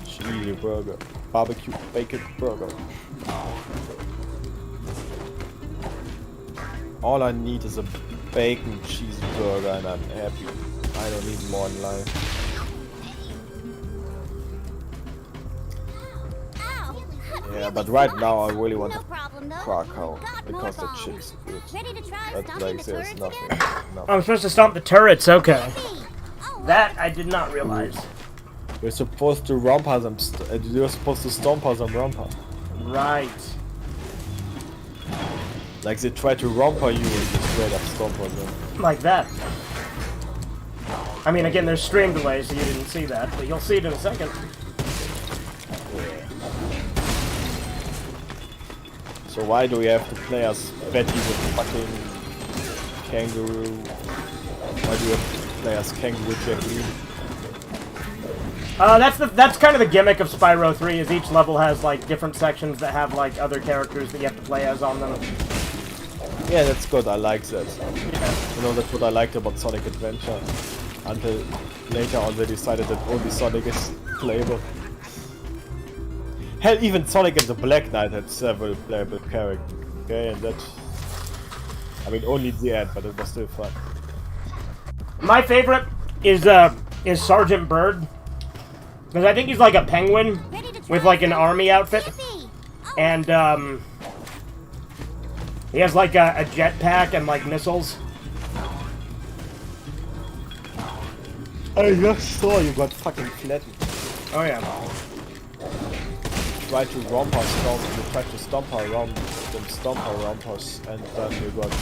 Cheesy burger. Barbecue bacon burger. All I need is a bacon cheeseburger and I'm happy. I don't need more in life. Yeah, but right now I really want Krakow because the shit is good. But like there's nothing. I'm supposed to stomp the turrets, okay. That I did not realize. You're supposed to romper them. You're supposed to stomp them romper. Right. Like they try to romper you and just straight up stomp them. Like that. I mean, again, there's stream delay, so you didn't see that, but you'll see it in a second. So why do we have to play as Betty with fucking kangaroo? Why do we have to play as kangaroo Jacqueline? That's kind of the gimmick of Spyro 3, is each level has like different sections that have like other characters that you have to play as on them. Yeah, that's good, I like that. Yeah. You know, that's what I liked about Sonic Adventure. Until later on they decided that only Sonic is playable. Hell, even Sonic and the Black Knight had several playable characters. Okay, and that... I mean, only the end, but it was still fun. My favorite is Sergeant Bird. Because I think he's like a penguin with like an army outfit. And he has like a jetpack and like missiles. I just saw you got fucking flattened. Oh yeah. Try to romp us down, you try to stomp around them, stomp around us, and then you got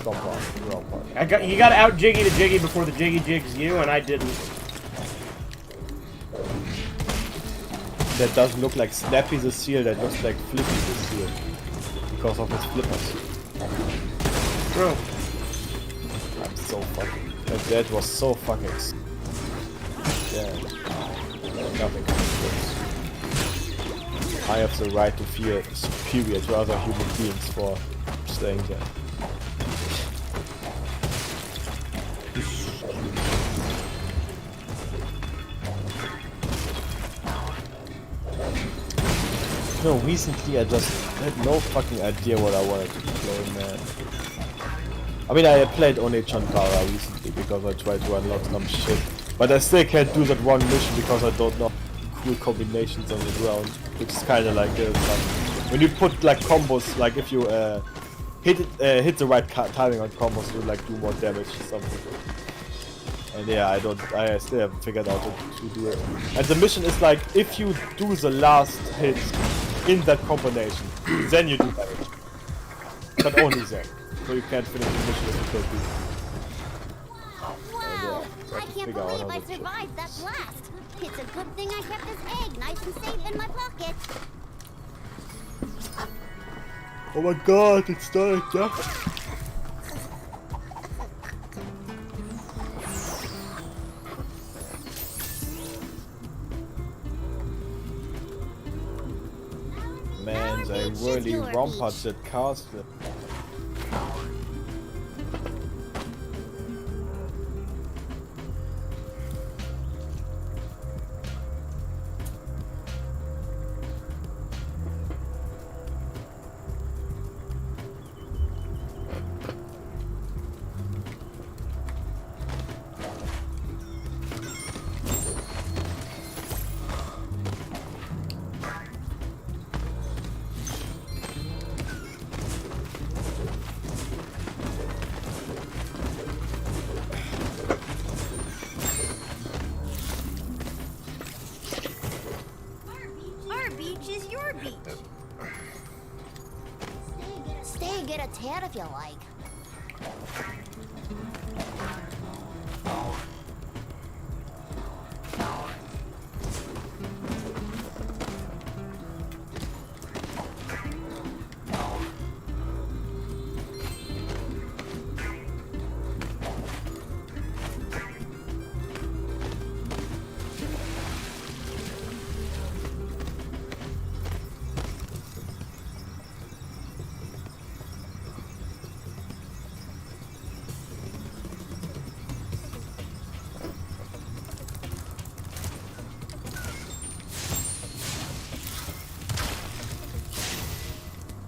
wrong part. Wrong part. You got to out Jiggy the Jiggy before the Jiggy jigs you, and I didn't. That doesn't look like Snappy the Seal, that looks like Flippy the Seal. Because of his flippers. True. I'm so fucking... That was so fucking... Yeah. Nothing comes close. I have the right to feel superior to other human beings for staying there. No, recently I just had no fucking idea what I wanted to play, man. I mean, I played only Chantara recently because I tried to unlock some shit. But I still can't do that one mission because I don't know cool combinations on the ground. Which is kinda like when you put like combos, like if you hit the right timing on combos, you like do more damage or something. And yeah, I still haven't figured out how to do it. And the mission is like, if you do the last hit in that combination, then you do damage. But only then. So you can't finish the mission if you don't do it. Wow! So I can't believe I survived that blast. It's a good thing I kept this egg nice and safe in my pocket. Oh my god, it's starting, yeah? Man, they really rompered that castle. Get a tan if you like.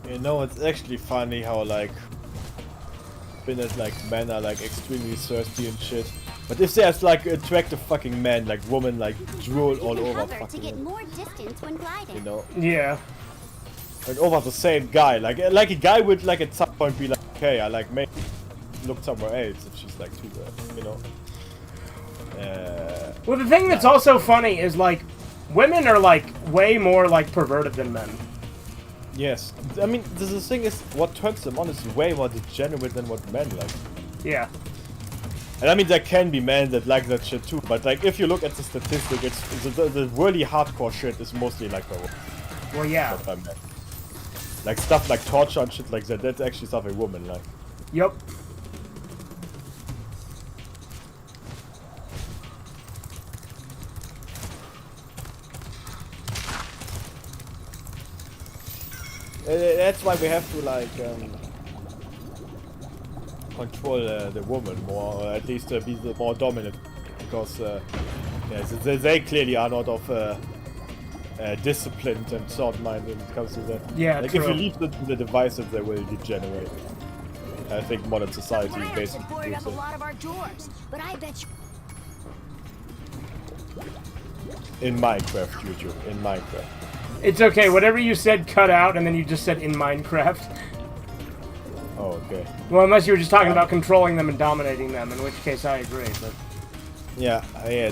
You know, it's actually funny how like men are like extremely thirsty and shit. But if there's like attractive fucking men, like women, like drool all over fucking, to get more distance when gliding. You know? Yeah. And over the same guy, like a guy would like at some point be like, okay, I like maybe look somewhere else if she's like too good, you know? Well, the thing that's also funny is like women are like way more like perverted than men. Yes, I mean the thing is, what turns them on is way more degenerate than what men like. Yeah. And I mean there can be men that like that shit too, but like if you look at the statistic, it's the really hardcore shit is mostly like by women. Well, yeah. Not by men. Like stuff like torture and shit like that, that's actually stuff a woman like. Yep. That's why we have to like control the woman more, or at least be the more dominant, because yeah, they clearly are not of disciplined and sound mind when it comes to that. Yeah, like true. if you leave them to the devices, they will degenerate. I think modern society is basically boarded up a lot of our doors, but I bet you. In Minecraft, YouTube, in Minecraft. It's okay, whatever you said cut out and then you just said in Minecraft. Oh, okay. Well, unless you were just talking about controlling them and dominating them, in which case I agree, but... Yeah,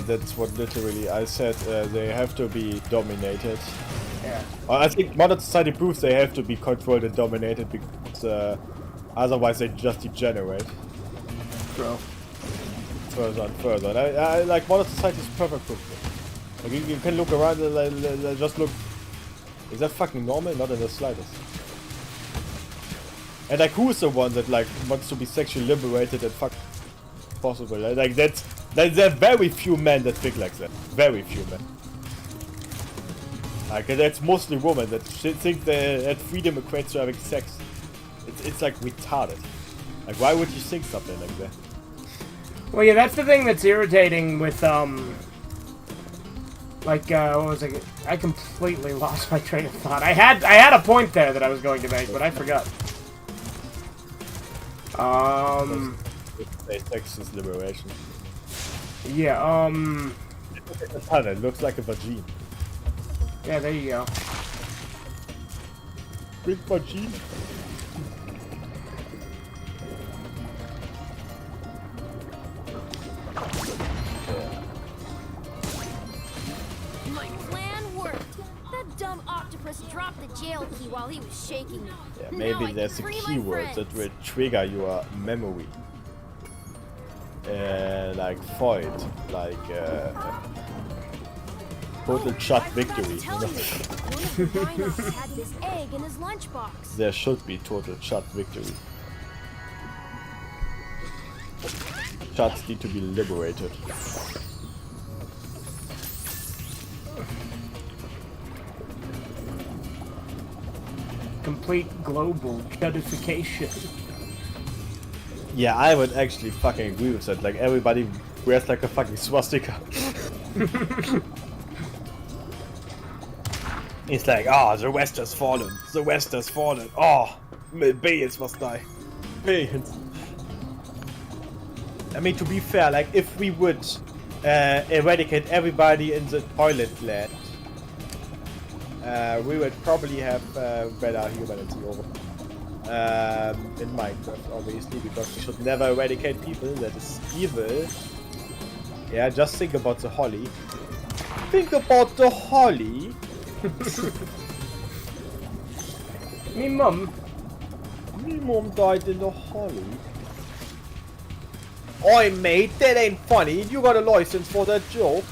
that's what literally I said, they have to be dominated. Yeah. I think modern society proves they have to be controlled and dominated because Otherwise, they just degenerate. Bro. Further and further. And I like modern society is perfect for this. Like you can look around and just look. Is that fucking normal? Not in the slightest. And like, who's the one that like wants to be sexually liberated and fuck possible? Like there are very few men that think like that. Very few men. Like that's mostly women that think that freedom equates to having sex. It's like retarded. Like why would you think something like that? Well, yeah, that's the thing that's irritating with like what was it? I completely lost my train of thought. I had a point there that I was going to make, but I forgot. Sex is liberation. Yeah, It looks like a vagine. Yeah, there you go. Big vagine. My plan worked. That dumb octopus dropped the jail key while he was shaking me. Yeah, Now maybe I there's a can free my keyword that friends. will trigger your memory. Like void, like total shot victory. You know? One of the rhinos had this egg in his lunchbox. There should be total shot victory. Shots need to be liberated. Complete global codification. Yeah, I would actually fucking agree with that. Like everybody wears like a fucking swastika. It's like, oh, the West has fallen. The West has fallen. Oh, billions must die. Billions. I mean, to be fair, like if we would eradicate everybody in the toilet land, we would probably have better humanity over. In Minecraft, obviously, because we should never eradicate people. That is evil. Yeah, just think about the holly. Think about the holly. Me mum died in the holly. Oi, mate, that ain't funny. You got a license for that joke.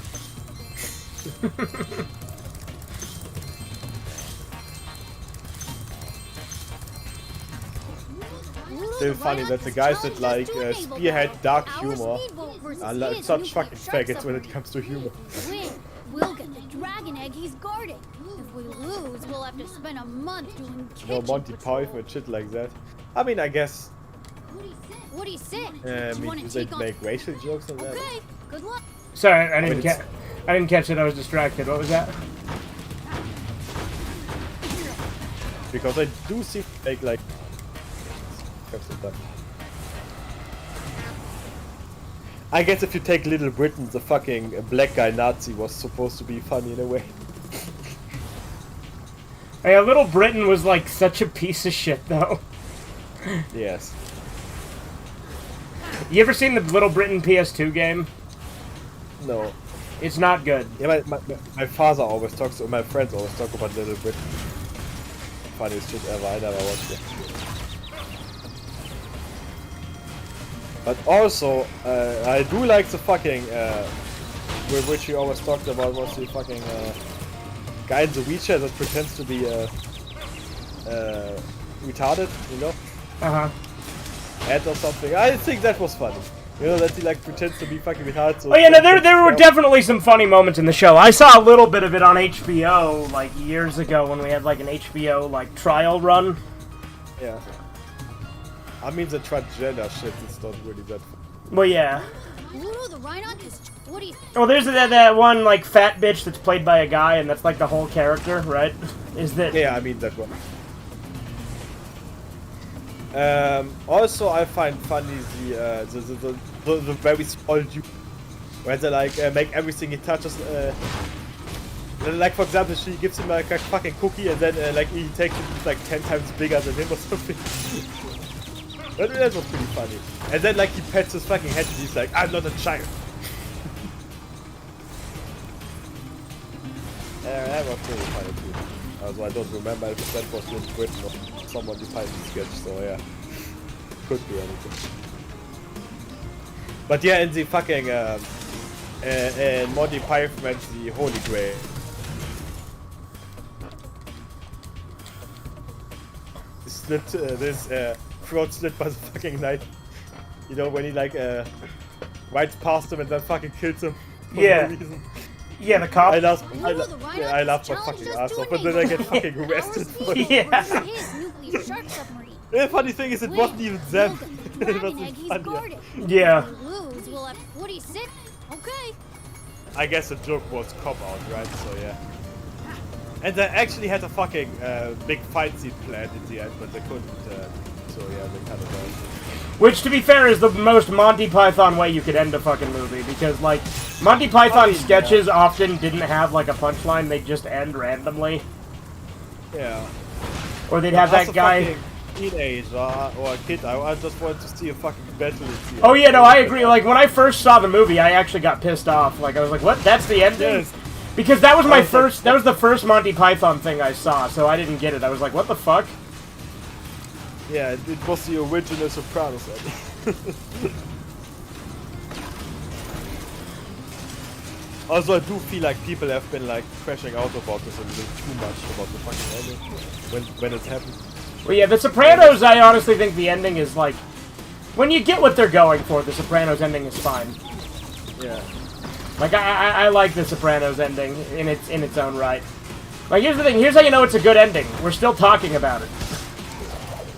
Still funny that the guys that like spearhead dark humor are like such fucking faggots when it comes to humor. Win, we'll get the dragon egg he's guarding. If we lose, we'll have to spend a month doing You know, kitchen Monty Python and shit like that. I mean, I guess. What do you say? I mean, do they make racial jokes on that? Okay, good luck. Sorry, I didn't catch it. I was distracted. What was that? Because I do see like. I guess if you take Little Britain, the fucking black guy Nazi was supposed to be funny in a way. Hey, Little Britain was like such a piece of shit, though. Yes. You ever seen the Little Britain PS2 game? No. It's not good. Yeah, my father always talks, or my friends always talk about Little Britain. Funniest shit ever. I never watched it. But also, I do like the fucking, with which we always talked about, was the fucking guy in the wheelchair that pretends to be retarded, you know? Uh-huh. Ed or something. I think that was funny. You know, that he like pretends to be fucking retarded. So Oh yeah, no, there were definitely some funny moments in the show. I saw a little bit of it on HBO, like, years ago when we had, like, an HBO, like, trial run. Yeah. I mean, the transgender shit is not really that funny. Well, yeah. Ooh, the rhino is. What do you? Oh, there's that one, like, fat bitch that's played by a guy, and that's, like, the whole character, right? Is that... Yeah, I mean that one. Also, I find funny the very small dude, where they like make everything he touches. Like for example, she gives him like a fucking cookie, and then like he takes it, it's like 10 times bigger than him or something. That was pretty funny. And then like he pets his fucking head, and he's like, "I'm not a child." That was pretty funny too. Also, I don't remember if that was in Britain or someone the Python sketch, so yeah. could be anything. But yeah, in the fucking Monty Python's the Holy Grail. Slit this throat slit by the fucking knight. You know, when he like rides past him and then fucking kills him for Yeah. no reason. Yeah, the cop. I laugh my fucking ass off, but then I get fucking arrested for it. Yeah. The funny thing is, it wasn't even them. It was funny. Yeah. Lose, we'll have 46. Okay. I guess the joke was cop out, right? So yeah. And they actually had a fucking big fight scene planned in the end, but they couldn't. So yeah, they cut it out. Which, to be fair, is the most Monty Python way you could end a fucking movie, because, like, Monty Python sketches often didn't have, like, a punchline, they'd just end randomly. Yeah. Or they'd have that guy... Teenager or a kid, I just wanted to see a fucking battle. Oh yeah, no, I agree. Like, when I first saw the movie, I actually got pissed off. Like, I was like, what? That's the ending? Yes. Because that was my first... That was the first Monty Python thing I saw, so I didn't get it. I was like, what the fuck? Yeah, it was the original Sopranos ending. Also, I do feel like people have been like crashing out about this a little too much about the fucking ending when it happened. Well, yeah, The Sopranos, I honestly think the ending is like... When you get what they're going for, The Sopranos ending is fine. Yeah. Like, I like The Sopranos ending in its own right. Like, here's the thing. Here's how you know it's a good ending. We're still talking about it.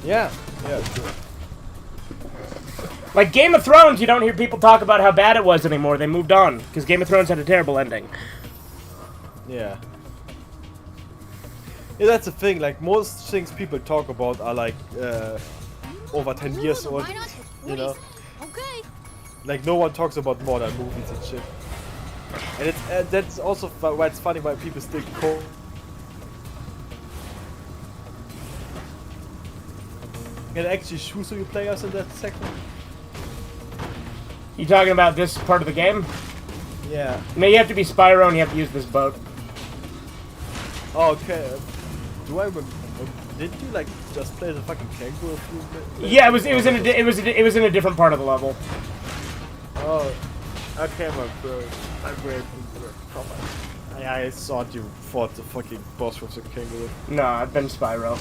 Yeah. Yeah, sure. Like, Game of Thrones, you don't hear people talk about how bad it was anymore. They moved on. Because Game of Thrones had a terrible ending. Yeah. Yeah, that's the thing. Like, most things people talk about are like over 10 years old. You know? Okay. Like, no one talks about modern movies and shit. And it's that's also why it's funny why people still call. Can I actually choose who you play as in that segment? You talking about this part of the game? Yeah. No, you have to be Spyro and you have to use this boat. Oh, okay. Do I remember? Didn't you like just play the fucking kangaroo a few minutes? Yeah, it was in a different part of the level. Oh, okay, my bro. I'm great. I thought you fought the fucking boss with the kangaroo. No, I've been Spyro.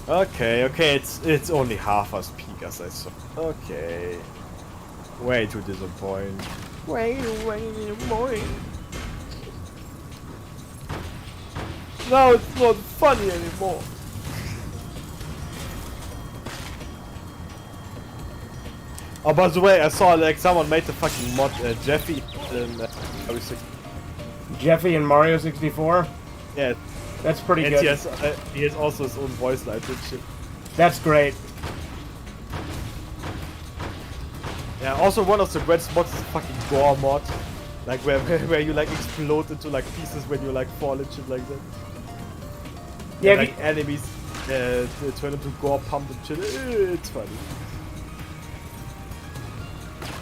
Okay, it's only half as peak as I saw. Okay. Way too disappointing. Way disappointing. Now it's not funny anymore. Oh, by the way, I saw like someone made the fucking mod Jeffy in Mario 64. Jeffy in Mario 64? Yeah. That's pretty and good. He has also his own voice lines and shit. That's great. Yeah, also one of the greatest mods is the fucking gore mod. Like where you like explode into like pieces when you like fall and shit like that. Yeah, and, like enemies turn into gore pump and shit. It's funny.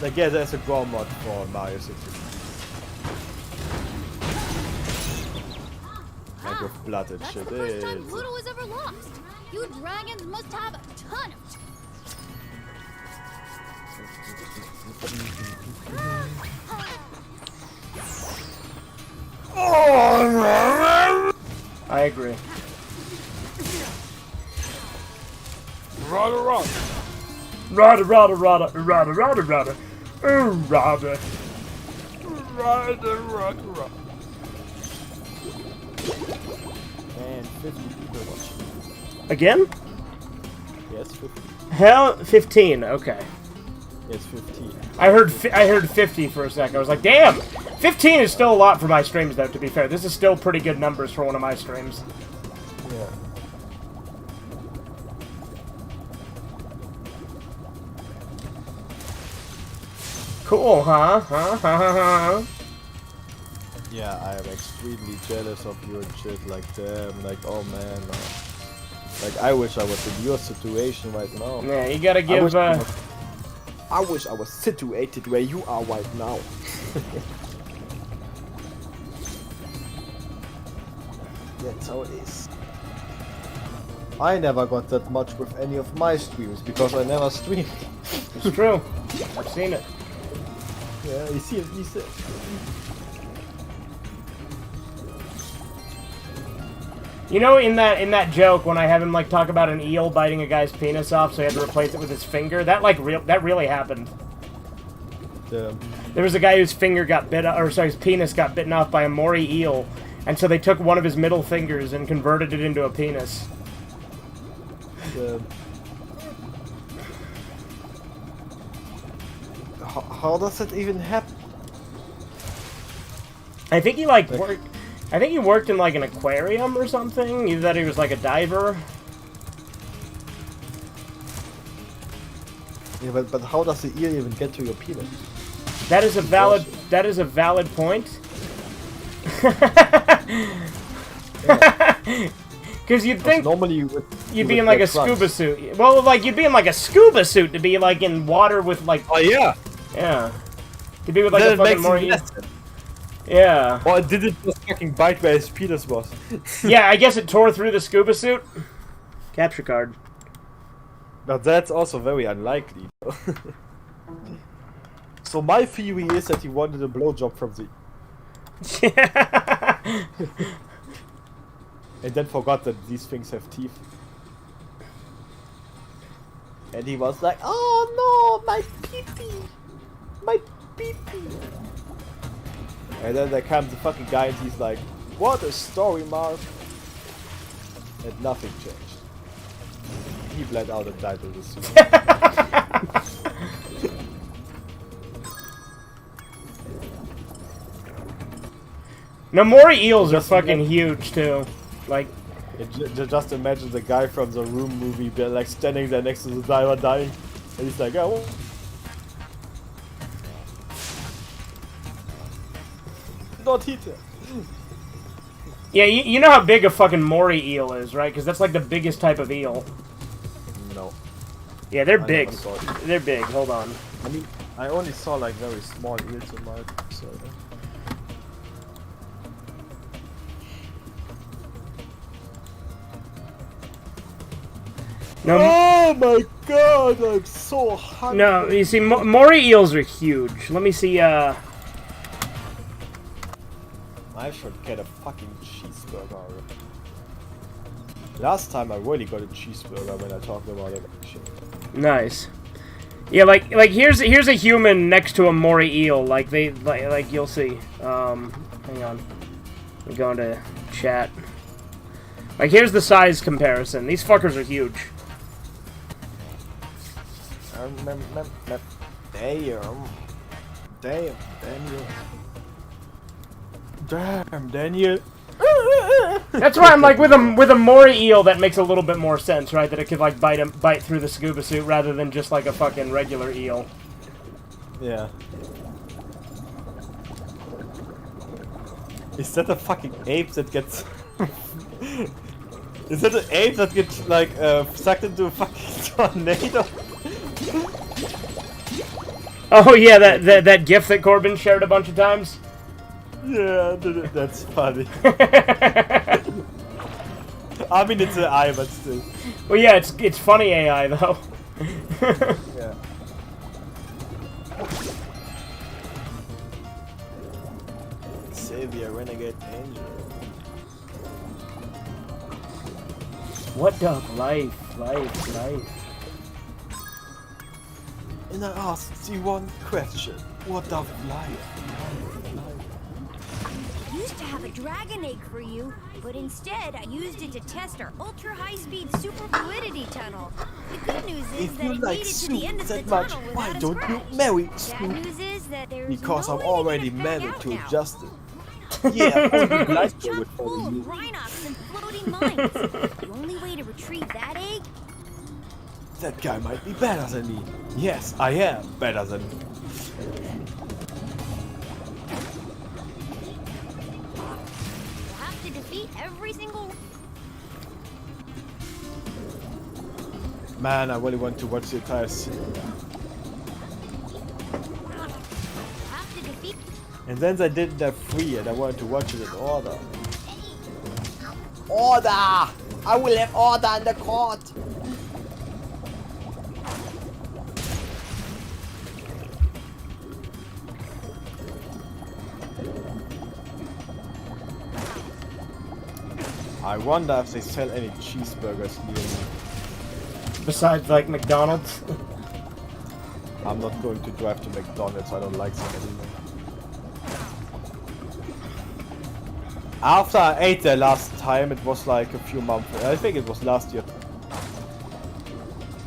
Like yeah, there's a gore mod for Mario 64. Like with blood and That's shit. the first time Pluto was ever lost. You dragons must have a ton of... I agree. Rada. Rada, rada, rada, rada, rada, rada. Ooh, rada. Rada. And 50 people watching. Again? Yes, 50. Hell, 15. Okay. Yes, 15. I heard 50 for a sec. I was like, damn! 15 is still a lot for my streams, though, to be fair. This is still pretty good numbers for one of my streams. Yeah. Cool, huh? Yeah, I am extremely jealous of you and shit. Like, damn, like, oh man. Like, I wish I was in your situation right now. Yeah, you gotta give, I wish I was situated where you are right now. That's how it is. I never got that much with any of my streams because I never streamed. It's true. I've seen it. Yeah, you see it. You see it. You know, in that joke when I have him like talk about an eel biting a guy's penis off, so he had to replace it with his finger. That that really happened. Yeah. There was a guy whose finger got bit, or sorry, his penis got bitten off by a Mori eel, and so they took one of his middle fingers and converted it into a penis. Yeah. How does it even happen? I think he worked. I think he worked in like an aquarium or something. Either that, he was like a diver. Yeah, but how does the eel even get to your penis? That is a valid. That is a valid point. Because you'd think normally you'd be in like a scuba suit. Well, like you'd be in like a scuba suit to be like in water with like. Oh yeah. Yeah. To be with like a fucking more. Yeah. Or did it just fucking bite where his penis was? Yeah, I guess it tore through the scuba suit. Capture card. Now that's also very unlikely. So my theory is that he wanted a blowjob from the... And then forgot that these things have teeth. And he was like, oh no, my pee-pee! My pee-pee! And then there comes the fucking guy and he's like, what a story, Mark! And nothing changed. He bled out and died with his suit. No, Mori eels are fucking huge too. Like, just imagine the guy from the Room movie, like standing there next to the diver dying, and he's like, oh. Not hit it. Yeah, you know how big a fucking Mori eel is, right? Because that's like the biggest type of eel. No. Yeah, they're big. They're big. Hold on. I mean, I only saw like very small eels in my episode. No, oh my god, I'm so hungry. No, you see, Mori eels are huge. Let me see, I should get a fucking cheeseburger. Last time I really got a cheeseburger when I talked about it. Shit. Nice. Yeah, like here's a human next to a Mori eel. Like you'll see. Hang on. We go into chat. Like here's the size comparison. These fuckers are huge. Damn, Daniel. Damn, Daniel. That's why I'm like with a Mori eel that makes a little bit more sense, right? That it could like bite through the scuba suit rather than just like a fucking regular eel. Yeah. Is that a fucking ape that gets? Is that an ape that gets like sucked into a fucking tornado? Oh yeah, that GIF that Corbin shared a bunch of times. Yeah, that's funny. I mean, it's AI, but still. Well, yeah, it's funny AI though. Yeah. Savior, renegade angel. What up, life. And I asked you one question. What of life? I used to have a dragon egg for you, but instead I used it to test our ultra high-speed super fluidity tunnel. The good news is If that you it like made it to Snoop the end of that the much, tunnel why without a don't you scratch. marry Bad Snoop? news is that there's Because no I'm way to already get it back married out to now. Justin. Yeah, only blind It's would chock follow full you. of rhinox and floating mines. The only way to retrieve that egg. That guy might be better than me. Yes, I am better than me. You'll have to defeat every single. Man, I really want to watch the entire series. Have to defeat. And then they did that free and I wanted to watch it in order. Order! I will have order in the court. I wonder if they sell any cheeseburgers near me. Besides, like, McDonald's. I'm not going to drive to McDonald's, I don't like them anymore. After I ate there last time, it was like a few months, I think it was last year.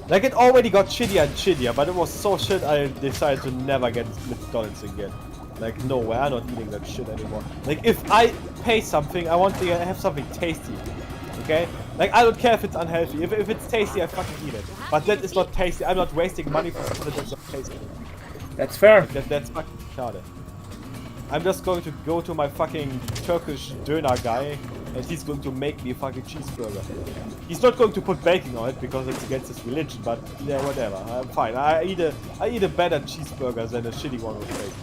Like, it already got shittier and shittier, but it was so shit I decided to never get McDonald's again. Like, no way, I'm not eating that shit anymore. Like, if I pay something, I want to have something tasty. Okay? Like, I don't care if it's unhealthy. If it's tasty, I fucking eat it. But that is not tasty. I'm not wasting money for something that's not tasty. That's fair. Like, that's fucking retarded. I'm just going to go to my fucking Turkish doner guy, and he's going to make me a fucking cheeseburger. He's not going to put bacon on it because it's against his religion, but yeah, whatever. I'm fine. I eat a better cheeseburger than a shitty one with bacon.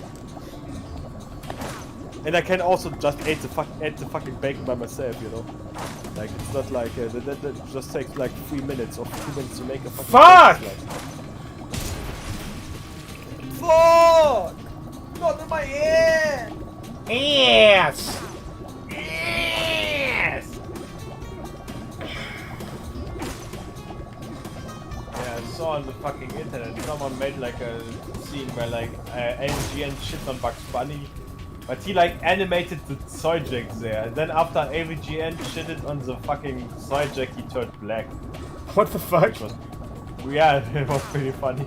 And I can also just add the fucking bacon by myself, you know. Like, it's not like that just takes like 3 minutes or 2 minutes to make a fucking Fuck! Fuck! Not in my ear! Yes! Yes! Yeah, I saw on the fucking internet, someone made like a scene where like AVGN shit on Bugs Bunny. But he like animated the Soyjack there, and then after AVGN shitted on the fucking Soyjack, he turned black. What the fuck? Yeah, it was pretty funny.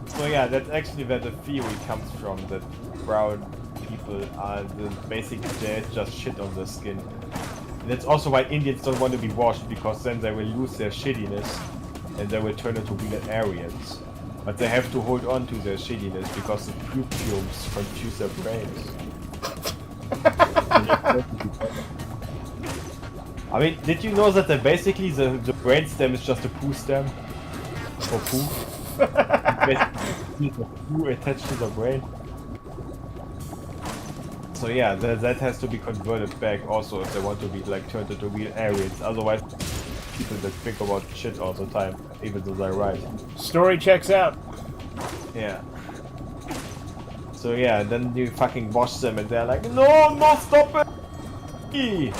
So yeah, that's actually where the theory comes from, that brown people are basically they just shit on their skin. And that's also why Indians don't want to be washed, because then they will lose their shittiness and they will turn into real Aryans. But they have to hold on to their shittiness because the pupils confuse their brains. I mean, did you know that basically the brain stem is just a poo stem? For poo? Basically, it's a poo attached to the brain. So yeah, that has to be converted back also if they want to be like turned into real Aryans. Otherwise, people that think about shit all the time, even though they're right. Story checks out. Yeah. So yeah, then you fucking wash them and they're like, no, stop it!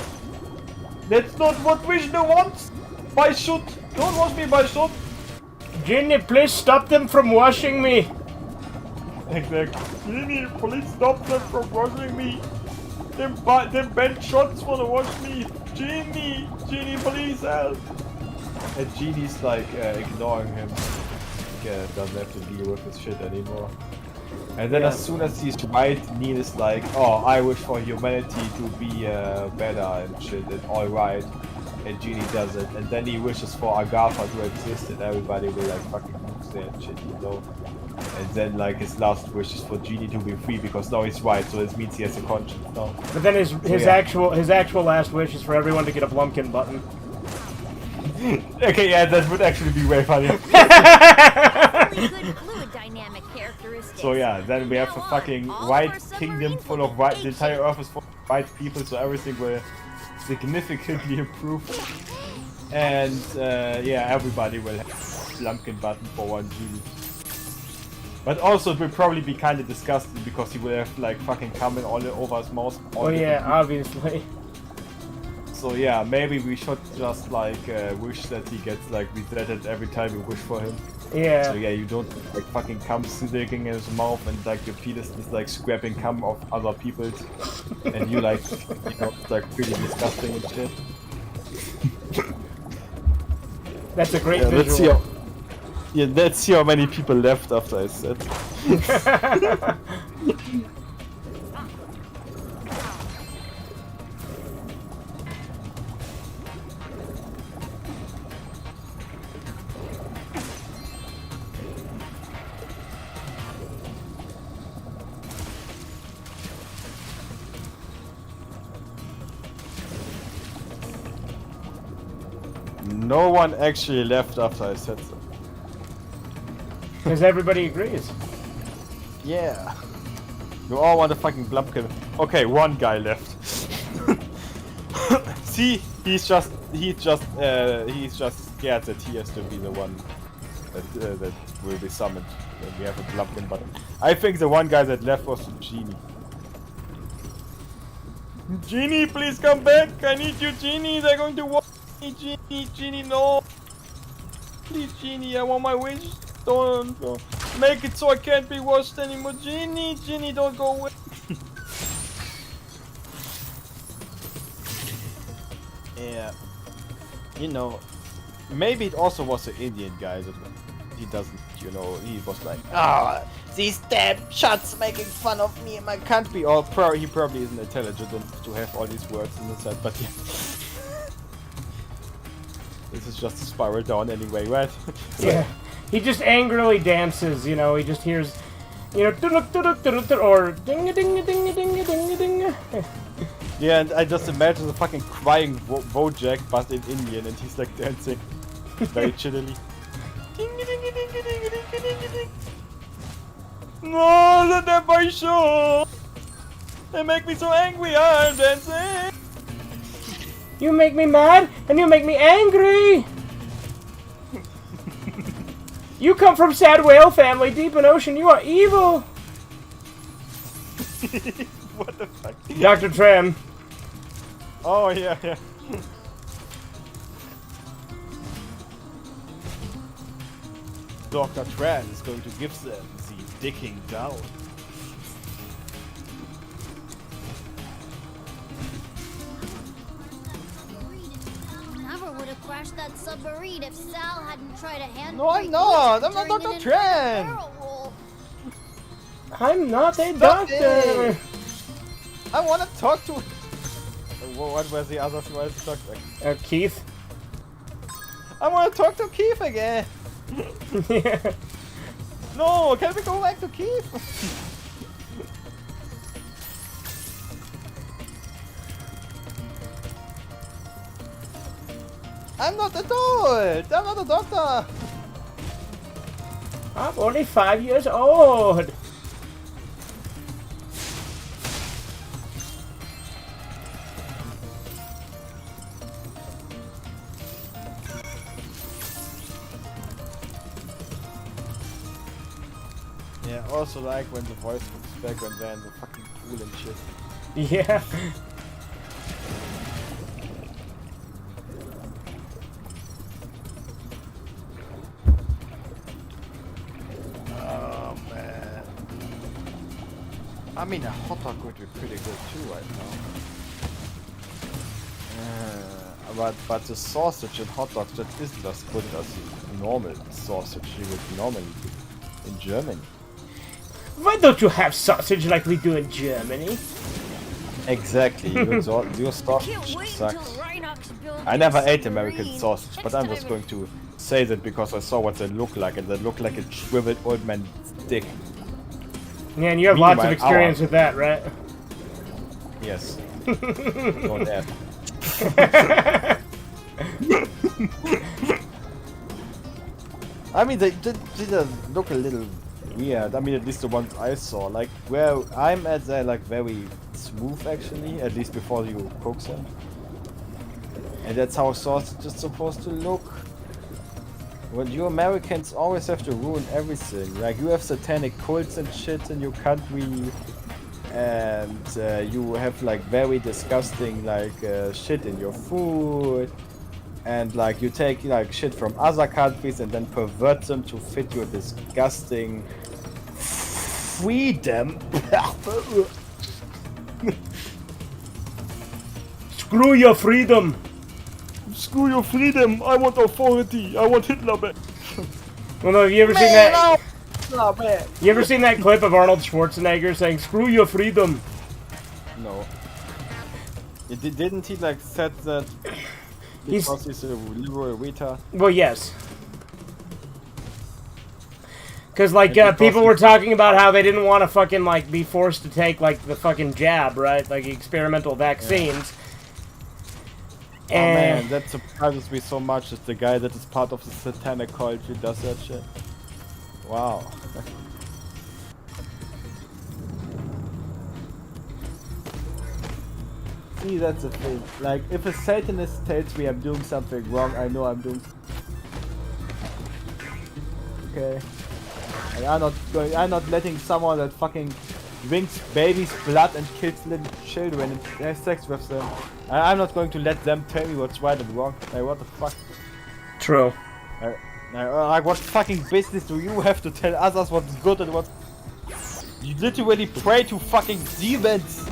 That's not what Vishnu wants! By shoot! Don't wash me by shoot! Ginny, please stop them from washing me! Exactly. Ginny, please stop them from washing me! Them bad shots wanna wash me! Ginny, please help! And Genie's like ignoring him. Doesn't have to deal with his shit anymore. And then as soon as he's right, Neil is like, oh, I wish for humanity to be better and shit and alright. And Genie does it. And then he wishes for Agatha to exist and everybody will like fucking lose their shit, you know. And then like his last wish is for Genie to be free because now he's right, so this means he has a conscience now. But then his actual last wish is for everyone to get a Blumpkin button. Okay, yeah, that would actually be way funny. So yeah, then we have a fucking white kingdom full of white, the entire earth is full of white people, so everything will significantly improve. And yeah, everybody will have a Blumpkin button for one Genie. But also it will probably be kind of disgusting because he will have like fucking cum all over his mouth. Oh yeah, obviously. So yeah, maybe we should just like wish that he gets like resetted every time we wish for him. Yeah. So yeah, you don't like fucking cum sticking in his mouth and like your penis is like scrapping cum of other people's, and you like, you know, it's like pretty disgusting and shit. That's a great visual. Let's see how many people left after I said. No one actually left after I said so. Because everybody agrees. Yeah. You all want a fucking Blumpkin. Okay, one guy left. See, he's just scared that he has to be the one that will be summoned when we have a Blumpkin button. I think the one guy that left was Genie. Genie, please come back! I need you, Genie! They're going to watch me, Genie! Genie, no! Please, Genie, I want my wish! Don't go. Make it so I can't be watched anymore! Genie! Genie, don't go away! Yeah. You know, maybe it also was the Indian guy that he doesn't, you know, he was like, ah, these damn shots making fun of me and my country. Or he probably isn't intelligent enough to have all these words in his head, but yeah. This is just a spiral down anyway, right? Yeah. He just angrily dances, you know, he just hears, you know, or ding a ding a ding a ding a ding a ding. Yeah, and I just imagine the fucking crying Bojack, but in Indian, and he's like dancing very chillily. No, they're my show! They make me so angry, I'm dancing! You make me mad, and you make me angry! You come from sad whale family deep in ocean, you are evil! What the fuck? Dr. Tran. Oh, yeah, yeah. Dr. Tran is going to give them the dicking down. Never would have crashed that submarine if Sal hadn't tried to handle. No, I'm not! I'm not Dr. Tran! I'm not a Stop doctor! it. I want to talk to... What was the other thing I wanted to talk to? Keith? I want to talk to Keith again! Yeah. No, can we go back to Keith? I'm not an adult! I'm not a doctor! I'm only 5 years old! Yeah, also like when the voice comes back when they're in the fucking pool and shit. Yeah. Oh man. I mean, a hot dog would be pretty good too right now. But the sausage in hot dogs that isn't as good as the normal sausage you would normally do in Germany. Why don't you have sausage like we do in Germany? Exactly, your sausage sucks. I never ate American sausage, but I'm just going to say that because I saw what they look like, and they look like a shriveled old man's dick. Yeah, and you have lots of experience with that, right? Yes. Don't ask. I mean, they did look a little weird. I mean, at least the ones I saw. Like, where I'm at, they're like very smooth actually, at least before you cook them. And that's how sausage is supposed to look. Well, you Americans always have to ruin everything. Like, you have satanic cults and shit in your country. And you have like very disgusting like shit in your food. And like you take like shit from other countries and then pervert them to fit your disgusting freedom. Screw your freedom! Screw your freedom! I want authority! I want Hitler back! Well, no, have you ever seen that? You ever seen that clip of Arnold Schwarzenegger saying, "Screw your freedom"? No. Didn't he like said that because he's a liberal retard? Well, yes. Because like people were talking about how they didn't want to fucking like be forced to take like the fucking jab, right? Like experimental vaccines. Yeah. Oh man, that surprises me so much. It's the guy that is part of the satanic cult who does that shit. Wow. See, that's the thing. Like, if a Satanist tells me I'm doing something wrong, I know I'm doing. Okay. And I'm not letting someone that fucking drinks babies' blood and kills little children and has sex with them. I'm not going to let them tell me what's right and wrong. Like, what the fuck? True. Like, what fucking business do you have to tell others what's good and what? You literally pray to fucking demons.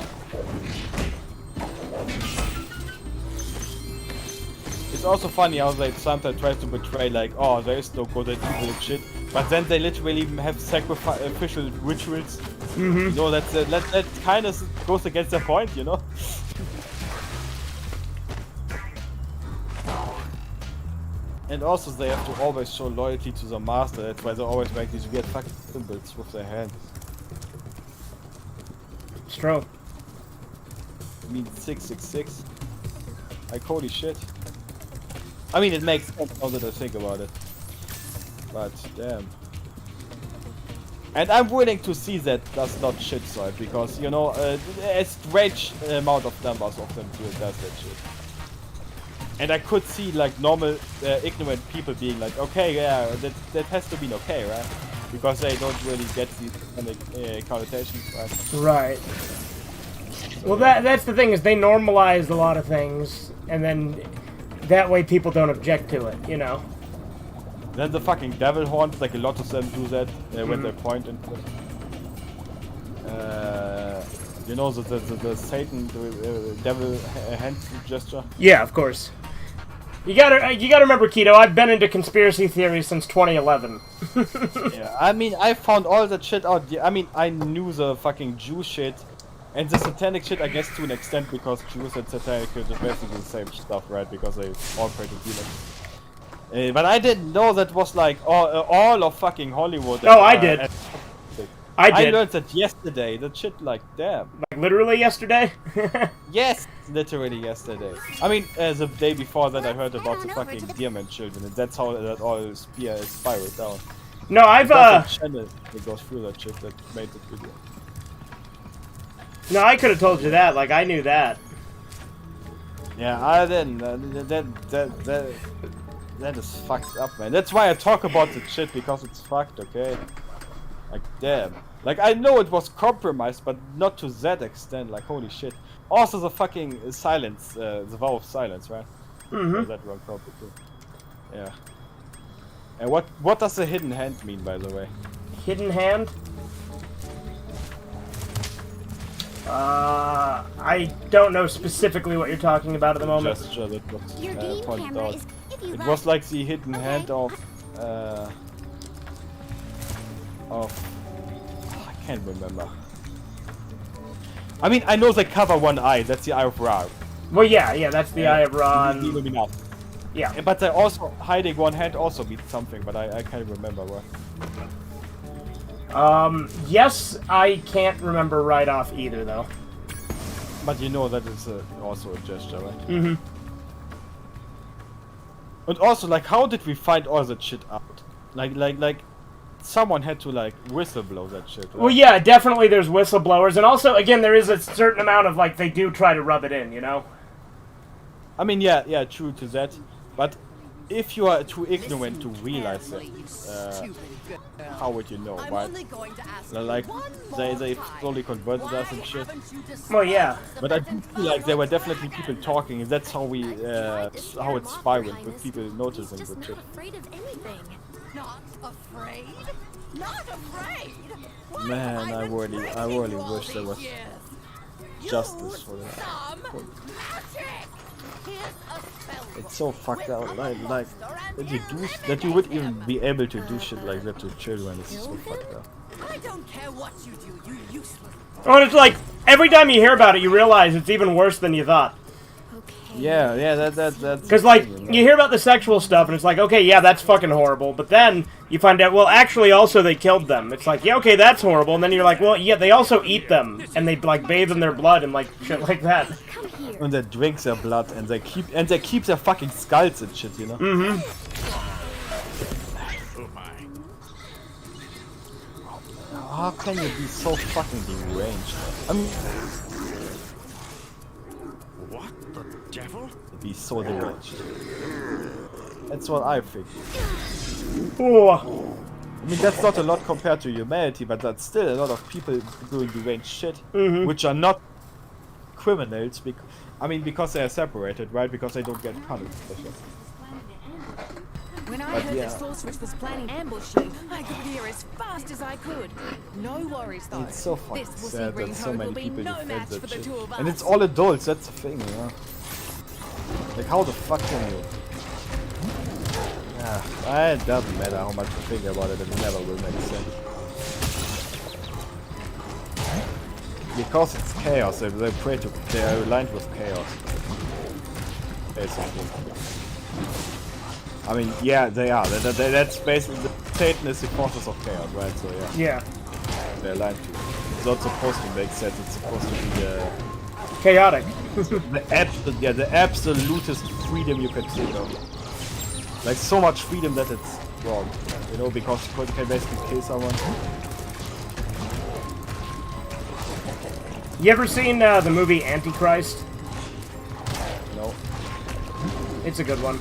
It's also funny how they sometimes try to portray like, oh, there is no good and evil and shit, but then they literally have sacrificial rituals. You know, that kind of goes against their point, you know. And also they have to always show loyalty to the master. That's why they always make these weird fucking symbols with their hands. It's true. I mean 666. Like holy shit. I mean it makes sense now that I think about it. But damn. And I'm willing to see that does not shit side because you know a strange amount of numbers of them does that shit. And I could see like normal ignorant people being like, okay, yeah, that has to be okay, right? Because they don't really get these connotations, right? Right. Well, that's the thing is they normalized a lot of things, and then that way people don't object to it, you know. Then the fucking devil horns, like a lot of them do that when they point and you know the Satan, the devil hand gesture. Yeah, of course. You gotta remember, Keto. I've been into conspiracy theories since 2011. Yeah, I mean, I found all that shit out. I mean, I knew the fucking Jew shit and the satanic shit, I guess, to an extent, because Jews and satanic shit is basically the same stuff, right? Because they all pray to demons. But I didn't know that was like all of fucking Hollywood. Oh, I did. I learned that yesterday. That shit, like, damn. Like literally yesterday? Yes, literally yesterday. I mean, the day before that, I heard about the fucking Deerman children, and that's how that all spiraled down. No, I've channel that goes through that shit that made the video. No, I could have told you that. Like, I knew that. Yeah, I didn't. That is fucked up, man. That's why I talk about the shit, because it's fucked, okay? Like, damn. Like, I know it was compromised, but not to that extent. Like, holy shit. Also, the fucking silence, the vow of silence, right? Mm-hmm. That wrong topic too. Yeah. And what does the hidden hand mean, by the way? Hidden hand? I don't know specifically what you're talking about at the moment. Gesture that was pointed out. It was like the hidden hand of I can't remember. I mean, I know they cover one eye. That's the Eye of Ra. Well, yeah, that's the Eye of Ra. Yeah. But they also hiding one hand also means something, but I can't remember what. Yes, I can't remember right off either, though. But you know that is also a gesture, right? Mm-hmm. And also, like, how did we find all that shit out? Like, someone had to, like, whistleblow that shit, right? Well, yeah, definitely there's whistleblowers, and also, again, there is a certain amount of, like, they do try to rub it in, you know? I mean, yeah, true to that, but if you are too ignorant to realize it, how would you know, right? Like, they slowly converted us and shit. Well, yeah. But I do feel like there were definitely people talking, and that's how we, how it spiraled, with people noticing the shit. Not afraid? Not afraid? Man, I really wish there was justice for that. It's so fucked out, like that you would even be able to do shit like that to children. It's so fucked up. I don't care what you do, you useless. Oh, and it's like every time you hear about it, you realize it's even worse than you thought. Yeah, that's... Because, like, you hear about the sexual stuff, and it's like, okay, yeah, that's fucking horrible. But then you find out, well, actually, also they killed them. It's like, yeah, okay, that's horrible. And then you're like, well, yeah, they also eat them, and they like bathe in their blood and like shit like that. And they drink their blood, and they keep their fucking skulls and shit, you know. Mm-hmm. How can you be so fucking deranged? I mean, What the devil? be so deranged. That's what I think. Oh. I mean, that's not a lot compared to humanity, but that's still a lot of people doing deranged shit, which are not criminals. Because they are separated, right? Because they don't get punished. When I heard the sorceress was planning ambushing, I got here as fast as I could. No worries though. It's so fucking This sad green that so toad many will be people no defend match that for the shit. two of us. And it's all adults, that's the thing, you know? Like, how the fuck can you? Yeah, it doesn't matter how much you think about it, it never will make sense. Because it's chaos, they are aligned with chaos. Basically. I mean, yeah, they are. That's basically Satan is the forces of chaos, right? So yeah. Yeah. They're aligned to. It's not supposed to make sense. It's supposed to be chaotic. the absolutest freedom you can think of. Like so much freedom that it's wrong. You know, because you can basically kill someone. You ever seen the movie Antichrist? No. It's a good one.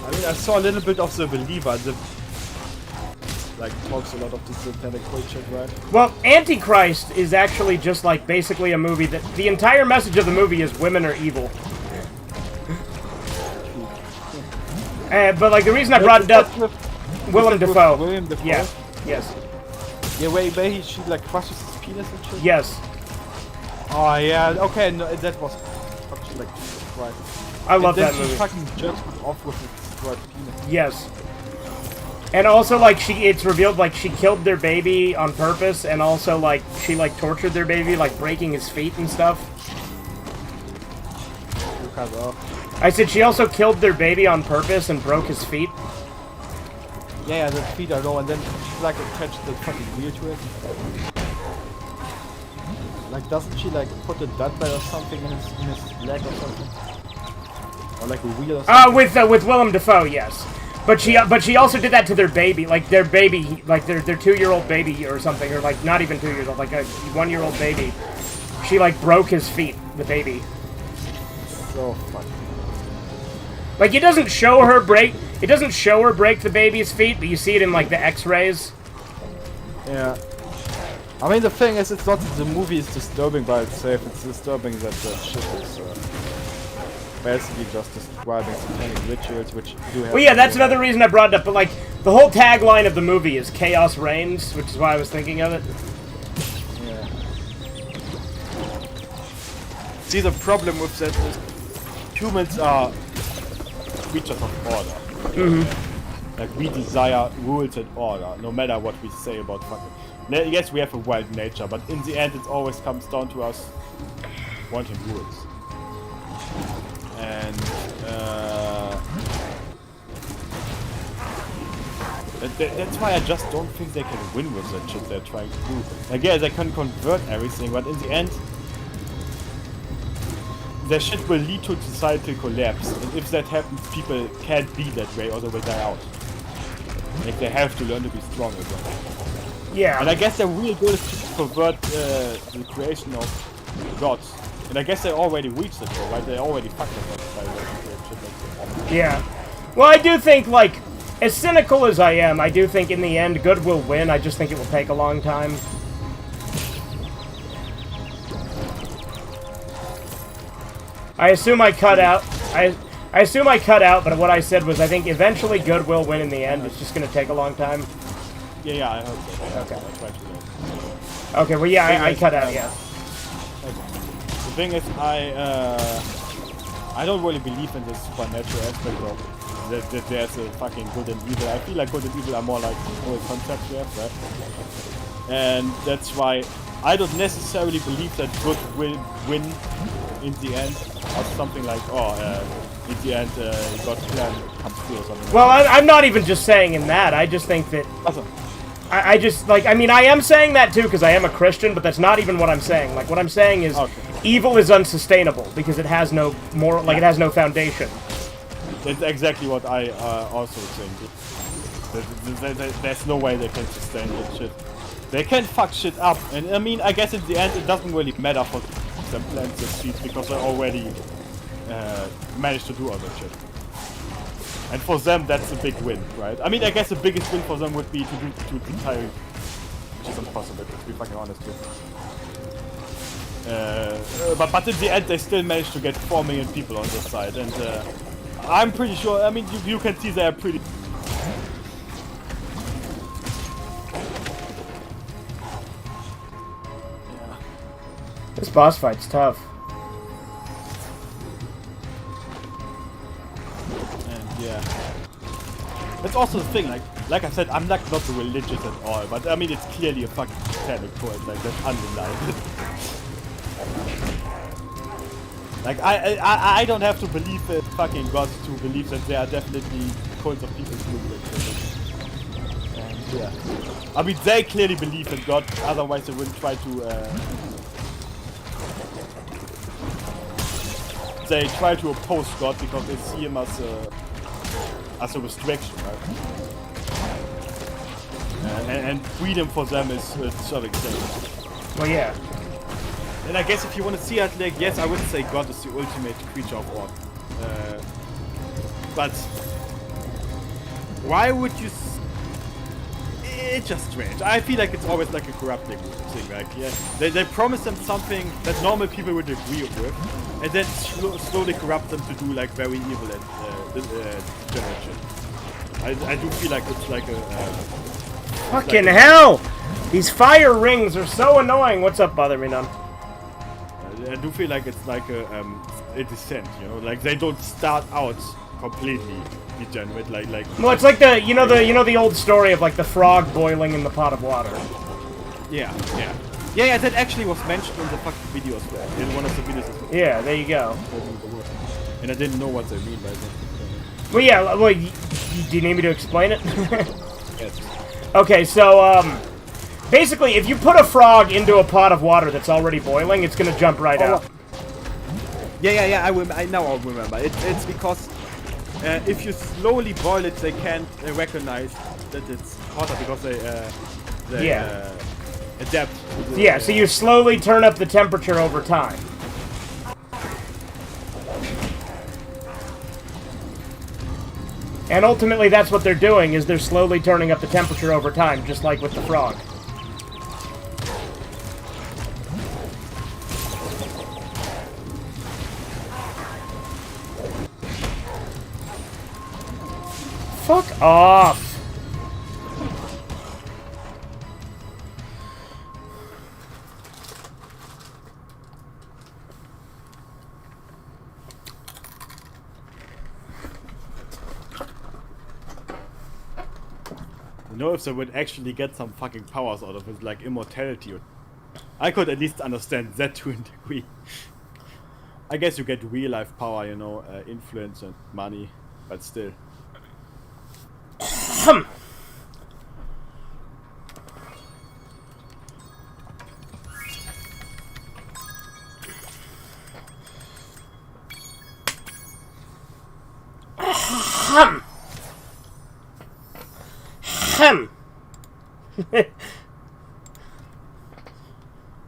I mean, I saw a little bit of The Believer. Talks a lot of the satanic bullshit, right? Well, Antichrist is actually just like basically a movie that the entire message of the movie is women are evil. But like the reason I brought it up, Willem Dafoe. William Dafoe? Yeah. Yes. Yeah, where she like crushes his penis and shit? Yes. Oh yeah, okay, no, that was fucking like right. I love that movie. She fucking jerks off with his destroyed penis. Yes. And also, like, it's revealed, like, she killed their baby on purpose, and also, like, she, like, tortured their baby, like, breaking his feet and stuff. I said she also killed their baby on purpose and broke his feet. Yeah, the feet I know, and then she, like, attached the fucking wheel to it. Like, doesn't she, like, put a dud bell or something in his leg or something? Or, like, a wheel or something? With Willem Dafoe, yes. But she also did that to their baby, like their baby, like their 2-year-old baby or something, or like not even 2 years old, like a 1-year-old baby. She like broke his feet, the baby. So funny. Like it doesn't show her break the baby's feet, but you see it in like the X-rays. Yeah. I mean the thing is, it's not that the movie is disturbing by itself. It's disturbing that the shit is basically just describing satanic rituals, which do have... Well, yeah, that's another reason I brought it up, but, like, the whole tagline of the movie is Chaos Reigns, which is why I was thinking of it. Yeah. See, the problem with that is humans are creatures of order. Mm-hmm. Like, we desire rules and order, no matter what we say about fucking... Yes, we have a wild nature, but in the end it always comes down to us wanting rules. And that's why I just don't think they can win with that shit they're trying to do. Like, yeah, they can convert everything, but in the end, their shit will lead to societal collapse. And if that happens, people can't be that way or they will die out. Like, they have to learn to be strong again. Yeah. And I guess their real goal is to pervert the creation of gods. And I guess they already reached it, though, right? They already fucked it by shit like that. Yeah. Well, I do think, like, as cynical as I am, I do think in the end, good will win. I just think it will take a long time. I assume I cut out. I assume I cut out, but what I said was I think eventually good will win in the end. It's just going to take a long time. Yeah, I hope so. Okay. Okay, well, yeah, I cut out, yeah. The thing is, I don't really believe in this supernatural aspect of that there's a fucking good and evil. I feel like good and evil are more like whole concepts we have, right? And that's why I don't necessarily believe that good will win in the end, or something like, in the end, God's plan comes through or something. Well, I'm not even just saying in that. I just think that... Awesome. I just, like, I mean, I am saying that too, because I am a Christian, but that's not even what I'm saying. Like, what I'm saying is, evil is unsustainable, because it has no moral, like, it has no foundation. That's exactly what I also think. There's no way they can sustain that shit. They can fuck shit up, and I mean, I guess in the end it doesn't really matter for them plant their seeds because they already managed to do all that shit. And for them, that's a big win, right? I mean, I guess the biggest win for them would be to do the entire, which is impossible, to be fucking honest with. But in the end, they still managed to get 4 million people on their side, and I'm pretty sure. I mean, you can see they are pretty. This boss fight's tough. And yeah, that's also the thing. Like I said, I'm not religious at all, but I mean, it's clearly a fucking satanic cult. Like that's undeniable. Like I don't have to believe in fucking God to believe that there are definitely cults of people doing that. And yeah, I mean, they clearly believe in God. Otherwise, they wouldn't try to. They try to oppose God because they see him as a restriction, right? And freedom for them is serving things. Well, yeah. And I guess if you want to see it, like, yes, I wouldn't say God is the ultimate creature of all. But why would you? It's just strange. I feel like it's always like a corrupting thing. Like, yeah, they promise them something that normal people would agree with, and then slowly corrupt them to do like very evil generation. I do feel like it's like a fucking hell! These fire rings are so annoying. What's up, Bother Me None? I do feel like it's like a descent, you know, like they don't start out completely degenerate, like. Well, it's like the old story of like the frog boiling in the pot of water. Yeah. That actually was mentioned in the fucking videos, in one of the videos. Yeah, there you go. And I didn't know what they mean by that. Well, yeah. Well, do you need me to explain it? Yes. Okay, so basically, if you put a frog into a pot of water that's already boiling, it's gonna jump right out. Yeah. I now I remember. It's because if you slowly boil it, they can't recognize that it's hotter because they adapt. Yeah, so you slowly turn up the temperature over time. And ultimately, that's what they're doing, is they're slowly turning up the temperature over time, just like with the frog. Fuck off! You know, if they would actually get some fucking powers out of it, like immortality, I could at least understand that to a degree. I guess you get real life power, you know, influence and money, but still.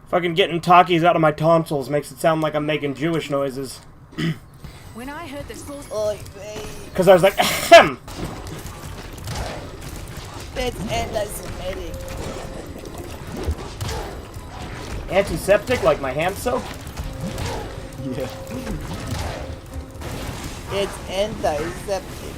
Fucking getting talkies out of my tonsils makes it sound like I'm making Jewish noises. When I heard the source, Because I was like, ahem. That's anti-Semitic. Antiseptic, like my hand soap? Yeah. It's antiseptic.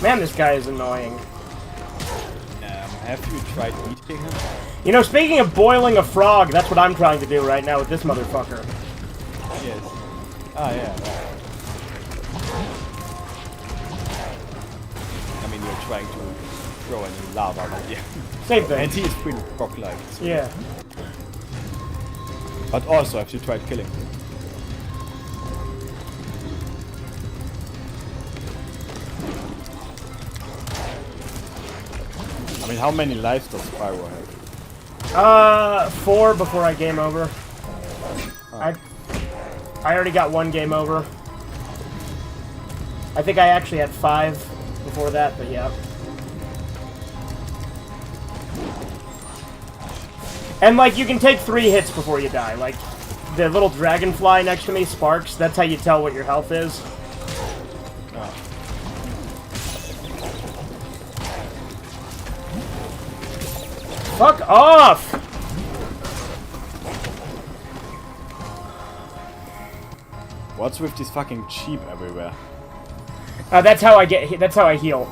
Man, this guy is annoying. Have you tried eating him? You know, speaking of boiling a frog, that's what I'm trying to do right now with this motherfucker. Yes. Ah, yeah. I mean, you're trying to throw any lava, but yeah. Same thing. And he is pretty rock-like. So. Yeah. But also, have you tried killing him? mean, how many lives does Spyro have? 4 before I game over. I already got 1 game over. I think I actually had 5 before that, but yeah. And, like, you can take 3 hits before you die. Like, the little dragonfly next to me, Sparks, that's how you tell what your health is. Oh. Fuck off! What's with these fucking sheep everywhere? That's how I heal.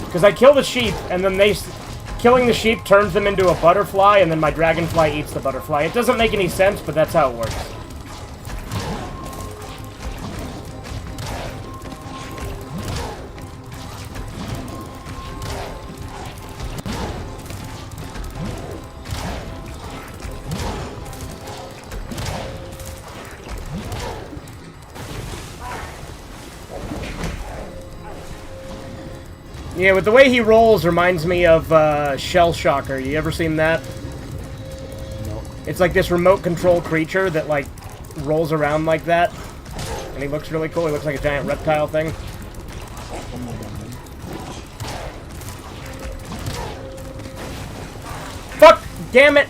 Because I kill the sheep, and then killing the sheep turns them into a butterfly, and then my dragonfly eats the butterfly. It doesn't make any sense, but that's how it works. Yeah, with the way he rolls reminds me of Shell Shocker. You ever seen that? No. It's like this remote control creature that like rolls around like that. And he looks really cool. He looks like a giant reptile thing. Fuck! Damn it!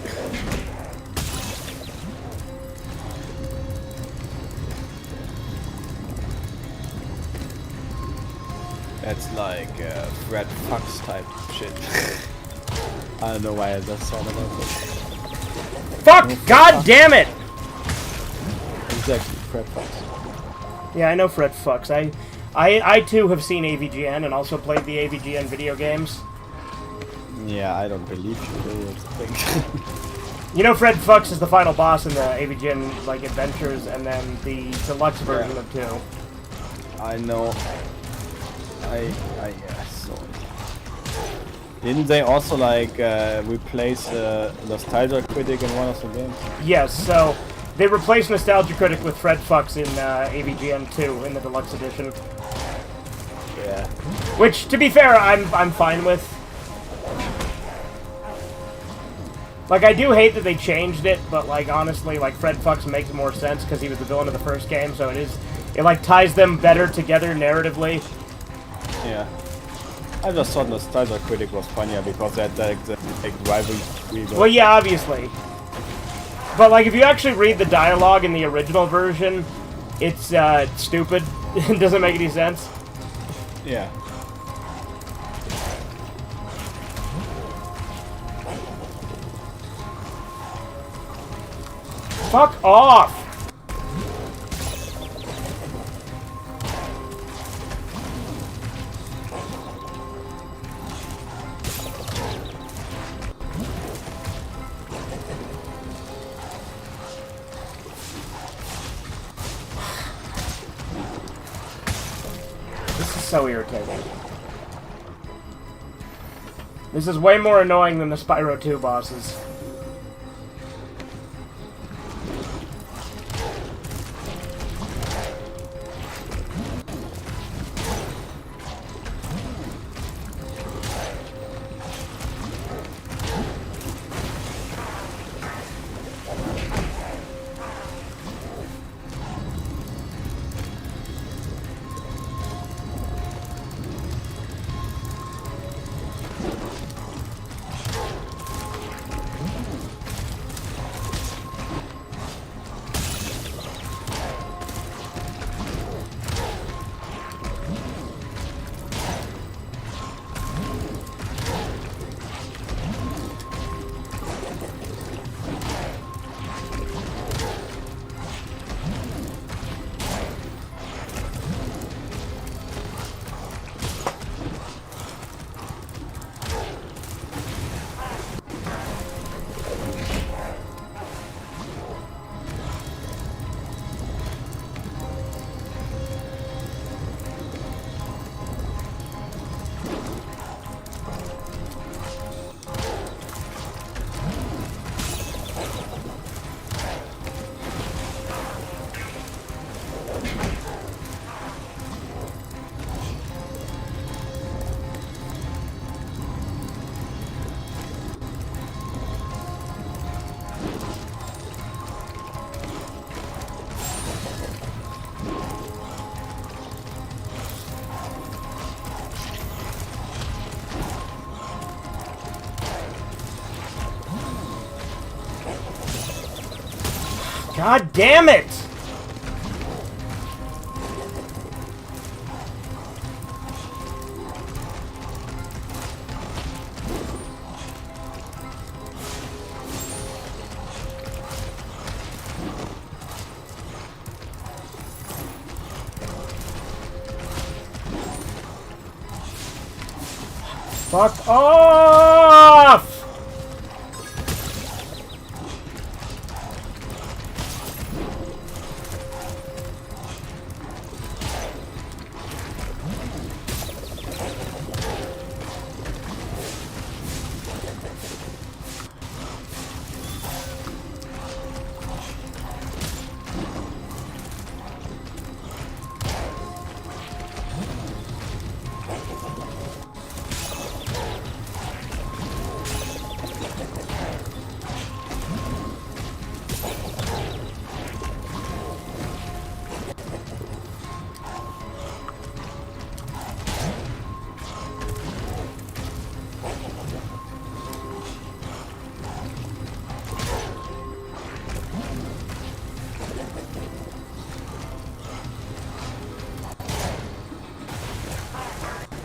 That's like Fred Fox type shit. I don't know why I just thought about it. Fuck! God damn it! Exactly, Fred Fox. Yeah, I know Fred Fucks. I too have seen AVGN and also played the AVGN video games. Yeah, I don't believe you. Really, think. You know Fred Fucks is the final boss in the AVGN like adventures, and then the deluxe version of 2. I know. Yeah, so. Didn't they also like replace Nostalgia Critic in one of the games? Yes, so they replaced Nostalgia Critic with Fred Fucks in AVGN 2 in the deluxe edition. Yeah. Which, to be fair, I'm fine with. Like, I do hate that they changed it, but like honestly, like Fred Fucks makes more sense because he was the villain of the first game, so it like ties them better together narratively. Yeah. I just thought Nostalgia Critic was funnier because that the rivalry. Well, yeah, obviously. But like, if you actually read the dialogue in the original version, it's stupid. It doesn't make any sense. Yeah. Fuck off! This is so irritating. This is way more annoying than the Spyro 2 bosses. God damn it! Fuck off!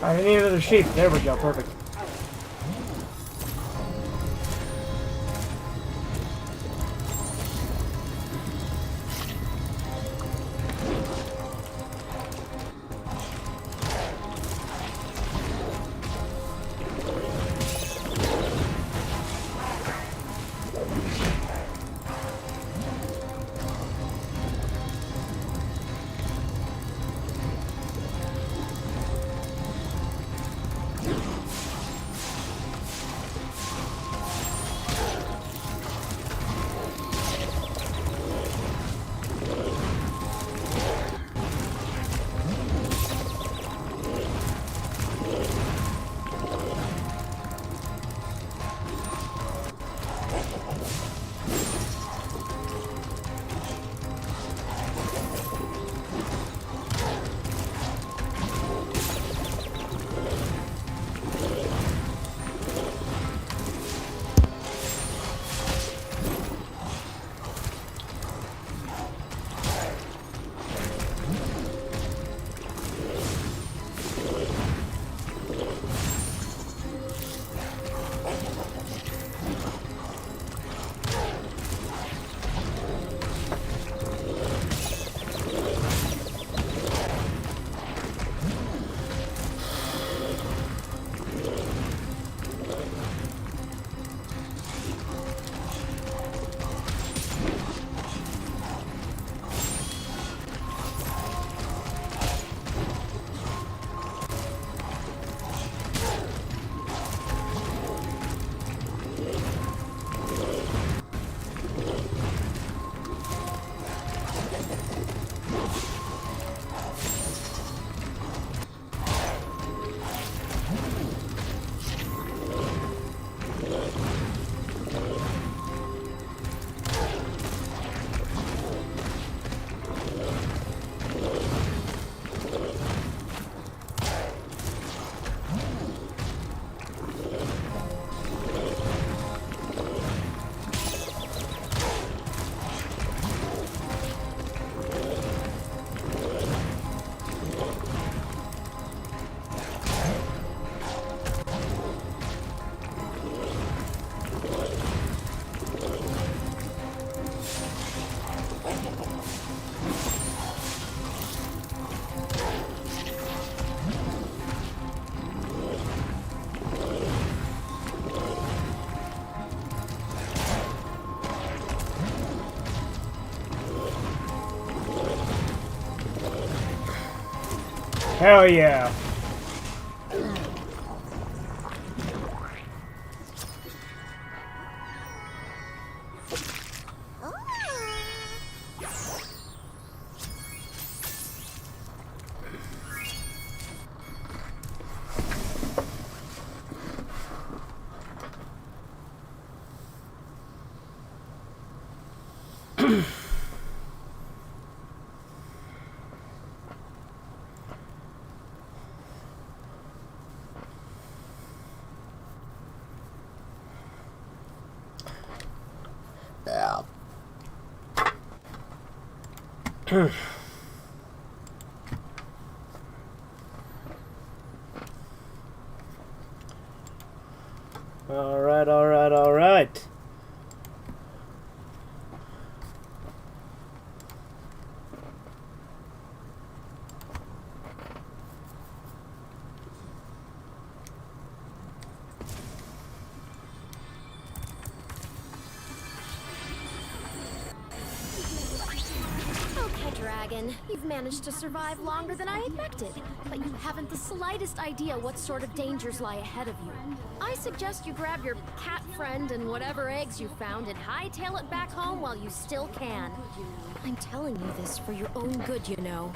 I need another sheep. There we go. Perfect. Hell yeah. Alright, alright, alright. Okay, Dragon. You've managed to survive longer than I expected, but you haven't the slightest idea what sort of dangers lie ahead of you. I suggest you grab your cat friend and whatever eggs you found and hightail it back home while you still can. I'm telling you this for your own good, you know.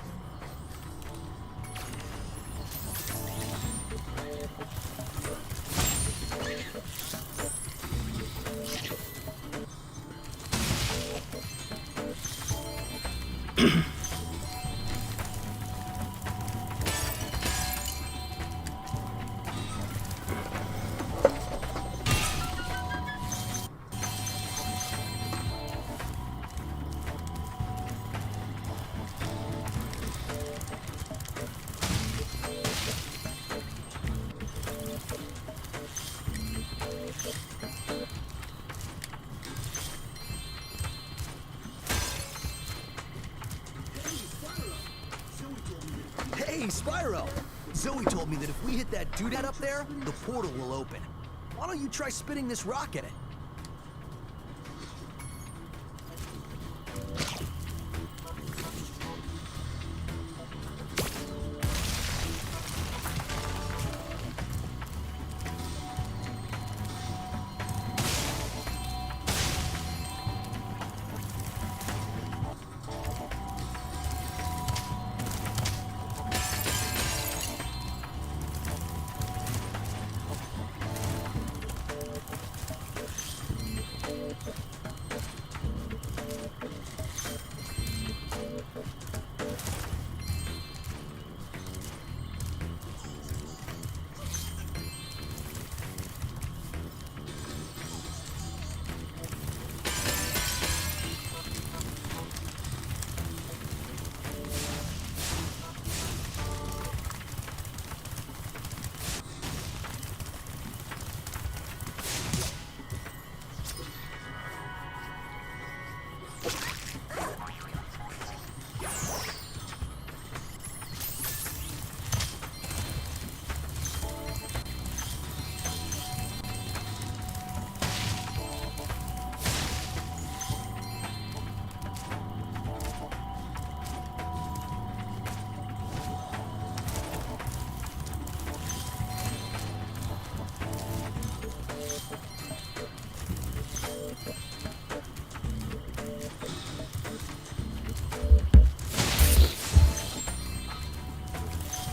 Hey, Spyro! Zoe told me that if we hit that doodad up there, the portal will open. Why don't you try spinning this rock at it?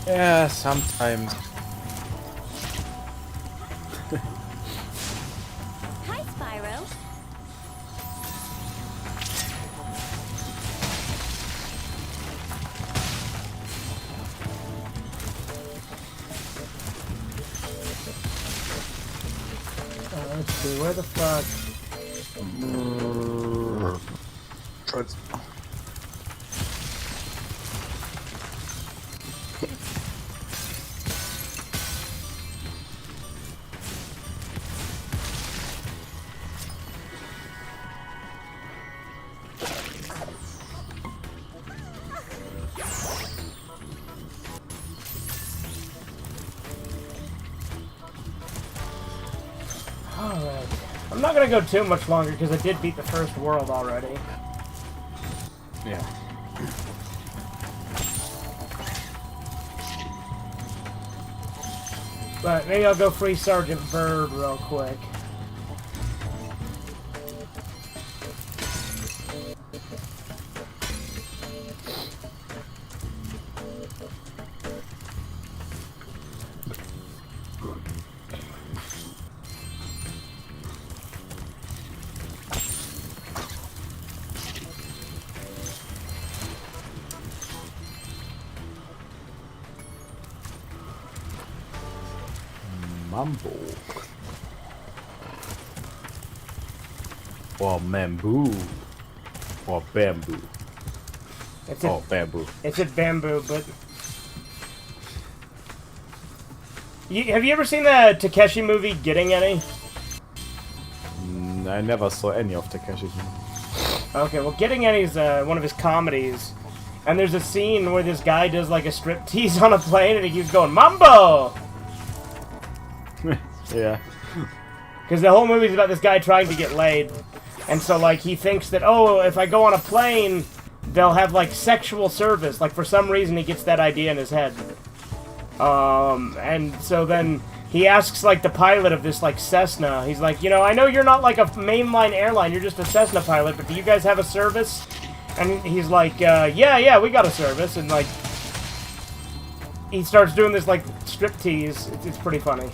Yeah, sometimes. Hi, Spyro. Let's see, where the fuck? Alright. I'm not gonna go too much longer because I did beat the first world already. Yeah. But maybe I'll go free Sergeant Bird real quick. Mambo. Or Mambo. Or Bamboo. Oh, bamboo. It's at Bamboo, but... have you ever seen the Takeshi movie, Getting Any? I never saw any of Takeshi's. Okay, well, Getting Any is one of his comedies. And there's a scene where this guy does like a striptease on a plane and he keeps going, Mambo! Yeah. Because the whole movie's about this guy trying to get laid. And so, like, he thinks that, oh, if I go on a plane, they'll have, like, sexual service. Like, for some reason, he gets that idea in his head. And so then he asks, like, the pilot of this, like, Cessna. He's like, you know, I know you're not, like, a mainline airline. You're just a Cessna pilot, but do you guys have a service? And he's like, yeah, we got a service. And, like, he starts doing this, like, striptease. It's pretty funny.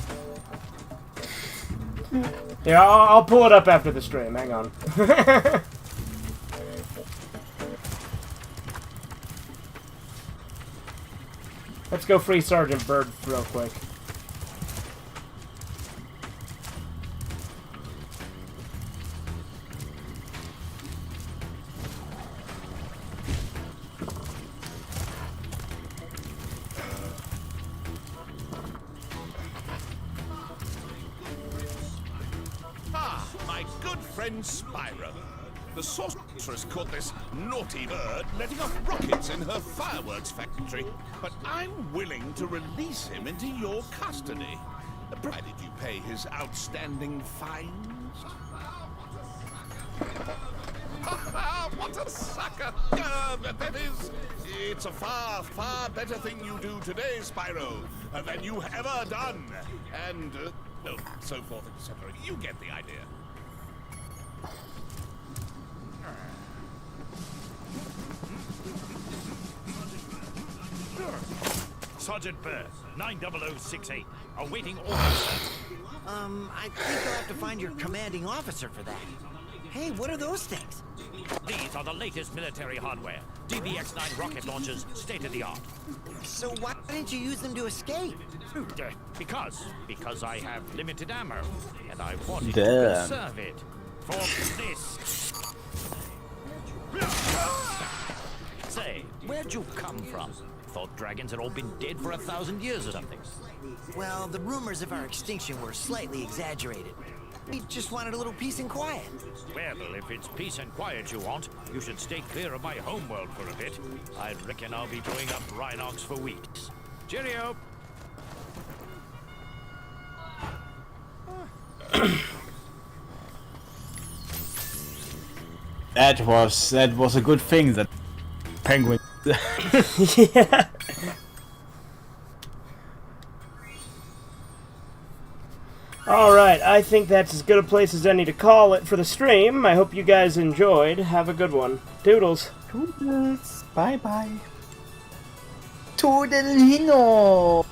Yeah, I'll pull it up after the stream. Hang on. Let's go free Sergeant Bird real quick. My good friend Spyro. The sorceress caught this naughty bird letting off rockets in her fireworks factory. But I'm willing to release him into your custody, provided you pay his outstanding fines. What a sucker! That is, it's a far, far better thing you do today, Spyro, than you ever done. And, so forth, etc. You get the idea. Sergeant Bird, 90068, awaiting orders. I think you'll have to find your commanding officer for that. Hey, what are those things? These are the latest military hardware. DBX-9 rocket launchers, state-of-the-art. So why didn't you use them to escape? Because I have limited ammo, and I wanted Damn. to conserve it for this. Say, where'd you come from? Thought dragons had all been dead for 1,000 years or something. Well, the rumors of our extinction were slightly exaggerated. We just wanted a little peace and quiet. Well, if it's peace and quiet you want, you should stay clear of my homeworld for a bit. I reckon I'll be blowing up Rhinox for weeks. Cheerio! That was a good thing that penguin. Yeah. Alright, I think that's as good a place as any to call it for the stream. I hope you guys enjoyed. Have a good one. Doodles. Toodles. Bye bye. Toodle-hino.